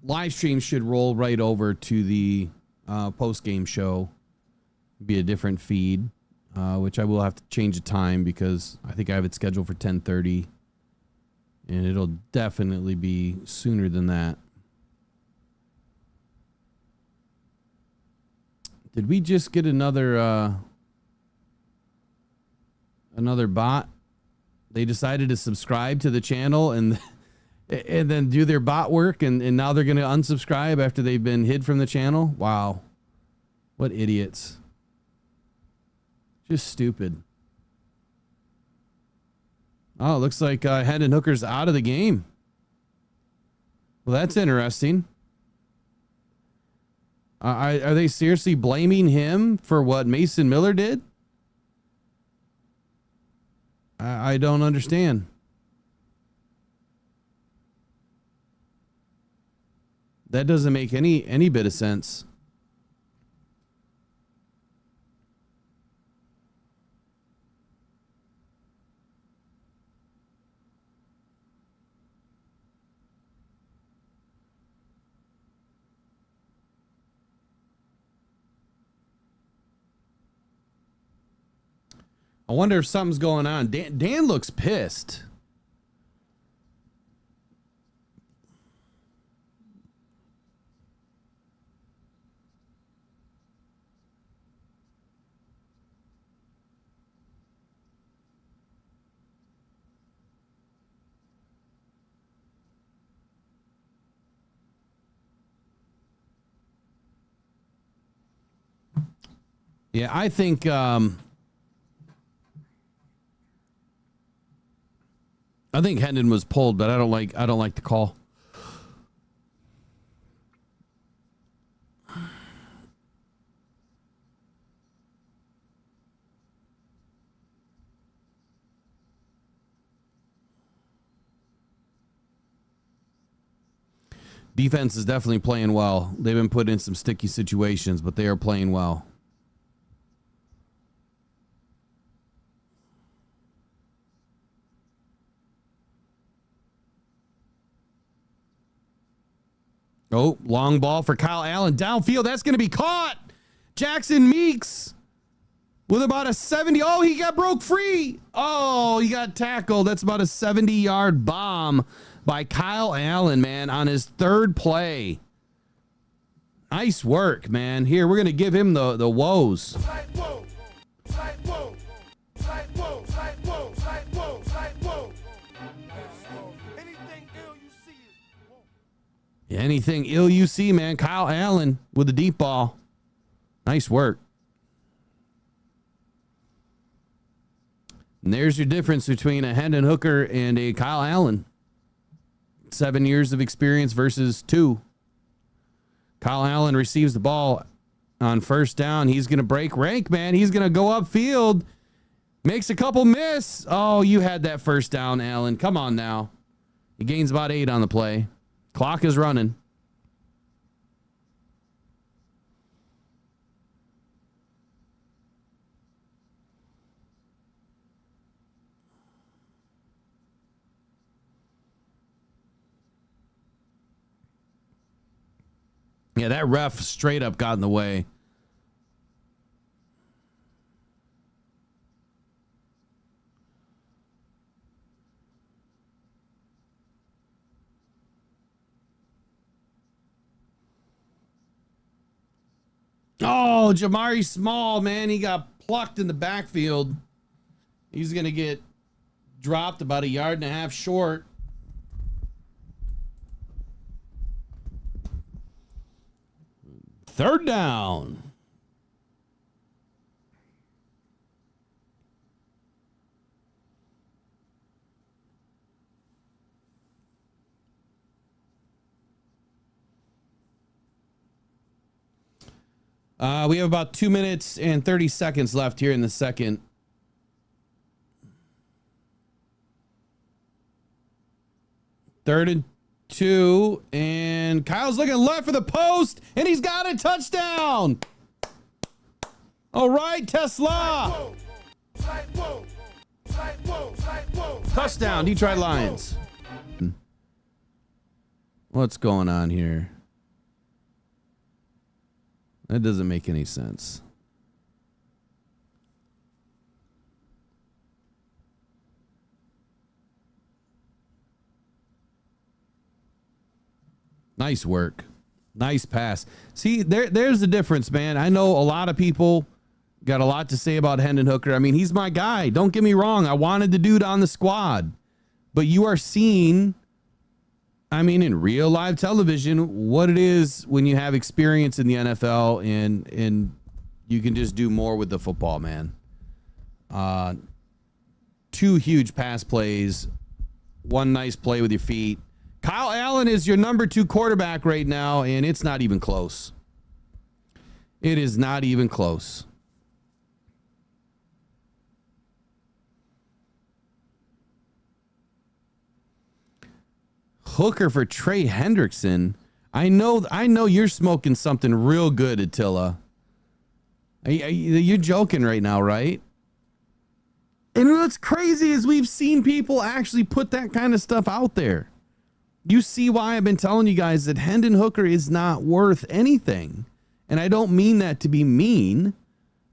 live stream, should roll right over to the post game show. Be a different feed, which I will have to change the time because I think I have it scheduled for 10:30, and it'll definitely be sooner than that. Did we just get another bot? They decided to subscribe to the channel and then do their bot work, and now they're going to unsubscribe after they've been hid from the channel. Wow. What idiots. Just stupid. Oh, it looks like Hendon Hooker's out of the game. Well, that's interesting. Are they seriously blaming him for what Mason Miller did? I don't understand. That doesn't make any bit of sense. I wonder if something's going on. Dan looks pissed. Yeah, I think Hendon was pulled, but I don't like the call. Defense is definitely playing well. They've been put in some sticky situations, but they are playing well. Oh, long ball for Kyle Allen. Downfield. That's going to be caught. Jackson Meeks with about a 70. Oh, he got broke free. Oh, he got tackled. That's about a 70-yard bomb by Kyle Allen, man, on his third play. Nice work, man. Here, we're going to give him the woes. Anything ill you see, man. Kyle Allen with the deep ball. Nice work. And there's your difference between a Hendon Hooker and a Kyle Allen. 7 years of experience versus 2. Kyle Allen receives the ball on first down. He's going to break rank, man. He's going to go upfield. Makes a couple miss. Oh, you had that first down, Allen. Come on now. He gains about 8 on the play. Clock is running. Yeah, that ref straight up got in the way. Oh, Jamari Small, man. He got plucked in the backfield. He's going to get dropped about 1.5 yards short. Third down. We have about 2 minutes and 30 seconds left here in the second. Third and 2, and Kyle's looking left for the post, and he's got a touchdown. All right, Tesla. Touchdown, Detroit Lions. What's going on here? That doesn't make any sense. Nice work. Nice pass. See, there's the difference, man. I know a lot of people got a lot to say about Hendon Hooker. I mean, he's my guy. Don't get me wrong. I wanted the dude on the squad. But you are seeing, I mean, in real live television, what it is when you have experience in the NFL and you can just do more with the football, man. 2 huge pass plays, 1 nice play with your feet. Kyle Allen is your number 2 quarterback right now, and it's not even close. It is not even close. Hooker for Trey Hendrickson. I know you're smoking something real good, Attila. You're joking right now, right? And what's crazy is we've seen people actually put that kind of stuff out there. You see why I've been telling you guys that Hendon Hooker is not worth anything. And I don't mean that to be mean.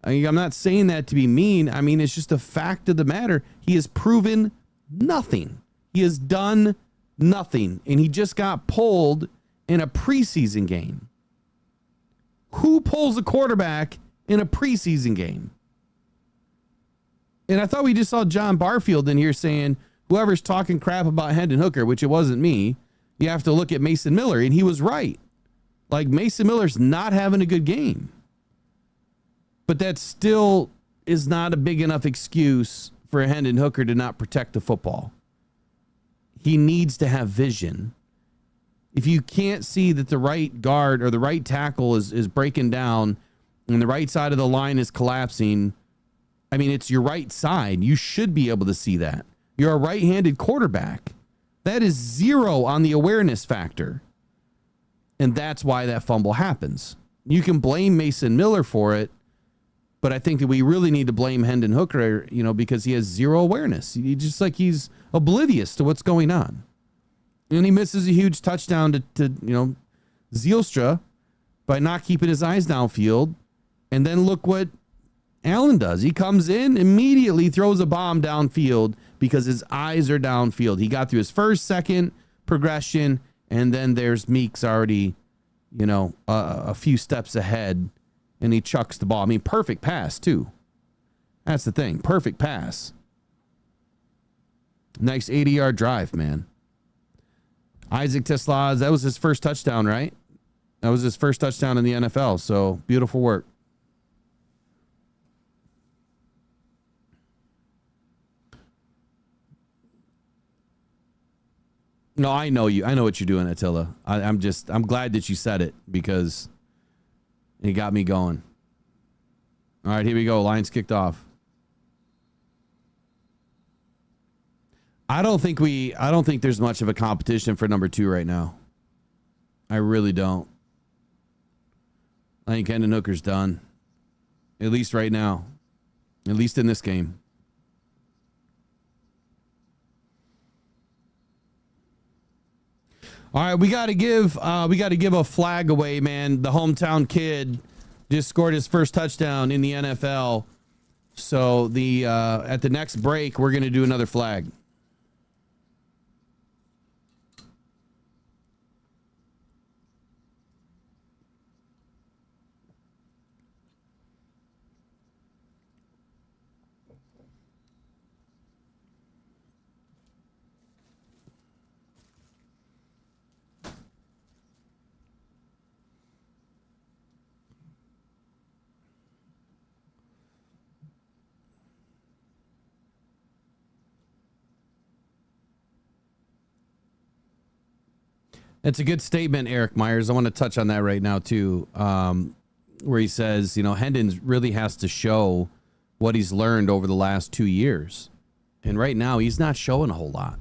I'm not saying that to be mean. I mean, it's just a fact of the matter. He has proven nothing. He has done nothing. And he just got pulled in a preseason game. Who pulls a quarterback in a preseason game? And I thought we just saw John Barfield in here saying, whoever's talking crap about Hendon Hooker, which it wasn't me, you have to look at Mason Miller. And he was right. Like, Mason Miller's not having a good game. But that still is not a big enough excuse for Hendon Hooker to not protect the football. He needs to have vision. If you can't see that the right guard or the right tackle is breaking down and the right side of the line is collapsing, I mean, it's your right side. You should be able to see that. You're a right-handed quarterback. That is 0 on the awareness factor. And that's why that fumble happens. You can blame Mason Miller for it, but I think that we really need to blame Hendon Hooker, because he has 0 awareness. He's oblivious to what's going on. And he misses a huge touchdown to Zielstra by not keeping his eyes downfield. And then look what Allen does. He comes in, immediately throws a bomb downfield because his eyes are downfield. He got through his first, second progression, and then there's Meeks already, a few steps ahead, and he chucks the ball. I mean, perfect pass, too. That's the thing. Perfect pass. Nice 80-yard drive, man. Isaac Tesla, that was his first touchdown, right? That was his first touchdown in the NFL, so beautiful work. No, I know you. I know what you're doing, Attila. I'm glad that you said it because it got me going. All right, here we go. Lions kicked off. I don't think there's much of a competition for number 2 right now. I really don't. I think Hendon Hooker's done. At least right now. At least in this game. All right, we got to give a flag away, man. The hometown kid just scored his first touchdown in the NFL. So at the next break, we're going to do another flag. It's a good statement, Eric Myers. I want to touch on that right now, too, where he says, Hendon really has to show what he's learned over the last 2 years. And right now, he's not showing a whole lot.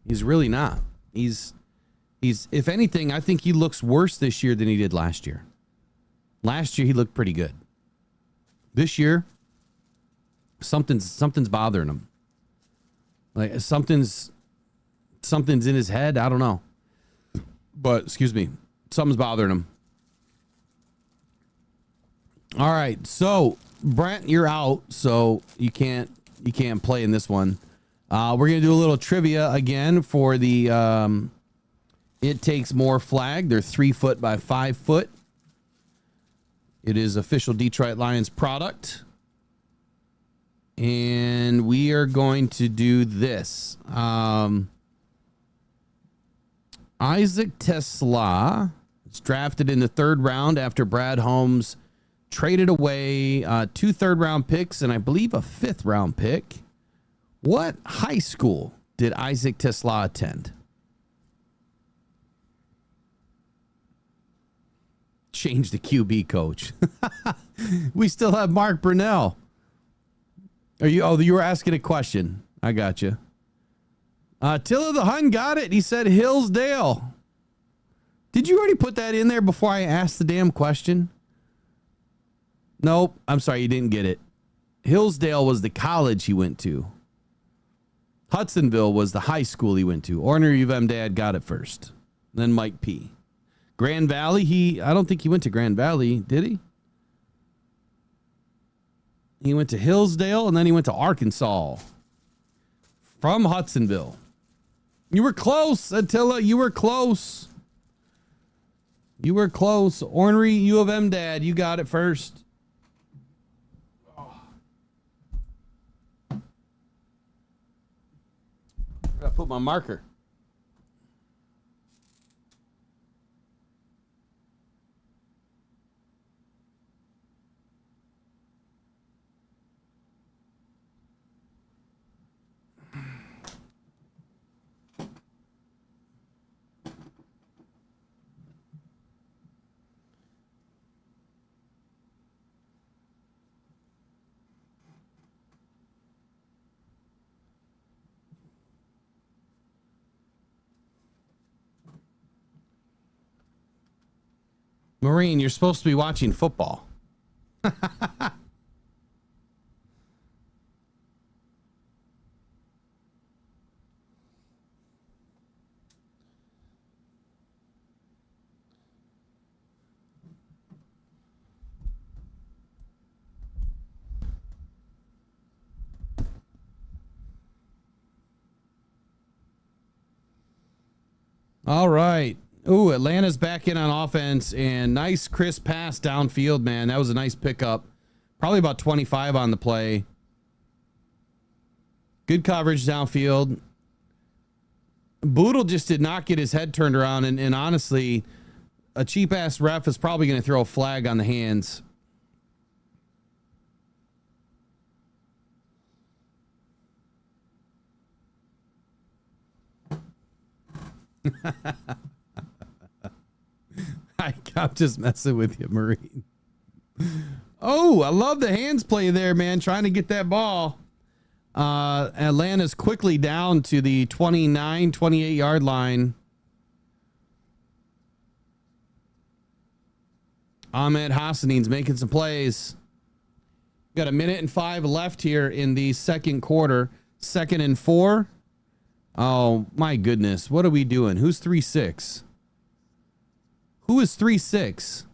He's really not. He's if anything, I think he looks worse this year than he did last year. Last year, he looked pretty good. This year, something's bothering him. Like something's in his head. I don't know. But, excuse me, something's bothering him. All right, so, Brent, you're out, so you can't play in this one. We're going to do a little trivia again for the It Takes More flag. They're 3 foot by 5 foot. It is official Detroit Lions product. And we are going to do this. Isaac Tesla was drafted in the 3rd round after Brad Holmes traded away 2 third-round picks and I believe a 5th round pick. What high school did Isaac Tesla attend? Change the QB coach. We still have Mark Brunell. You were asking a question. I got you. Tilla the Hun got it. He said Hillsdale. Did you already put that in there before I asked the damn question? Nope. I'm sorry, you didn't get it. Hillsdale was the college he went to. Hudsonville was the high school he went to. Ornery U of M dad got it first. Then Mike P. Grand Valley, I don't think he went to Grand Valley, did he? He went to Hillsdale, and then he went to Arkansas. From Hudsonville. You were close, Attila. You were close. You were close. Ornery U of M dad, you got it first. I put my marker. Maureen, you're supposed to be watching football. All right. Ooh, Atlanta's back in on offense, and nice crisp pass downfield, man. That was a nice pickup. Probably about 25 on the play. Good coverage downfield. Boodle just did not get his head turned around, and honestly, a cheap-ass ref is probably going to throw a flag on the hands. I'm just messing with you, Marine. Oh, I love the hands play there, man. Trying to get that ball. Atlanta's quickly down to the 29, 28-yard line. Ahmed Hassanein's making some plays. Got a minute and 5 left here in the second quarter. 2nd and 4. Oh, my goodness. What are we doing? Who's 3-6? Who is 3-6?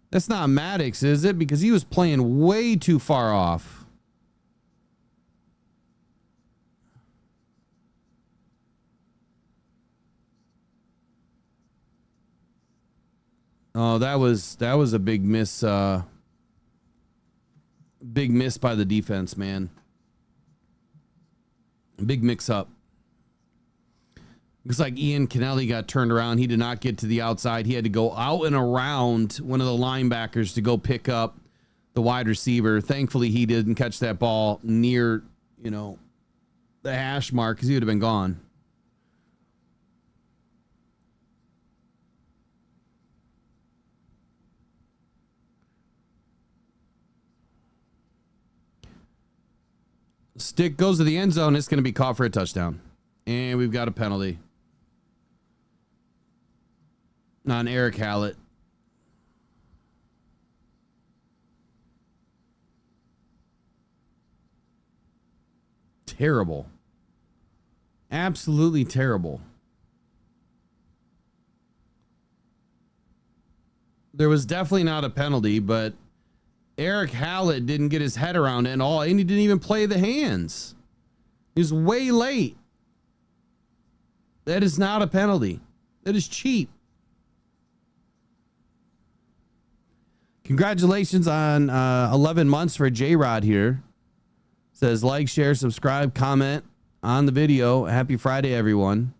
That's not Maddox, is it? Because he was playing way too far off. Oh, that was a big miss. Big miss by the defense, man. Big mix up. Looks like Ian Kennelly got turned around. He did not get to the outside. He had to go out and around one of the linebackers to go pick up the wide receiver. Thankfully, he didn't catch that ball near, the hash mark because he would have been gone. Stick goes to the end zone. It's going to be caught for a touchdown. And we've got a penalty on Eric Hallett. Terrible. Absolutely terrible. There was definitely not a penalty, but Eric Hallett didn't get his head around it at all, and he didn't even play the hands. He was way late. That is not a penalty. That is cheap. Congratulations on 11 months for J-Rod here. Says like, share, subscribe, comment on the video. Happy Friday, everyone.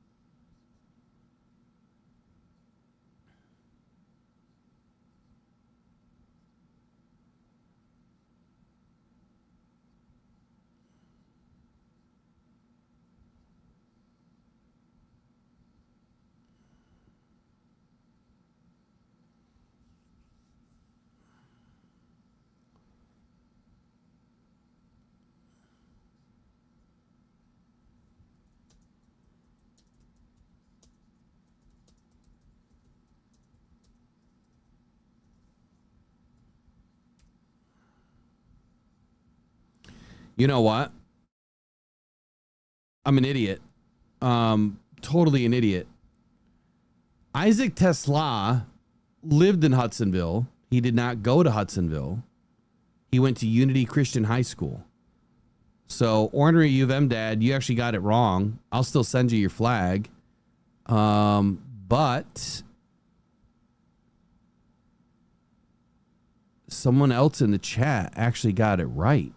You know what? I'm an idiot. Totally an idiot. Isaac Tesla lived in Hudsonville. He did not go to Hudsonville. He went to Unity Christian High School. So, ornery U of M dad, you actually got it wrong. I'll still send you your flag. But someone else in the chat actually got it right.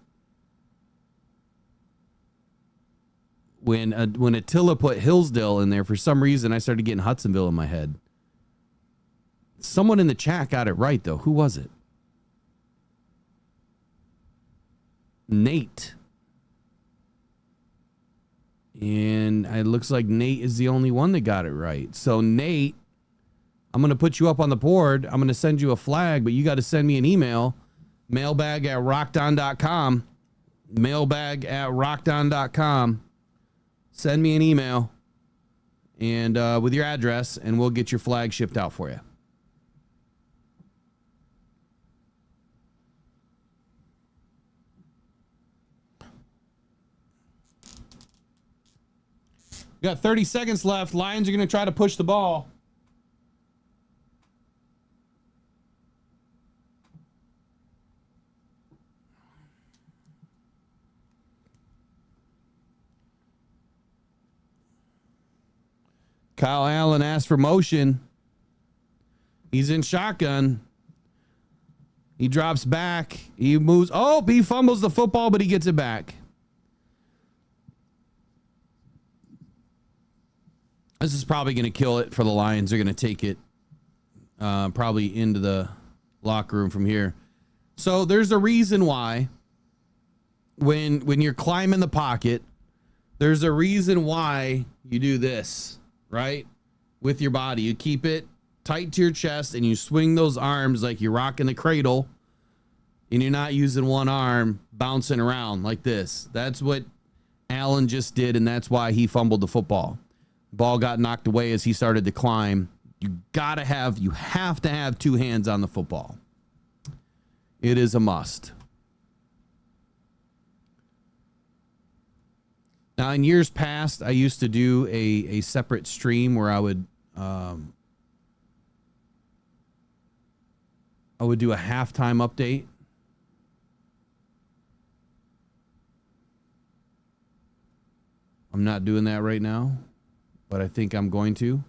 When Attila put Hillsdale in there, for some reason, I started getting Hudsonville in my head. Someone in the chat got it right, though. Who was it? Nate. And it looks like Nate is the only one that got it right. So, Nate, I'm going to put you up on the board. I'm going to send you a flag, but you got to send me an email. Mailbag@rockdown.com. Mailbag@rockdown.com. Send me an email and with your address, and we'll get your flag shipped out for you. We got 30 seconds left. Lions are going to try to push the ball. Kyle Allen asked for motion. He's in shotgun. He drops back. He moves. Oh, he fumbles the football, but he gets it back. This is probably going to kill it for the Lions. They're going to take it probably into the locker room from here. So there's a reason why when you're climbing the pocket, there's a reason why you do this, right? With your body. You keep it tight to your chest and you swing those arms like you're rocking the cradle and you're not using one arm bouncing around like this. That's what Allen just did, and that's why he fumbled the football. Ball got knocked away as he started to climb. You have to have two hands on the football. It is a must. Now, in years past, I used to do a separate stream where I would do a halftime update. I'm not doing that right now, but I think I'm going to.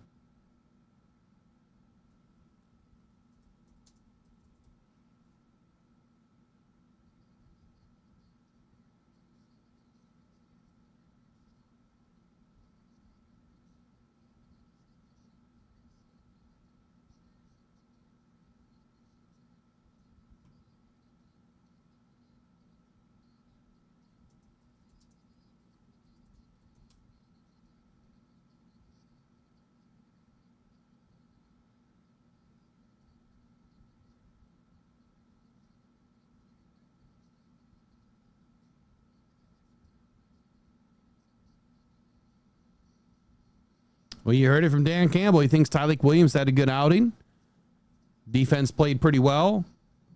Well, you heard it from Dan Campbell. He thinks Tyleik Williams had a good outing. Defense played pretty well.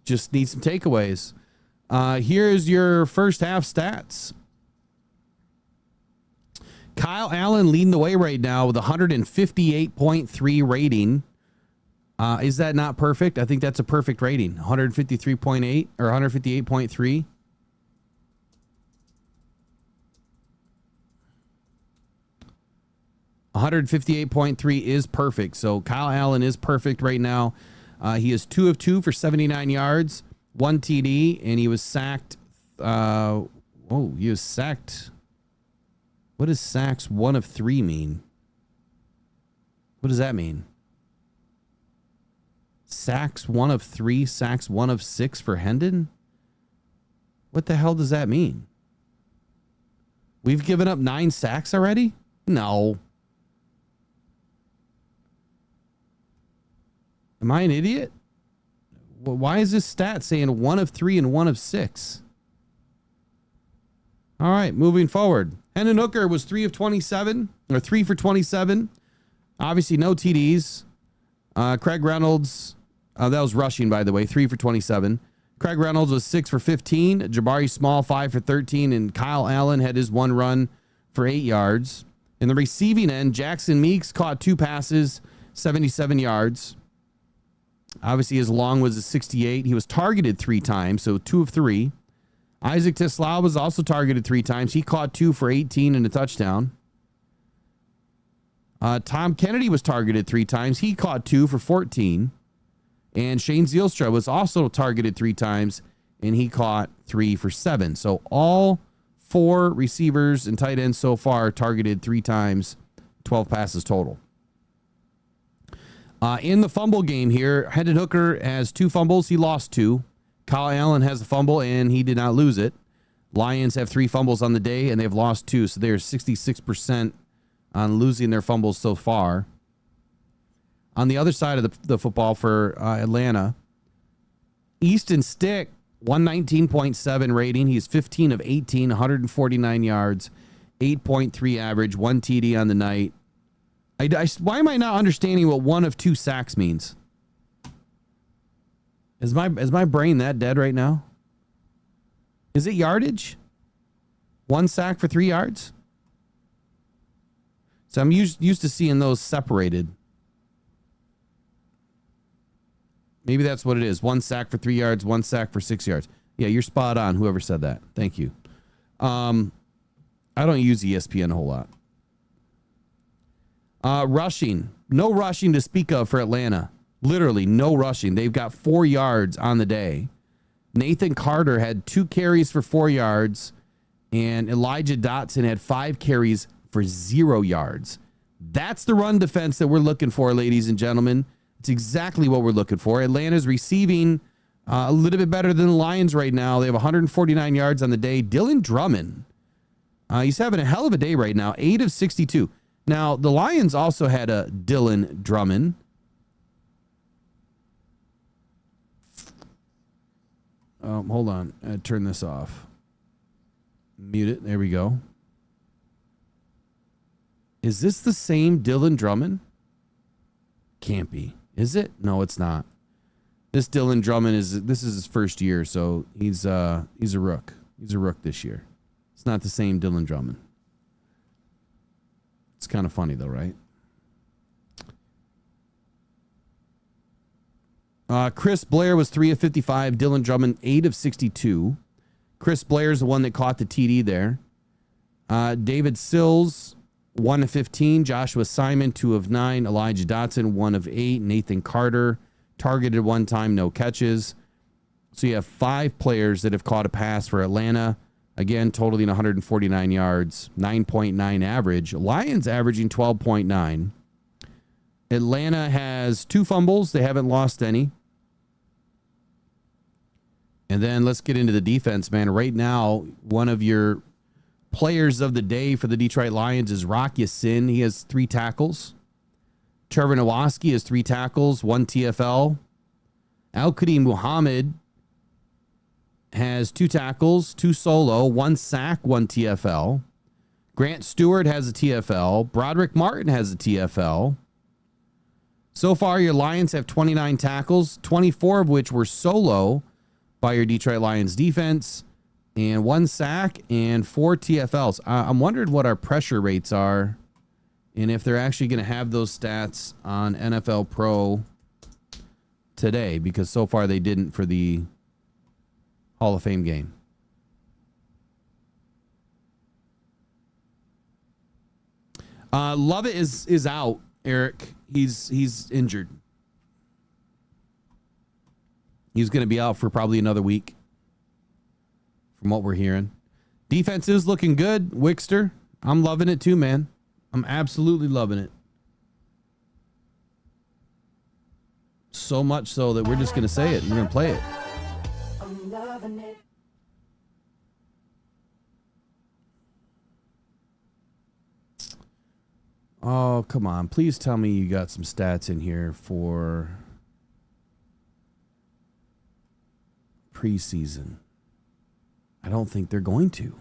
Just need some takeaways. Here's your first half stats. Kyle Allen leading the way right now with 158.3 rating. Is that not perfect? I think that's a perfect rating. 153.8 or 158.3. .3 is perfect. So Kyle Allen is perfect right now. He is 2 of 2 for 79 yards, 1 TD, and he was sacked. He was sacked. What does sacks 1 of 3 mean? What does that mean? Sacks 1 of 3, sacks 1 of 6 for Hendon? What the hell does that mean? We've given up 9 sacks already? No. Am I an idiot? Why is this stat saying 1 of 3 and 1 of 6? All right, moving forward. Hendon Hooker was 3 of 27, or 3 for 27. Obviously, no TDs. Craig Reynolds, that was rushing, by the way, 3 for 27. Craig Reynolds was 6 for 15. Jabari Small, 5 for 13. And Kyle Allen had his one run for 8 yards. In the receiving end, Jackson Meeks caught 2 passes, 77 yards. Obviously, his long was a 68. He was targeted 3 times, so 2 of 3. Isaac Tislau was also targeted 3 times. He caught 2 for 18 and a touchdown. Tom Kennedy was targeted 3 times. He caught 2 for 14. And Shane Zielstra was also targeted 3 times, and he caught 3 for 7. So all 4 receivers and tight ends so far targeted 3 times, 12 passes total. In the fumble game here, Hendon Hooker has 2 fumbles. He lost 2. Kyle Allen has a fumble, and he did not lose it. Lions have 3 fumbles on the day, and they've lost 2. So they're 66% on losing their fumbles so far. On the other side of the football for Atlanta, Easton Stick, 119.7 rating. He's 15 of 18, 149 yards, 8.3 average, 1 TD on the night. Why am I not understanding what 1 of 2 sacks means? Is my brain that dead right now? Is it yardage? 1 sack for 3 yards? So I'm used to seeing those separated. Maybe that's what it is. 1 sack for 3 yards, 1 sack for 6 yards. Yeah, you're spot on, whoever said that. Thank you. I don't use ESPN a whole lot. Rushing. No rushing to speak of for Atlanta. Literally no rushing. They've got 4 yards on the day. Nathan Carter had 2 carries for 4 yards, and Elijah Dotson had 5 carries for 0 yards. That's the run defense that we're looking for, ladies and gentlemen. It's exactly what we're looking for. Atlanta's receiving a little bit better than the Lions right now. They have 149 yards on the day. Dylan Drummond, he's having a hell of a day right now. 8 of 62. Now, the Lions also had a Dylan Drummond. Hold on. Turn this off. Mute it. There we go. Is this the same Dylan Drummond? Can't be. Is it? No, it's not. This Dylan Drummond is his first year, so he's a rook. He's a rook this year. It's not the same Dylan Drummond. It's kind of funny though, right? Chris Blair was 3 of 55. Dylan Drummond 8 of 62. Chris Blair's the one that caught the TD there. David Sills 1 of 15. Joshua Simon, 2 of 9. Elijah Dotson, 1 of 8. Nathan Carter, targeted 1 time, no catches. So you have 5 players that have caught a pass for Atlanta. Again, totaling 149 yards, 9.9 average. Lions averaging 12.9. Atlanta has 2 fumbles. They haven't lost any. And then let's get into the defense, man. Right now, one of your players of the day for the Detroit Lions is Rock Ya-Sin. He has 3 tackles. Trevor Nowaski has 3 tackles, 1 TFL. Al-Qadim Muhammad has 2 tackles, 2 solo, 1 sack, 1 TFL. Grant Stewart has a TFL. Broderick Martin has a TFL. So far, your Lions have 29 tackles, 24 of which were solo by your Detroit Lions defense, and 1 sack and 4 TFLs. I'm wondering what our pressure rates are and if they're actually going to have those stats on NFL Pro today, because so far they didn't for the Hall of Fame game. Lovett is out, Eric. He's injured. He's going to be out for probably another week from what we're hearing. Defense is looking good. Wickster, I'm loving it too, man. I'm absolutely loving it. So much so that we're just going to say it. We're going to play it. I'm loving it. Oh, come on. Please tell me you got some stats in here for preseason. I don't think they're going to.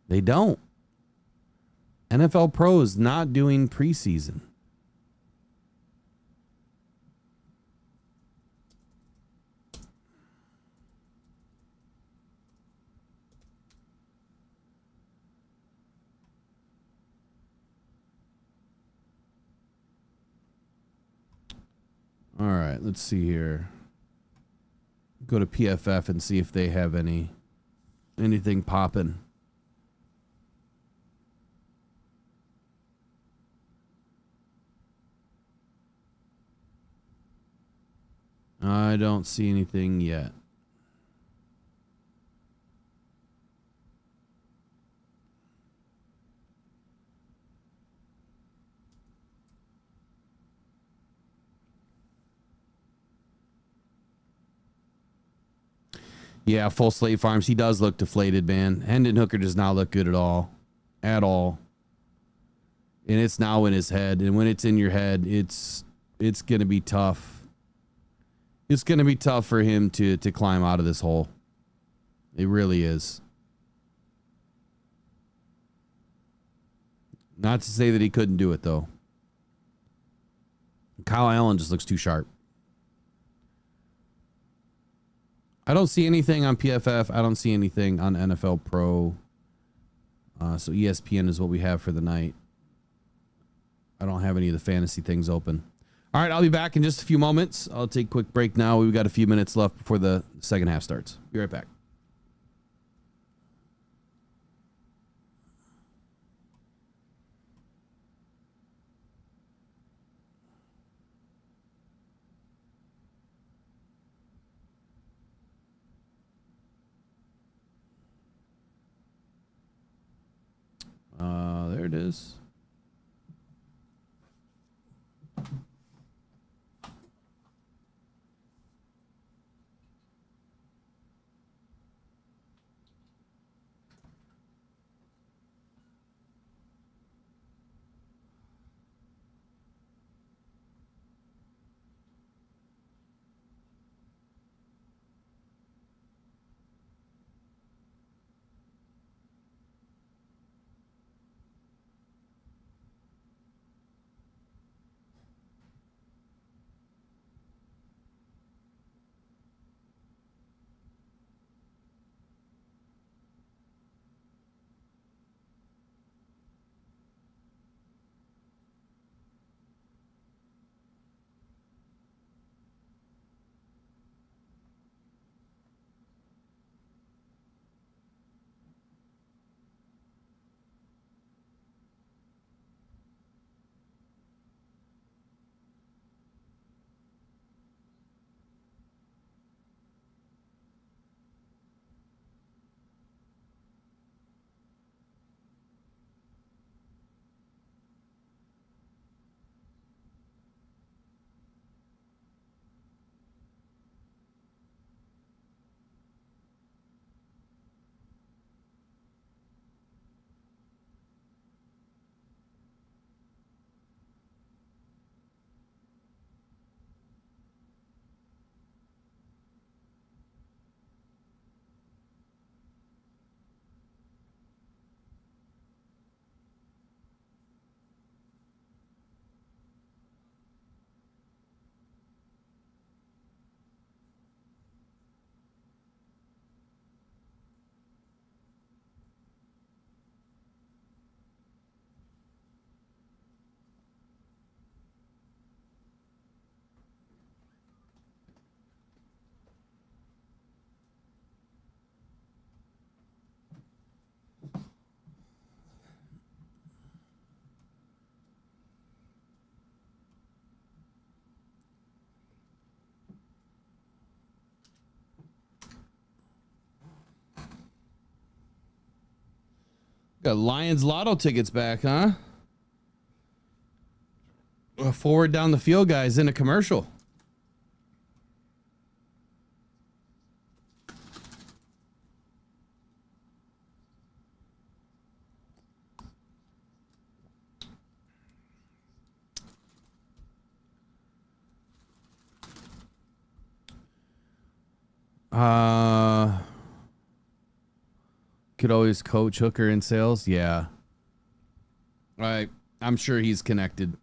They don't. NFL Pro is not doing preseason. right, let's see here. Go to PFF and see if they have anything popping. I don't see anything yet. Yeah, Full Slate Farms. He does look deflated, man. Hendon Hooker does not look good at all. At all. And it's now in his head. And when it's in your head, it's going to be tough. It's going to be tough for him to climb out of this hole. It really is. Not to say that he couldn't do it, though. Kyle Allen just looks too sharp. I don't see anything on PFF. I don't see anything on NFL Pro. So ESPN is what we have for the night. I don't have any of the fantasy things open. All right, I'll be back in just a few moments. I'll take a quick break now. We've got a few minutes left before the second half starts. Be right back. There it is. Got Lions Lotto tickets back, huh? Forward down the field, guys, in a commercial. Could always coach Hooker in sales. Yeah. I'm sure he's connected.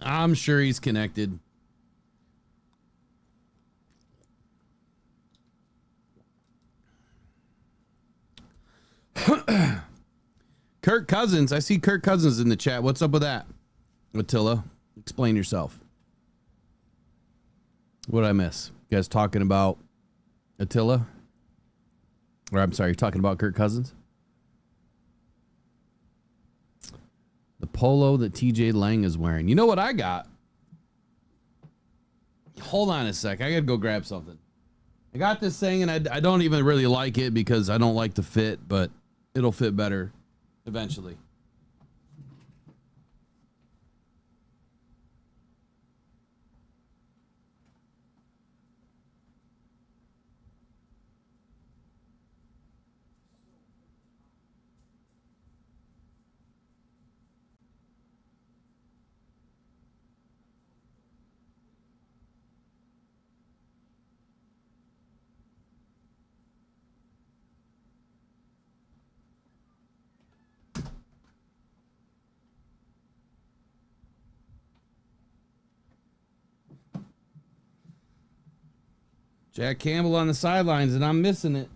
I'm sure he's connected. Kirk Cousins. I see Kirk Cousins in the chat. What's up with that? Attila, explain yourself. What did I miss? You guys talking about Attila? Or I'm sorry, you're talking about Kirk Cousins? The polo that TJ Lang is wearing. You know what I got? Hold on a sec. I got to go grab something. I got this thing, and I don't even really like it because I don't like the fit, but it'll fit better eventually. Jack Campbell on the sidelines, and I'm missing it.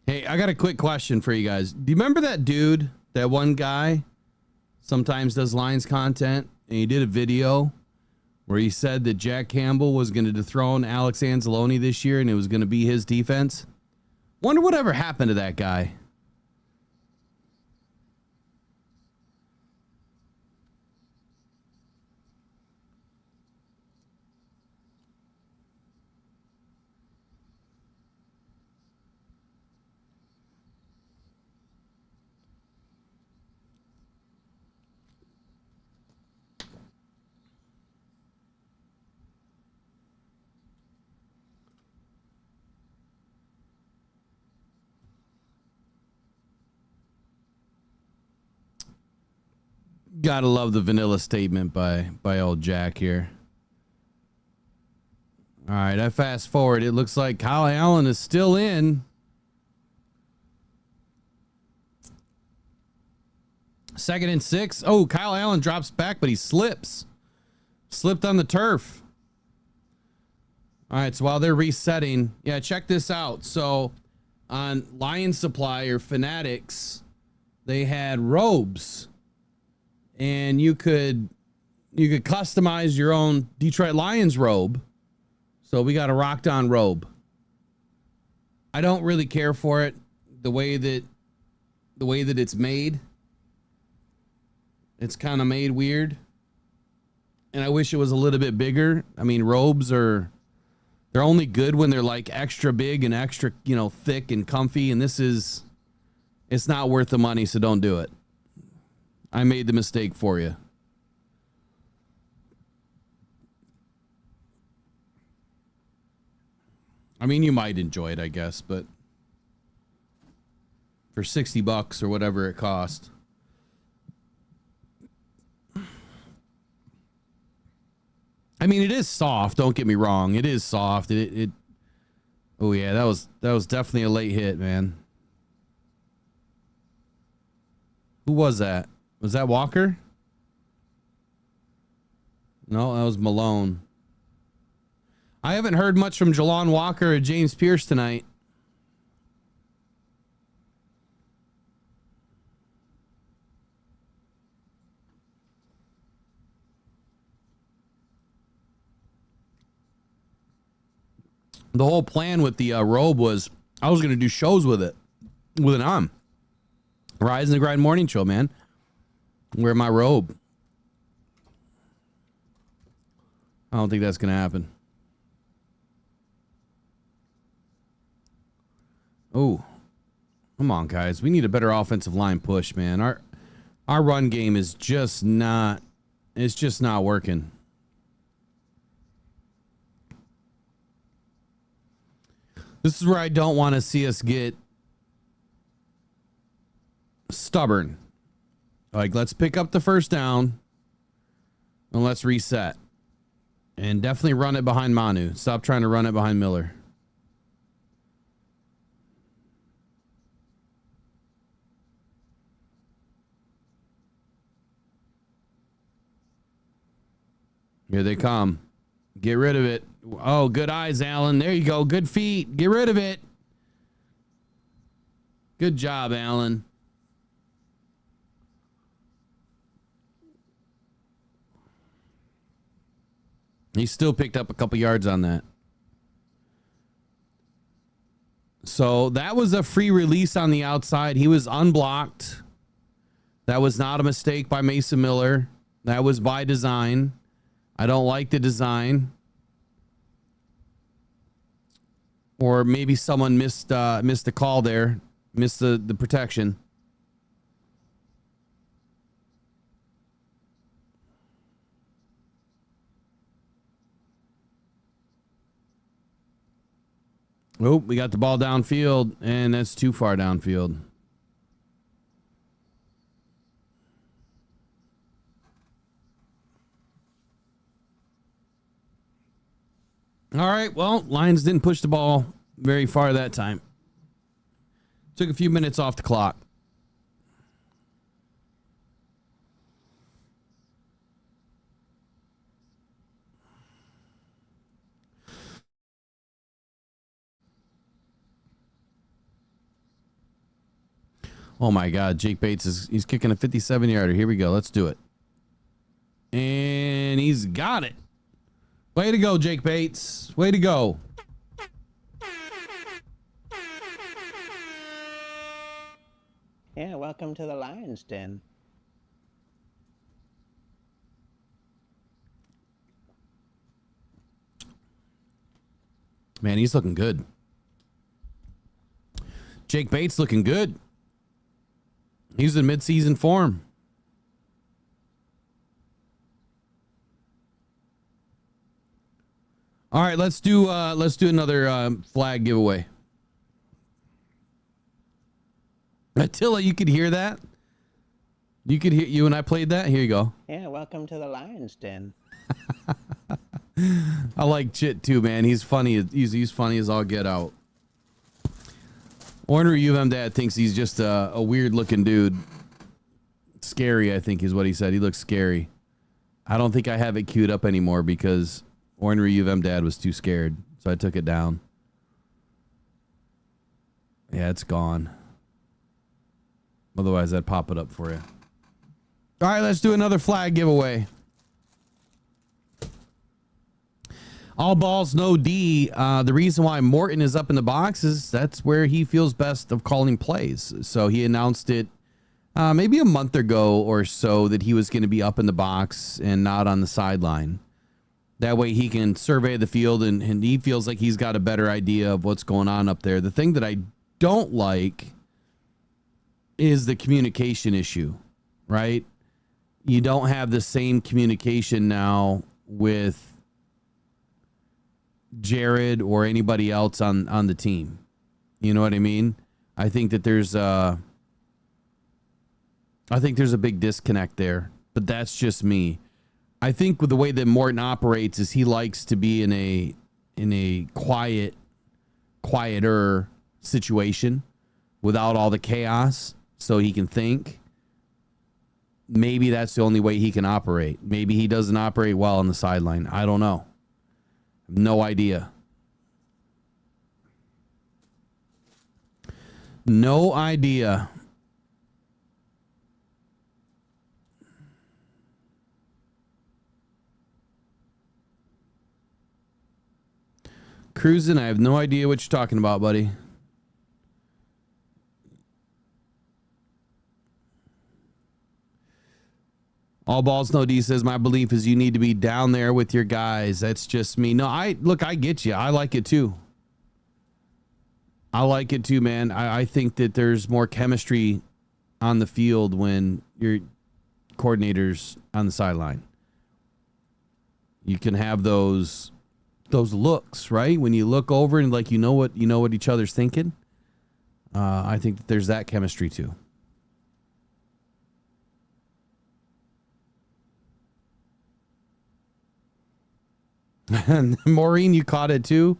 Hey, I got a quick question for you guys. Do you remember that dude, that one guy, sometimes does Lions content, and he did a video where he said that Jack Campbell was going to dethrone Alex Anzalone this year and it was going to be his defense? Wonder whatever happened to that guy. Gotta love the vanilla statement by old Jack here. All right, I fast forward. It looks like Kyle Allen is still in. Second and 6. Oh, Kyle Allen drops back, but he slips. Slipped on the turf. All right, so while they're resetting, yeah, check this out. So on Lion Supply or Fanatics, they had robes. And you could customize your own Detroit Lions robe. So we got a rocked on robe. I don't really care for it the way that it's made. It's kind of made weird. And I wish it was a little bit bigger. I mean, robes they're only good when they're like extra big and extra, thick and comfy, and it's not worth the money, so don't do it. I made the mistake for you. I mean, you might enjoy it, I guess, but for $60 or whatever it cost. I mean, it is soft, don't get me wrong. It is soft. Oh yeah, that was definitely a late hit, man. Who was that? Was that Walker? No, that was Malone. I haven't heard much from Jelon Walker or James Pierce tonight. The whole plan with the robe was I was going to do shows with it, with an arm. Rise and the Grind Morning Show, man. Wear my robe. I don't think that's going to happen. Oh, come on, guys. We need a better offensive line push, man. Our run game is just not. It's just not working. This is where I don't want to see us get stubborn. Like, let's pick up the first down and let's reset. And definitely run it behind Manu. Stop trying to run it behind Miller. Here they come. Get rid of it. Oh, good eyes, Allen. There you go. Good feet. Get rid of it. Good job, Allen. He still picked up a couple yards on that. So that was a free release on the outside. He was unblocked. That was not a mistake by Mason Miller. That was by design. I don't like the design. Or maybe someone missed the call there. Missed the protection. Oh, we got the ball downfield, and that's too far downfield. All right, well, Lions didn't push the ball very far that time. Took a few minutes off the clock. Oh my God, Jake Bates he's kicking a 57-yarder. Here we go. Let's do it. And he's got it. Way to go, Jake Bates. Way to go. Yeah, welcome to the Lions Den. Man, he's looking good. Jake Bates looking good. He's in mid-season form. All right, let's do another flag giveaway. Attila, you could hear that? You could hear you and I played that? Here you go. Yeah, welcome to the Lions Den. I like Chit too, man. He's funny. He's funny as all get out. Ornery UM dad thinks he's just a weird looking dude. Scary, I think is what he said. He looks scary. I don't think I have it queued up anymore because Ornery UM dad was too scared. So I took it down. Yeah, it's gone. Otherwise, I'd pop it up for you. All right, let's do another flag giveaway. All balls, no D. The reason why Morton is up in the box is that's where he feels best of calling plays. So he announced it maybe a month ago or so that he was going to be up in the box and not on the sideline. That way he can survey the field and he feels like he's got a better idea of what's going on up there. The thing that I don't like is the communication issue, right? You don't have the same communication now with Jared or anybody else on the team. You know what I mean? I think that there's a big disconnect there, but that's just me. I think with the way that Morton operates is he likes to be in a quieter situation without all the chaos so he can think. Maybe that's the only way he can operate. Maybe he doesn't operate well on the sideline. I don't know. No idea. No idea. Cruising, I have no idea what you're talking about, buddy. All balls, no D says, my belief is you need to be down there with your guys. That's just me. No, I get you. I like it too. I like it too, man. I think that there's more chemistry on the field when your coordinator's on the sideline. You can have those looks, right? When you look over and like you know what each other's thinking. I think that there's that chemistry too. Maureen, you caught it too?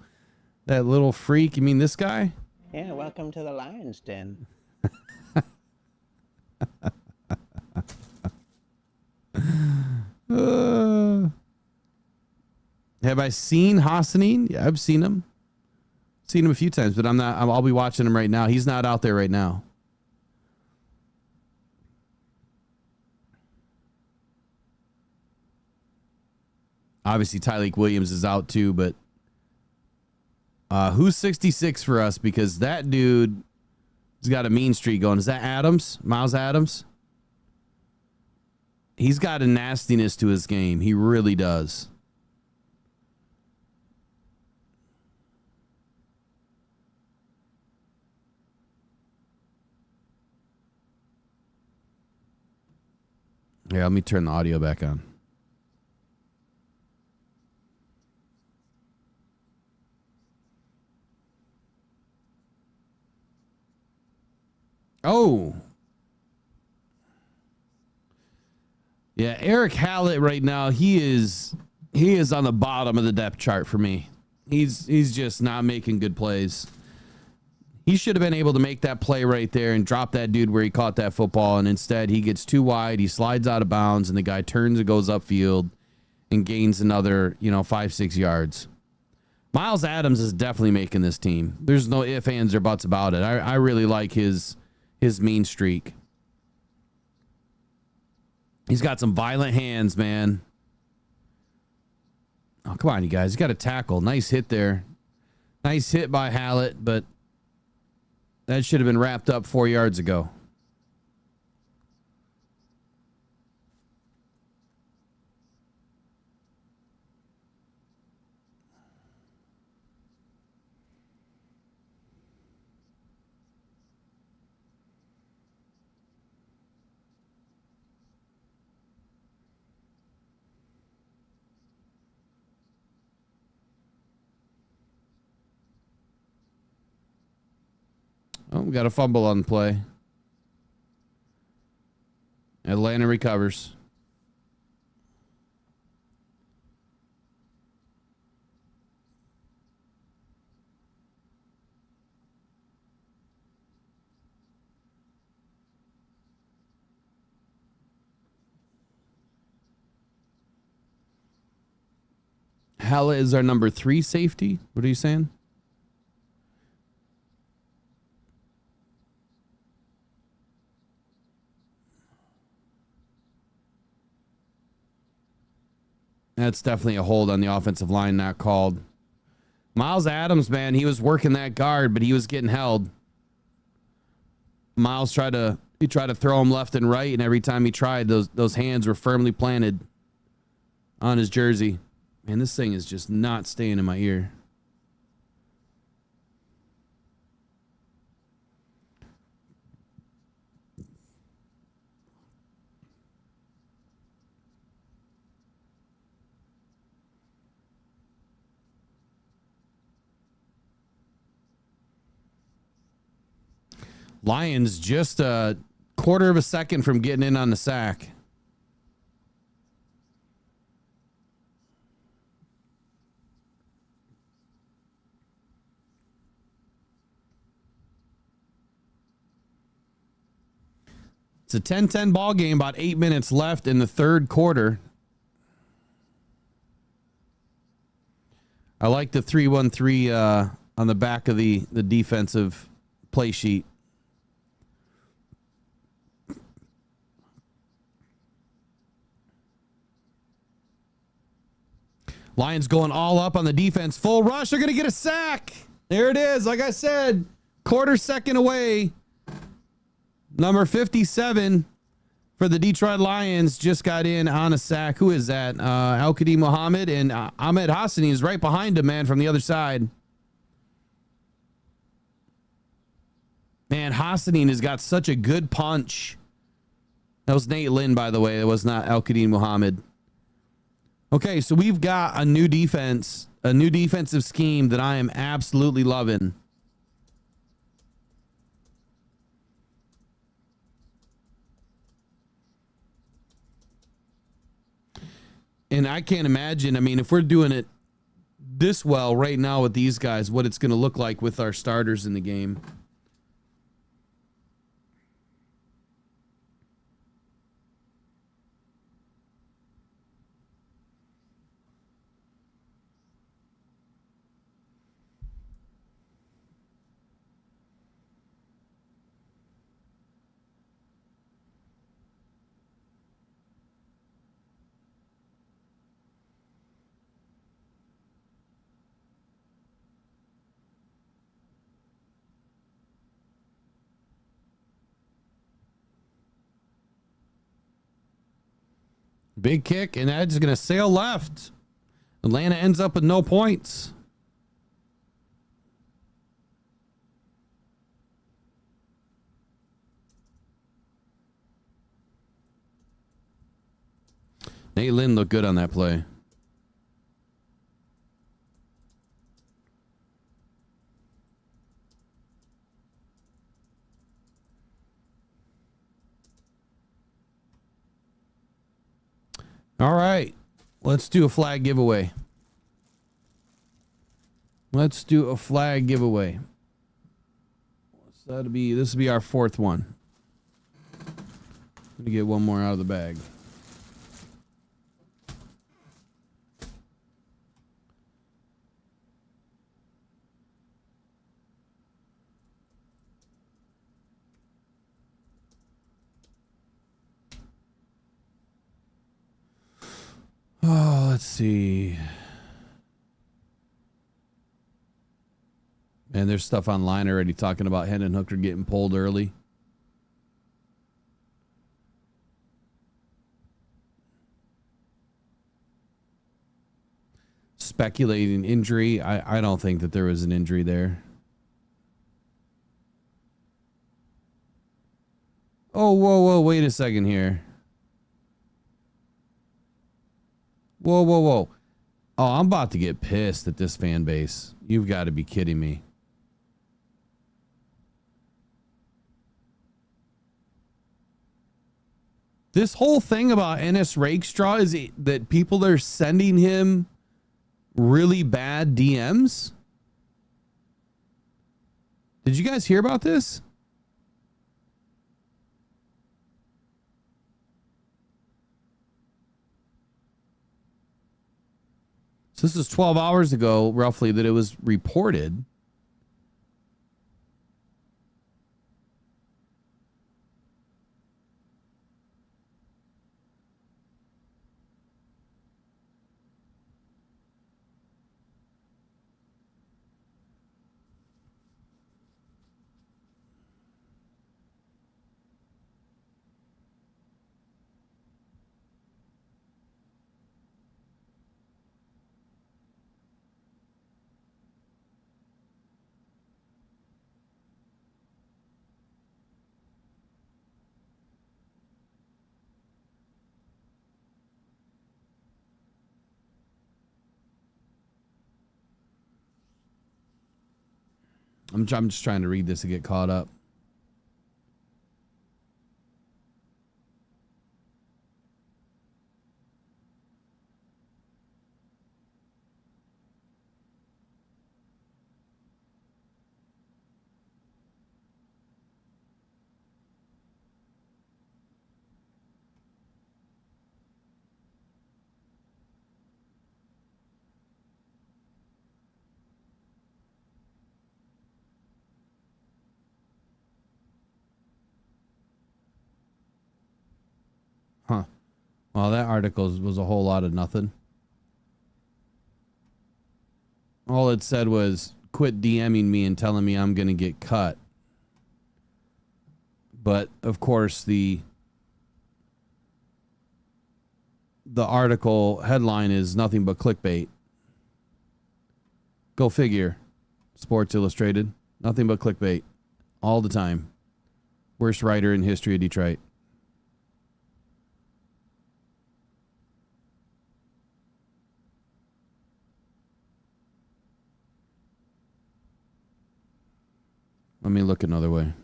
That little freak. You mean this guy? Yeah, welcome to the Lion's Den. Have I seen Hassanin? Yeah, I've seen him. Seen him a few times, but I'll be watching him right now. He's not out there right now. Obviously, Tyleek Williams is out too, but who's 66 for us? Because that dude has got a mean streak going. Is that Adams? Miles Adams? He's got a nastiness to his game. He really does. Yeah, let me turn the audio back on. Oh. Yeah, Eric Hallett right now, he is on the bottom of the depth chart for me. He's just not making good plays. He should have been able to make that play right there and drop that dude where he caught that football, and instead he gets too wide, he slides out of bounds, and the guy turns and goes upfield and gains another, 5-6 yards. Miles Adams is definitely making this team. There's no ifs, ands, or buts about it. I really like his mean streak. He's got some violent hands, man. Oh, come on, you guys. You got to tackle. Nice hit there. Nice hit by Hallett, but that should have been wrapped up 4 yards ago. Oh, we got a fumble on the play. Atlanta recovers. Hallett is our number 3 safety. What are you saying? That's definitely a hold on the offensive line not called. Miles Adams, man, he was working that guard, but he was getting held. Miles tried to throw him left and right, and every time he tried, those hands were firmly planted on his jersey. Man, this thing is just not staying in my ear. Lions just a quarter of a second from getting in on the sack. It's a 10-10 ball game, about 8 minutes left in the third quarter. I like the 3-1-3 on the back of the defensive play sheet. Lions going all up on the defense. Full rush. They're going to get a sack. There it is. Like I said, quarter second away. Number 57 for the Detroit Lions just got in on a sack. Who is that? Al-Qadim Muhammad, and Ahmed Hassani is right behind him, man, from the other side. Man, Hassani has got such a good punch. That was Nate Lynn, by the way. It was not Al-Qadim Muhammad. Okay, so we've got a new defense, a new defensive scheme that I am absolutely loving. And I can't imagine, I mean, if we're doing it this well right now with these guys, what it's going to look like with our starters in the game. Big kick, and that's going to sail left. Atlanta ends up with no points. Nate Lynn looked good on that play. All right, let's do a flag giveaway. Let's do a flag giveaway. So this will be our fourth one. Let me get one more out of the bag. Oh, let's see. And there's stuff online already talking about Hendon Hooker getting pulled early. Speculating injury. I don't think that there was an injury there. Oh, whoa, wait a second here. Whoa. Oh, I'm about to get pissed at this fan base. You've got to be kidding me. This whole thing about Ennis Rakestraw is that people are sending him really bad DMs. Did you guys hear about this? So this is 12 hours ago, roughly, that it was reported. I'm just trying to read this to get caught up. Huh. Well, that article was a whole lot of nothing. All it said was, quit DMing me and telling me I'm going to get cut. But, of course, the article headline is nothing but clickbait. Go figure. Sports Illustrated. Nothing but clickbait. All the time. Worst writer in history of Detroit. Let me look another way.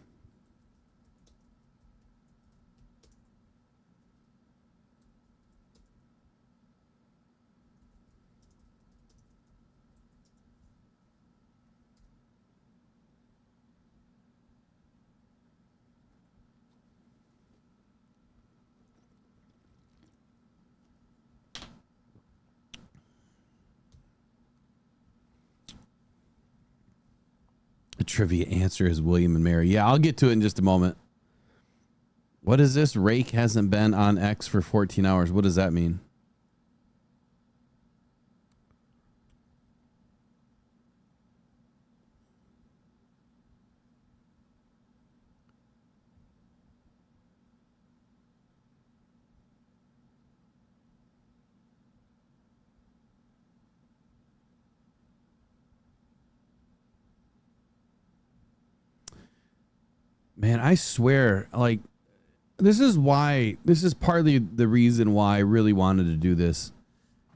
The trivia answer is William and Mary. Yeah, I'll get to it in just a moment. What is this? Rake hasn't been on X for 14 hours. What does that mean? Man, I swear, like, this is partly the reason why I really wanted to do this.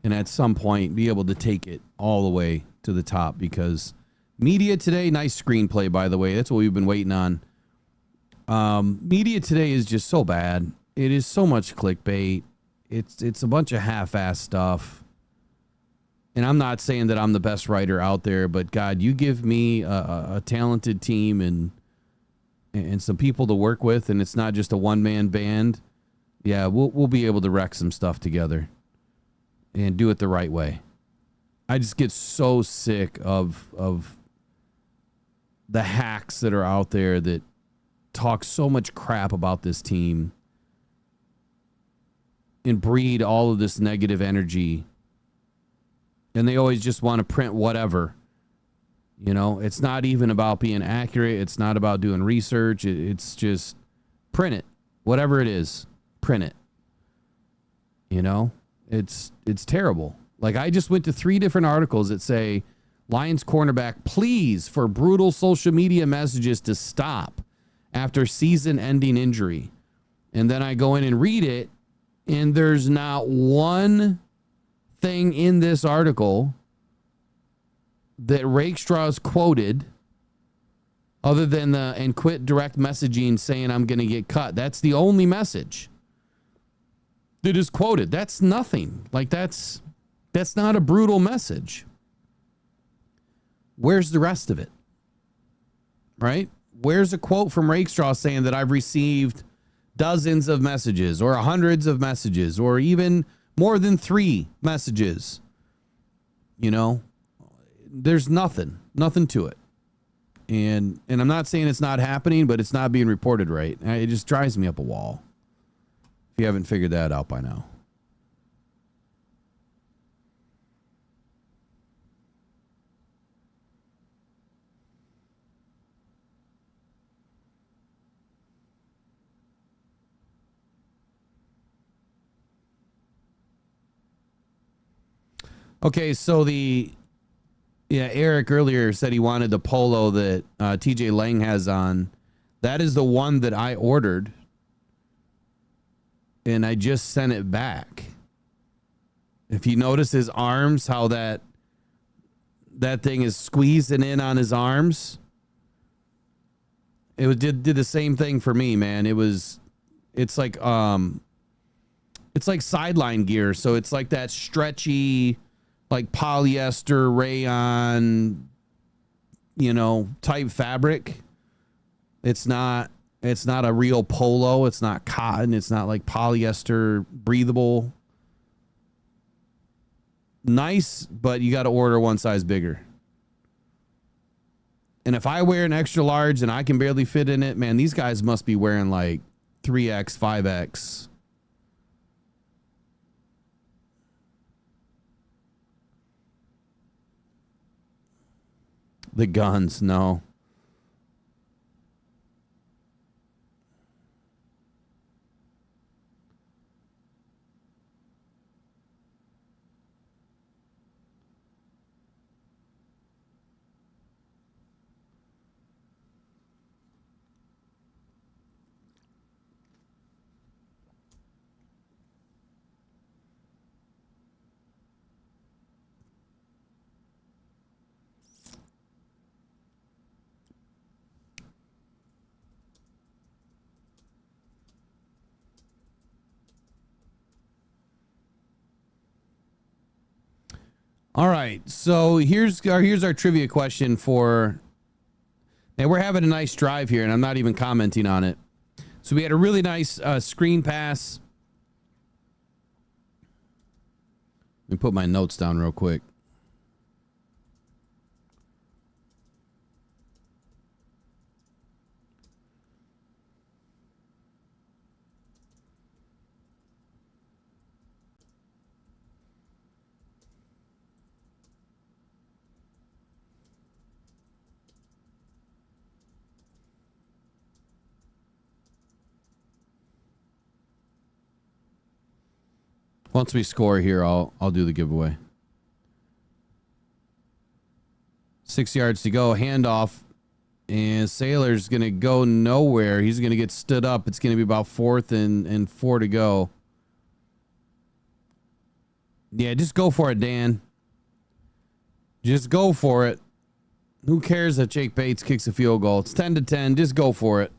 And at some point be able to take it all the way to the top, because Media Today, nice screenplay, by the way. That's what we've been waiting on. Media Today is just so bad. It is so much clickbait. It's a bunch of half-assed stuff. And I'm not saying that I'm the best writer out there, but God, you give me a talented team and some people to work with, and it's not just a one-man band. Yeah, we'll be able to wreck some stuff together and do it the right way. I just get so sick of the hacks that are out there that talk so much crap about this team and breed all of this negative energy. And they always just want to print whatever. You know, it's not even about being accurate. It's not about doing research. It's just print it. Whatever it is, print it. You know, it's terrible. Like, I just went to 3 different articles that say Lions cornerback pleas for brutal social media messages to stop after season-ending injury. And then I go in and read it, and there's not one thing in this article that Rakestraw's quoted other than and quit direct messaging saying I'm going to get cut. That's the only message that is quoted. That's nothing. Like, that's not a brutal message. Where's the rest of it? Right? Where's a quote from Rakestraw saying that I've received dozens of messages or hundreds of messages or even more than 3 messages? You know, there's nothing to it. And I'm not saying it's not happening, but it's not being reported right. It just drives me up a wall. If you haven't figured that out by now. Okay, so Eric earlier said he wanted the polo that TJ Lang has on. That is the one that I ordered, and I just sent it back. If you notice his arms, how that thing is squeezing in on his arms, did the same thing for me, man. It's like sideline gear, so it's like that stretchy, like polyester rayon, you know, type fabric. It's not a real polo. It's not cotton. It's not like polyester breathable. Nice, but you got to order one size bigger. And if I wear an extra large and I can barely fit in it, man, these guys must be wearing like 3X, 5X. The guns, no. All right, so here's our trivia question for. And we're having a nice drive here, and I'm not even commenting on it. So we had a really nice screen pass. Let me put my notes down real quick. Once we score here, I'll do the giveaway. 6 yards to go, handoff, and Sailor's going to go nowhere. He's going to get stood up. It's going to be about 4th and 4 to go. Yeah, just go for it, Dan. Just go for it. Who cares if Jake Bates kicks a field goal? It's 10-10. Just go for it.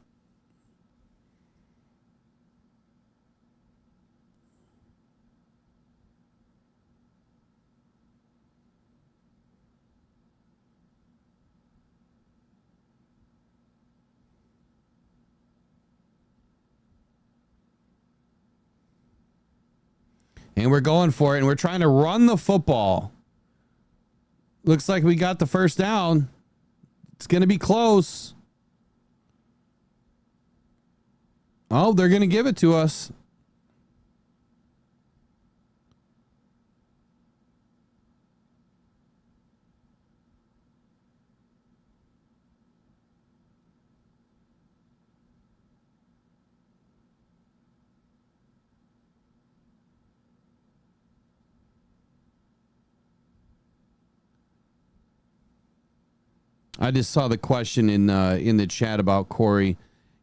And we're going for it, and we're trying to run the football. Looks like we got the first down. It's going to be close. Oh, they're going to give it to us. I just saw the question in the chat about Corey.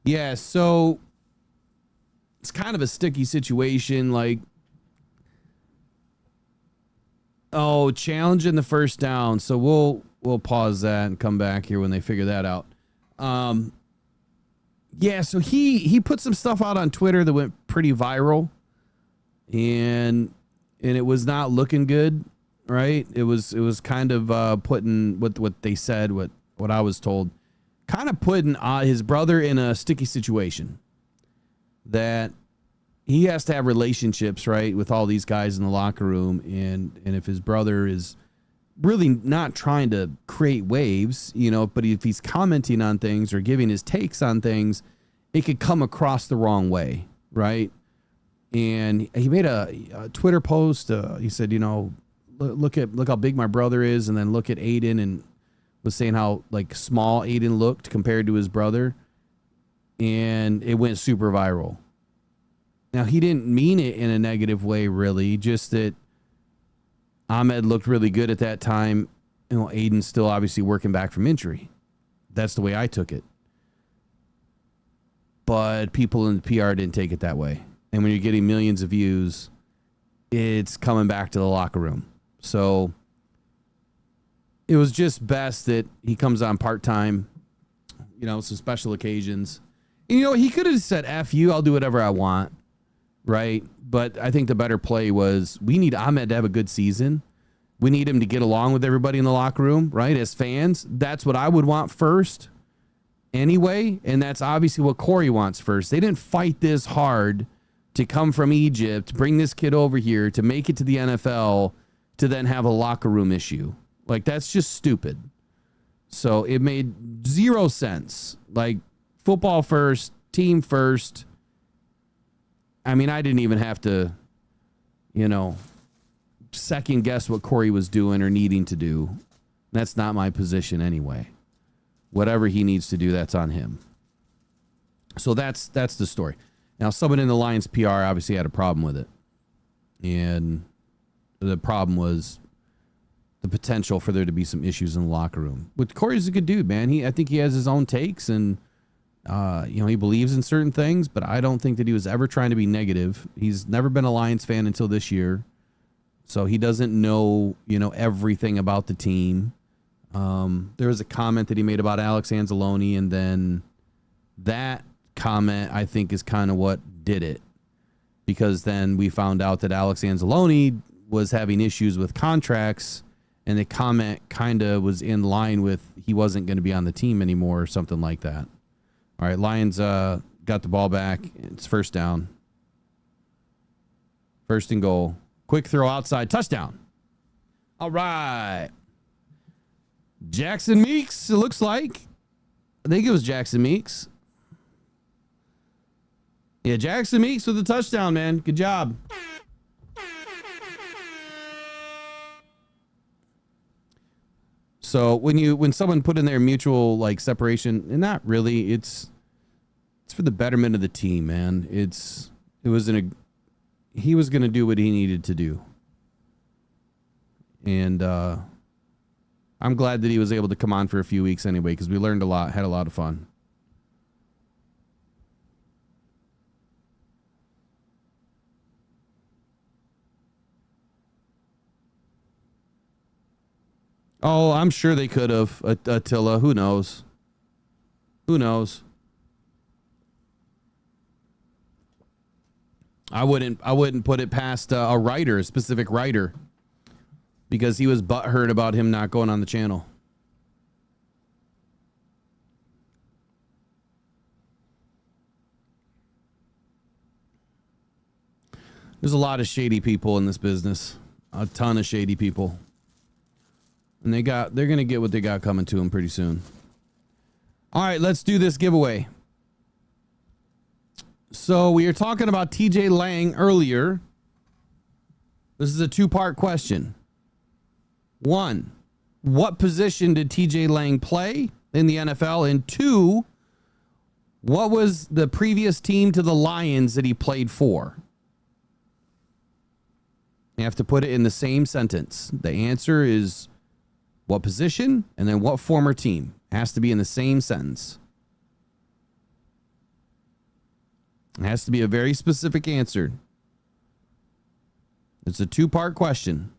Yeah, so it's kind of a sticky situation. Like, challenge in the first down. So we'll pause that and come back here when they figure that out. Yeah, so he put some stuff out on Twitter that went pretty viral, and it was not looking good, right? It was kind of putting what they said, what I was told, kind of putting his brother in a sticky situation that he has to have relationships, right, with all these guys in the locker room. And if his brother is really not trying to create waves, but if he's commenting on things or giving his takes on things, it could come across the wrong way, right? And he made a Twitter post. He said, look how big my brother is, and then look at Aiden, and was saying how like small Aiden looked compared to his brother, and it went super viral. Now, he didn't mean it in a negative way, really, just that Ahmed looked really good at that time. Aiden's still obviously working back from injury. That's the way I took it. But people in the PR didn't take it that way. And when you're getting millions of views, it's coming back to the locker room. So it was just best that he comes on part-time, some special occasions. And, he could have said, F you, I'll do whatever I want, right? But I think the better play was, we need Ahmed to have a good season. We need him to get along with everybody in the locker room, right? As fans, that's what I would want first anyway, and that's obviously what Corey wants first. They didn't fight this hard to come from Egypt, bring this kid over here, to make it to the NFL, to then have a locker room issue. Like, that's just stupid. So it made zero sense. Like, football first, team first. I mean, I didn't even have to, second guess what Corey was doing or needing to do. That's not my position anyway. Whatever he needs to do, that's on him. So that's the story. Now, someone in the Lions PR obviously had a problem with it. And the problem was the potential for there to be some issues in the locker room. But Corey's a good dude, man. I think he has his own takes, and he believes in certain things, but I don't think that he was ever trying to be negative. He's never been a Lions fan until this year. So he doesn't know, everything about the team. There was a comment that he made about Alex Anzalone, and then that comment, I think, is kind of what did it. Because then we found out that Alex Anzalone was having issues with contracts, and the comment kind of was in line with he wasn't going to be on the team anymore or something like that. All right, Lions got the ball back. It's first down. First and goal. Quick throw outside. Touchdown. All right. Jackson Meeks, it looks like. I think it was Jackson Meeks. Yeah, Jackson Meeks with a touchdown, man. Good job. So when someone put in their mutual like separation, and not really, it's for the betterment of the team, man. He he was going to do what he needed to do. And I'm glad that he was able to come on for a few weeks anyway, because we learned a lot, had a lot of fun. Oh, I'm sure they could have, Attila. Who knows? Who knows? I wouldn't put it past a writer, a specific writer, because he was butthurt about him not going on the channel. There's a lot of shady people in this business. A ton of shady people. And they're going to get what they got coming to them pretty soon. All right, let's do this giveaway. So we were talking about TJ Lang earlier. This is a two-part question. 1, what position did TJ Lang play in the NFL? And 2, what was the previous team to the Lions that he played for? You have to put it in the same sentence. The answer is what position and then what former team. It has to be in the same sentence. It has to be a very specific answer. It's a two-part question.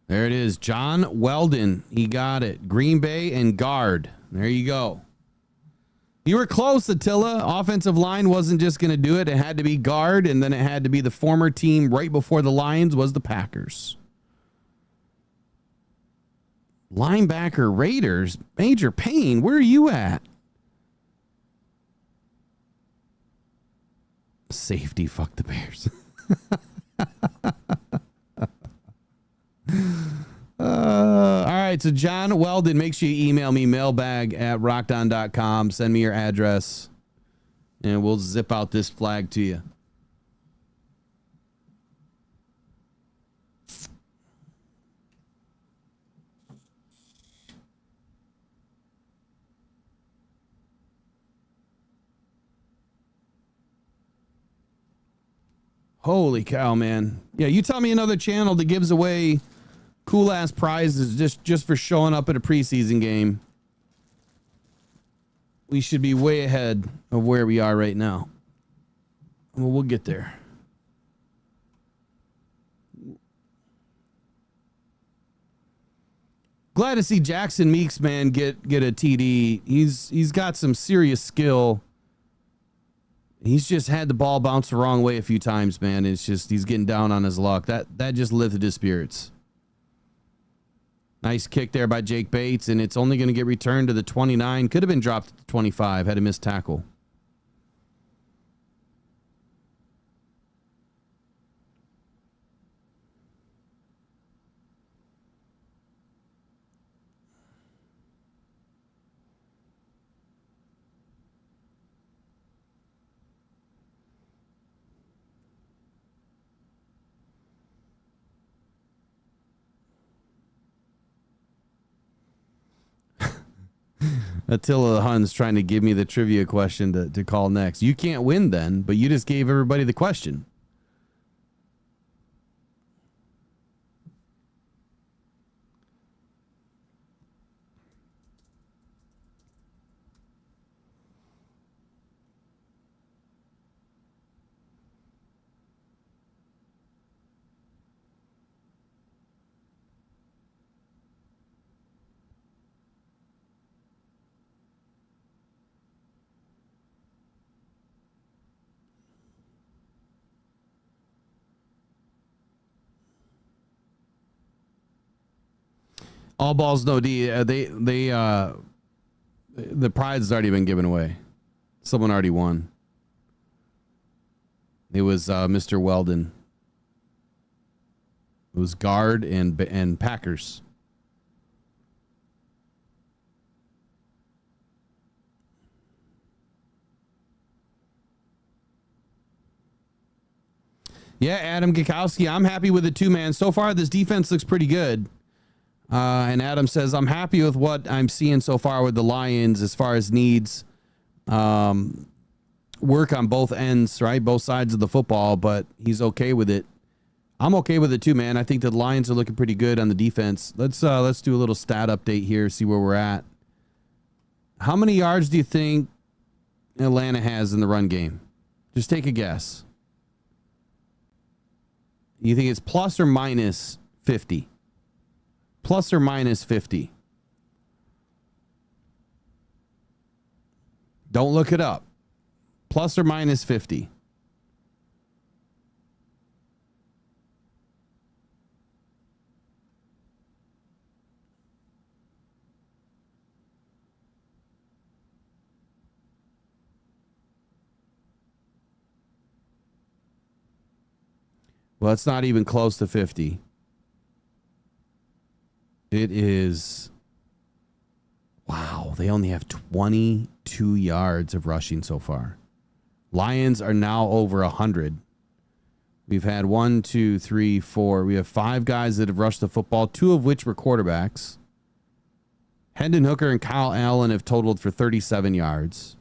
There it is. John Weldon. He got it. Green Bay and guard. There you go. You were close, Attila. Offensive line wasn't just going to do it. It had to be guard, and then it had to be the former team right before the Lions was the Packers. Linebacker Raiders. Major Payne, where are you at? Safety, fuck the Bears. All right, so John Weldon, make sure you email me mailbag@rockdown.com. Send me your address, and we'll zip out this flag to you. Holy cow, man. Yeah, you tell me another channel that gives away cool ass prizes just for showing up at a preseason game. We should be way ahead of where we are right now. Well, we'll get there. Glad to see Jackson Meeks, man, get a TD. He's got some serious skill. He's just had the ball bounce the wrong way a few times, man. It's just he's getting down on his luck. That just lifted his spirits. Nice kick there by Jake Bates, and it's only going to get returned to the 29. Could have been dropped to the 25. Had a missed tackle. Attila Hunn's trying to give me the trivia question to call next. You can't win then, but you just gave everybody the question. All balls, no D. The prize has already been given away. Someone already won. It was Mr. Weldon. It was guard and Packers. Yeah, Adam Gikowski. I'm happy with the two, man. So far, this defense looks pretty good. And Adam says, I'm happy with what I'm seeing so far with the Lions as far as needs. Work on both ends, right? Both sides of the football, but he's okay with it. I'm okay with it too, man. I think the Lions are looking pretty good on the defense. Let's do a little stat update here, see where we're at. How many yards do you think Atlanta has in the run game? Just take a guess. You think it's plus or minus 50? Plus or minus 50? Don't look it up. Plus or minus 50? Well, it's not even close to 50. It is. Wow, they only have 22 yards of rushing so far. Lions are now over 100. We've had 1, 2, 3, 4. We have 5 guys that have rushed the football, 2 of which were quarterbacks. Hendon Hooker and Kyle Allen have totaled for 37 yards.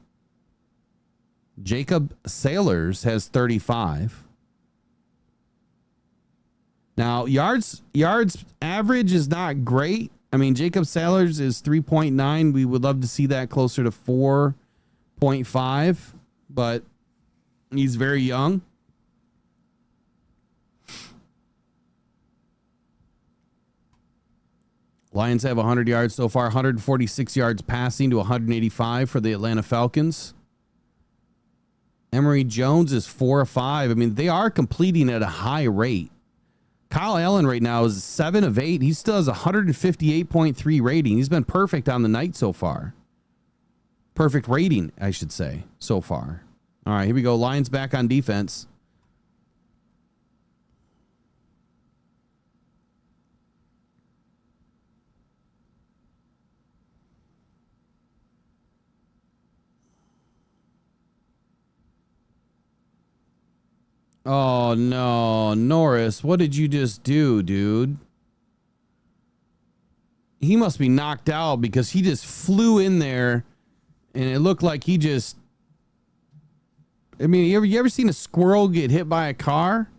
Jacob Sailors has 35. Now, yards average is not great. I mean, Jacob Sailors is 3.9. We would love to see that closer to 4.5, but he's very young. Lions have 100 yards so far, 146 yards passing to 185 for the Atlanta Falcons. Emory Jones is 4 of 5. I mean, they are completing at a high rate. Kyle Allen right now is 7 of 8. He still has 158.3 rating. He's been perfect on the night so far. Perfect rating, I should say, so far. All right, here we go. Lions back on defense. Oh, no. Norris, what did you just do, dude? He must be knocked out because he just flew in there and it looked like he just... I mean, you ever seen a squirrel get hit by a car?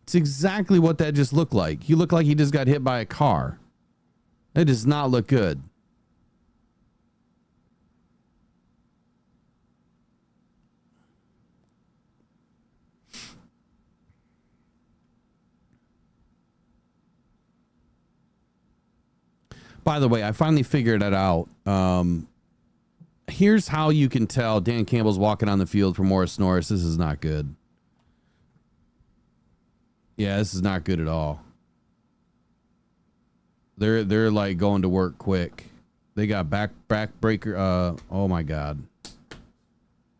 It's exactly what that just looked like. He looked like he just got hit by a car. That does not look good. By the way, I finally figured it out. Here's how you can tell Dan Campbell's walking on the field for Morris Norris. This is not good. Yeah, this is not good at all. They're like going to work quick. They got backbreaker. Oh my God.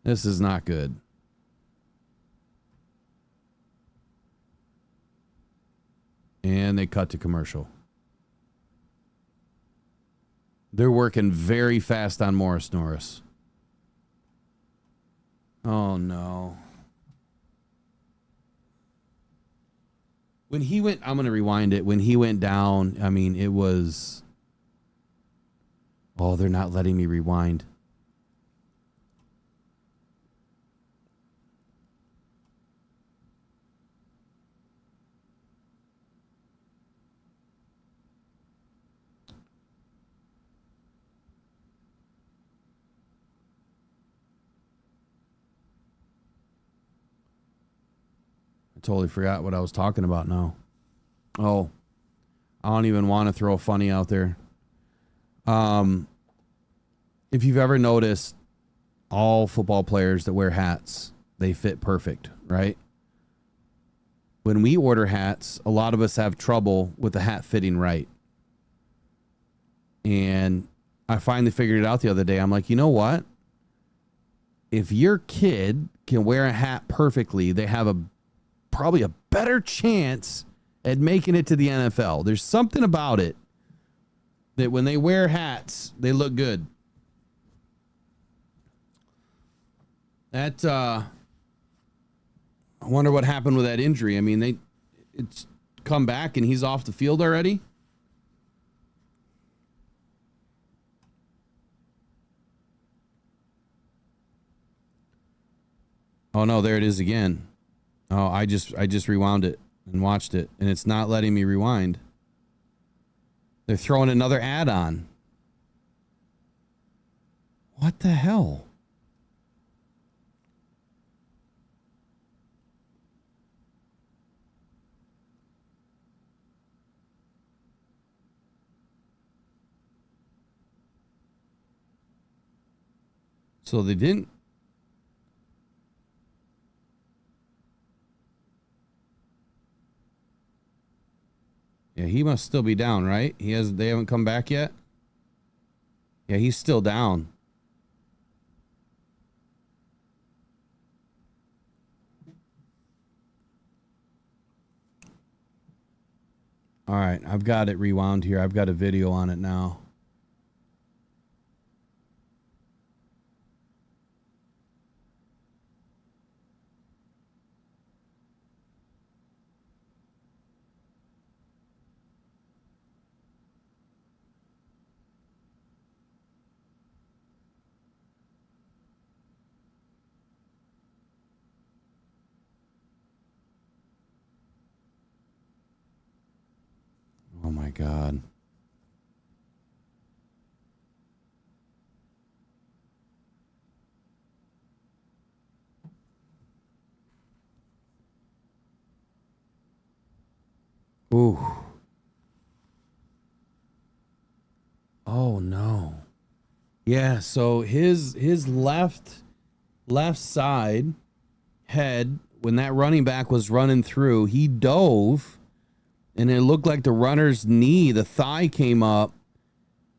This is not good. And they cut to commercial. They're working very fast on Morris Norris. Oh, no. When he went, I'm going to rewind it. When he went down, I mean, it was... Oh, they're not letting me rewind. Totally forgot what I was talking about now. Oh, I don't even want to throw funny out there. If you've ever noticed, all football players that wear hats, they fit perfect, right? When we order hats, a lot of us have trouble with the hat fitting right. And I finally figured it out the other day. I'm like, you know what? If your kid can wear a hat perfectly, they have probably a better chance at making it to the NFL. There's something about it that when they wear hats, they look good. That I wonder what happened with that injury. I mean, it's come back and he's off the field already. Oh no, there it is again. Oh, I just rewound it and watched it, and it's not letting me rewind. They're throwing another ad on. What the hell? So they didn't. Yeah, he must still be down, right? They haven't come back yet? Yeah, he's still down. All right, I've got it rewound here. I've got a video on it now. Oh my God. Ooh. Oh no. Yeah, so his left side head, when that running back was running through, he dove and it looked like the runner's knee, the thigh came up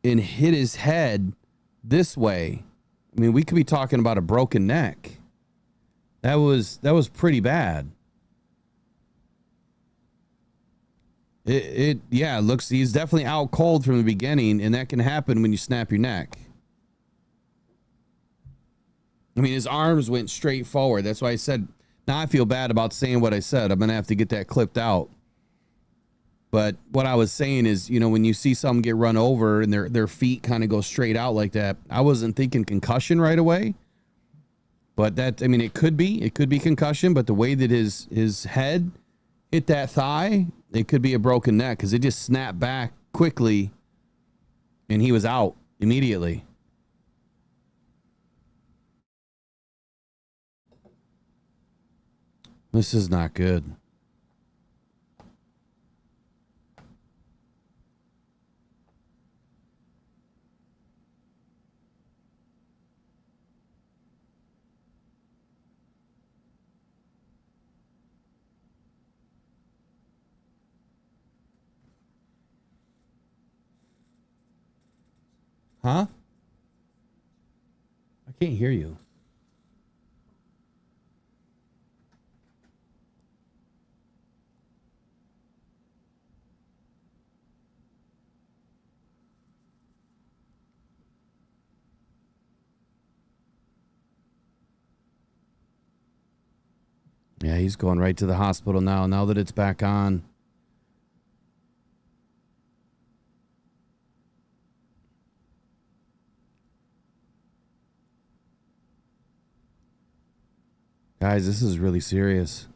and hit his head this way. I mean, we could be talking about a broken neck. That was pretty bad. It looks, he's definitely out cold from the beginning, and that can happen when you snap your neck. I mean, his arms went straight forward. That's why I said, now I feel bad about saying what I said. I'm going to have to get that clipped out. But what I was saying is, you know, when you see someone get run over and their feet kind of go straight out like that, I wasn't thinking concussion right away. But that, I mean, it could be concussion, but the way that his head hit that thigh, it could be a broken neck because it just snapped back quickly and he was out immediately. This is not good. Huh? I can't hear you. Yeah, he's going right to the hospital now that it's back on. Guys, this is really serious.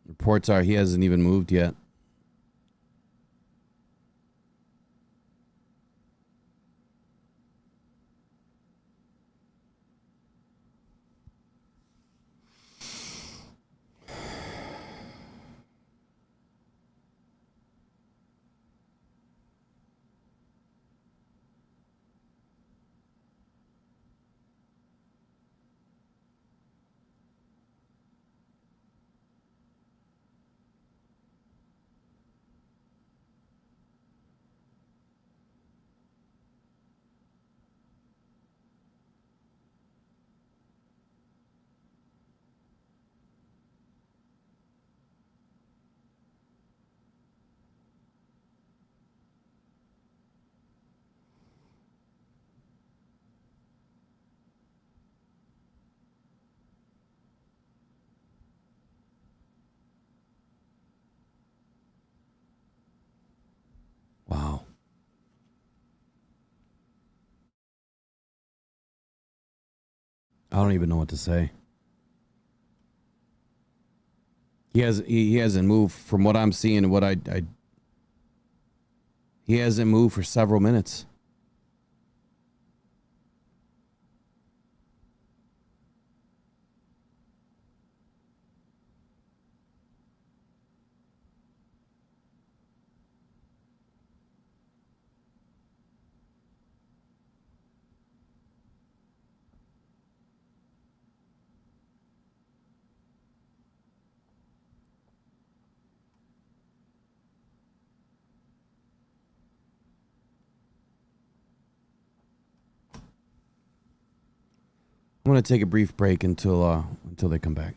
Reports are he hasn't even moved yet. I don't even know what to say. He hasn't moved from what I'm seeing and what I he hasn't moved for several minutes. I'm going to take a brief break until they come back.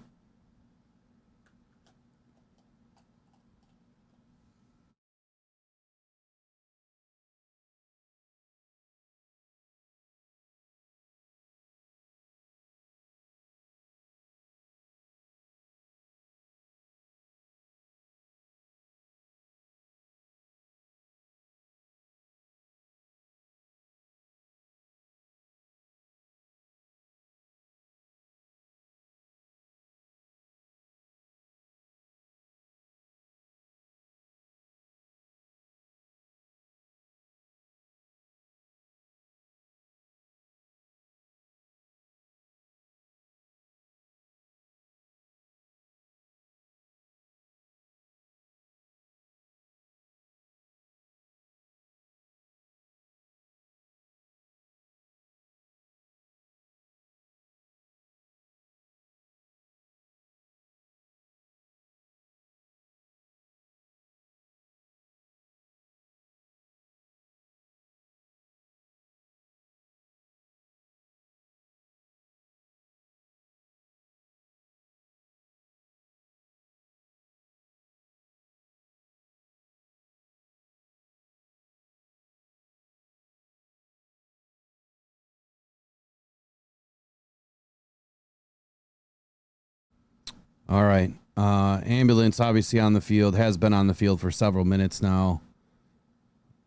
All right. Ambulance obviously on the field, has been on the field for several minutes now.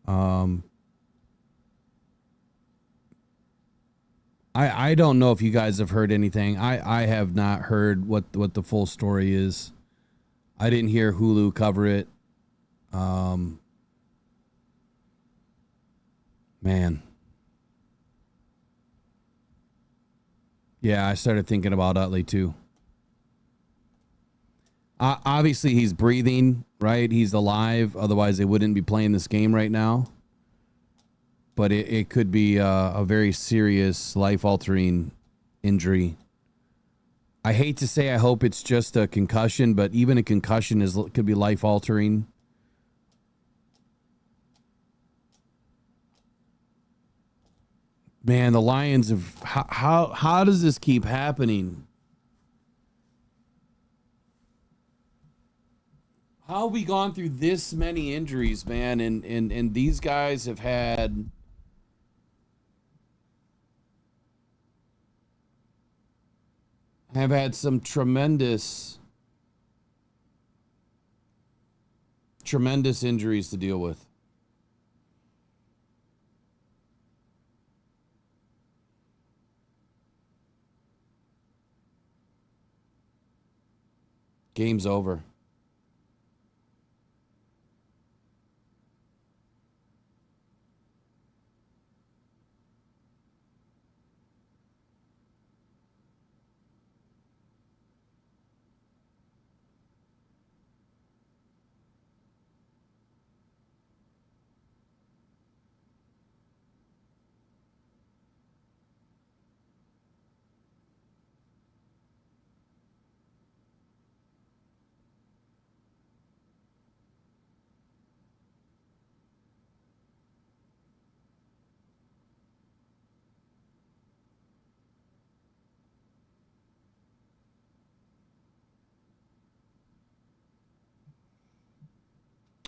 I don't know if you guys have heard anything. I have not heard what the full story is. I didn't hear Hulu cover it. Man. Yeah, I started thinking about Utley too. Obviously, he's breathing, right? He's alive. Otherwise, they wouldn't be playing this game right now. But it could be a very serious, life-altering injury. I hate to say I hope it's just a concussion, but even a concussion could be life-altering. Man, the Lions have... How does this keep happening? How have we gone through this many injuries, man? And these guys have had some tremendous injuries to deal with. Game's over.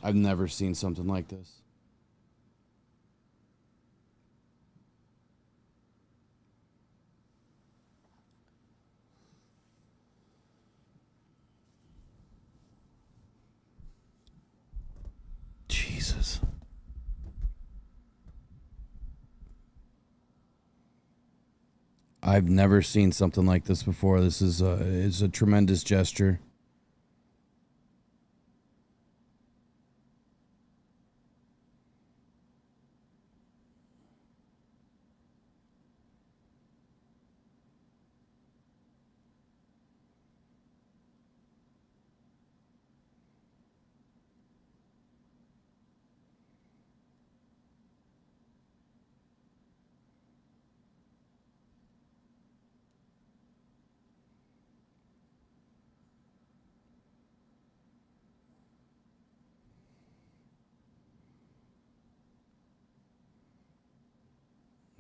I've never seen something like this. Jesus. I've never seen something like this before. This is a tremendous gesture.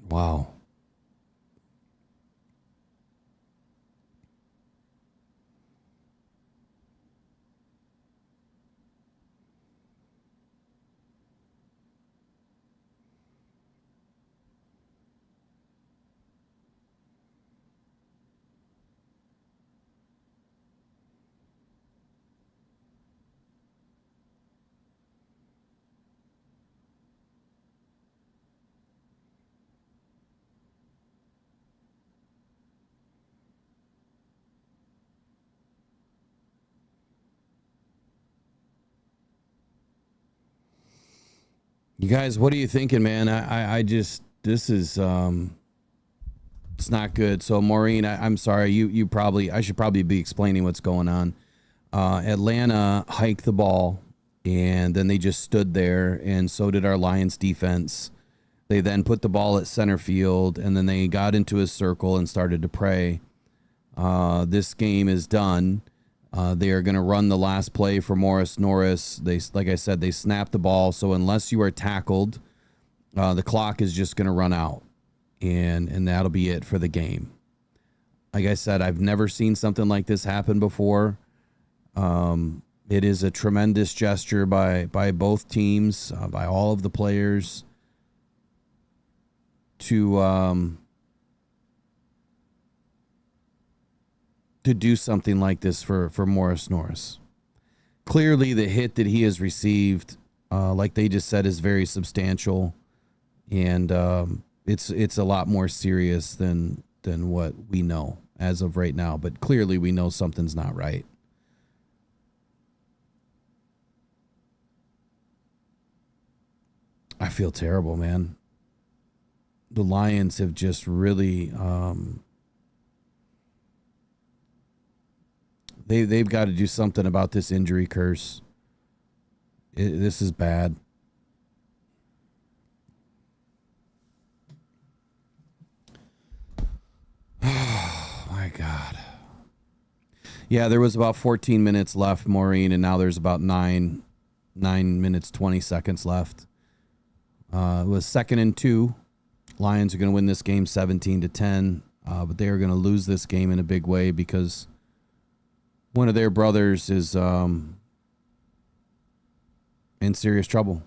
Wow. You guys, what are you thinking, man? I just, this is, it's not good. So Maureen, I'm sorry. I should probably be explaining what's going on. Atlanta hiked the ball and then they just stood there, and so did our Lions defense. They then put the ball at center field, and then they got into a circle and started to pray. This game is done. They are going to run the last play for Morris Norris. Like I said, they snapped the ball. So unless you are tackled, the clock is just going to run out, and that'll be it for the game. Like I said, I've never seen something like this happen before. It is a tremendous gesture by both teams, by all of the players to do something like this for Morris Norris. Clearly, the hit that he has received, like they just said, is very substantial, and it's a lot more serious than what we know as of right now. But clearly, we know something's not right. I feel terrible, man. The Lions have just really they've got to do something about this injury curse. This is bad. Oh my God. Yeah, there was about 14 minutes left, Maureen, and now there's about 9 minutes 20 seconds left. It was 2nd and 2. Lions are going to win this game 17-10, but they are going to lose this game in a big way because one of their brothers is in serious trouble.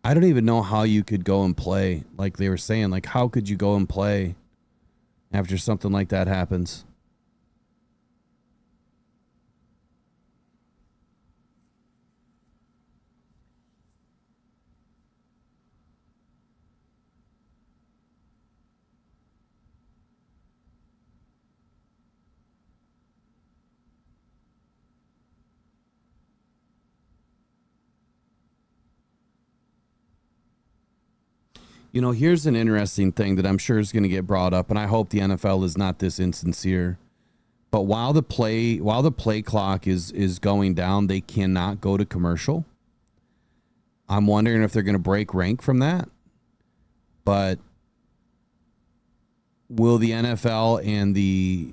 I don't even know how you could go and play. Like they were saying, like, how could you go and play after something like that happens? You know, here's an interesting thing that I'm sure is going to get brought up, and I hope the NFL is not this insincere. But while the play clock is going down, they cannot go to commercial. I'm wondering if they're going to break rank from that. But will the NFL and the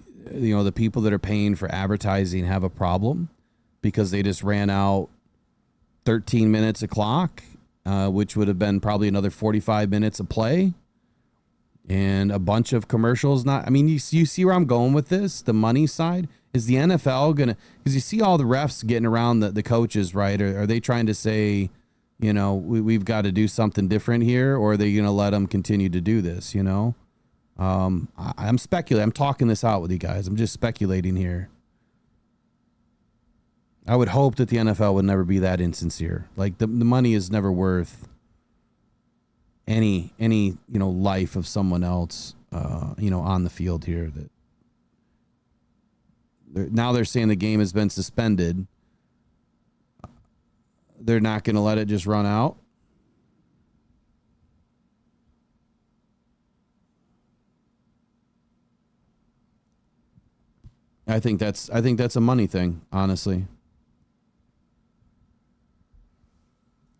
people that are paying for advertising have a problem because they just ran out 13 minutes of clock, which would have been probably another 45 minutes of play and a bunch of commercials? You see where I'm going with this? The money side. Is the NFL going to, because you see all the refs getting around the coaches, right? Are they trying to say, we've got to do something different here, or are they going to let them continue to do this, I'm speculating. I'm talking this out with you guys. I'm just speculating here. I would hope that the NFL would never be that insincere. Like the money is never worth any life of someone else on the field here. Now they're saying the game has been suspended. They're not going to let it just run out. I think that's a money thing, honestly.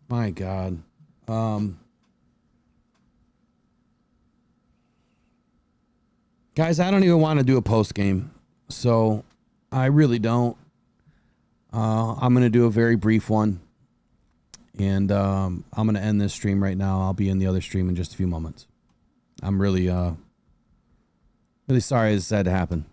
My God. Guys, I don't even want to do a post game. So I really don't. I'm going to do a very brief one. And I'm going to end this stream right now. I'll be in the other stream in just a few moments. I'm really sorry this had to happen.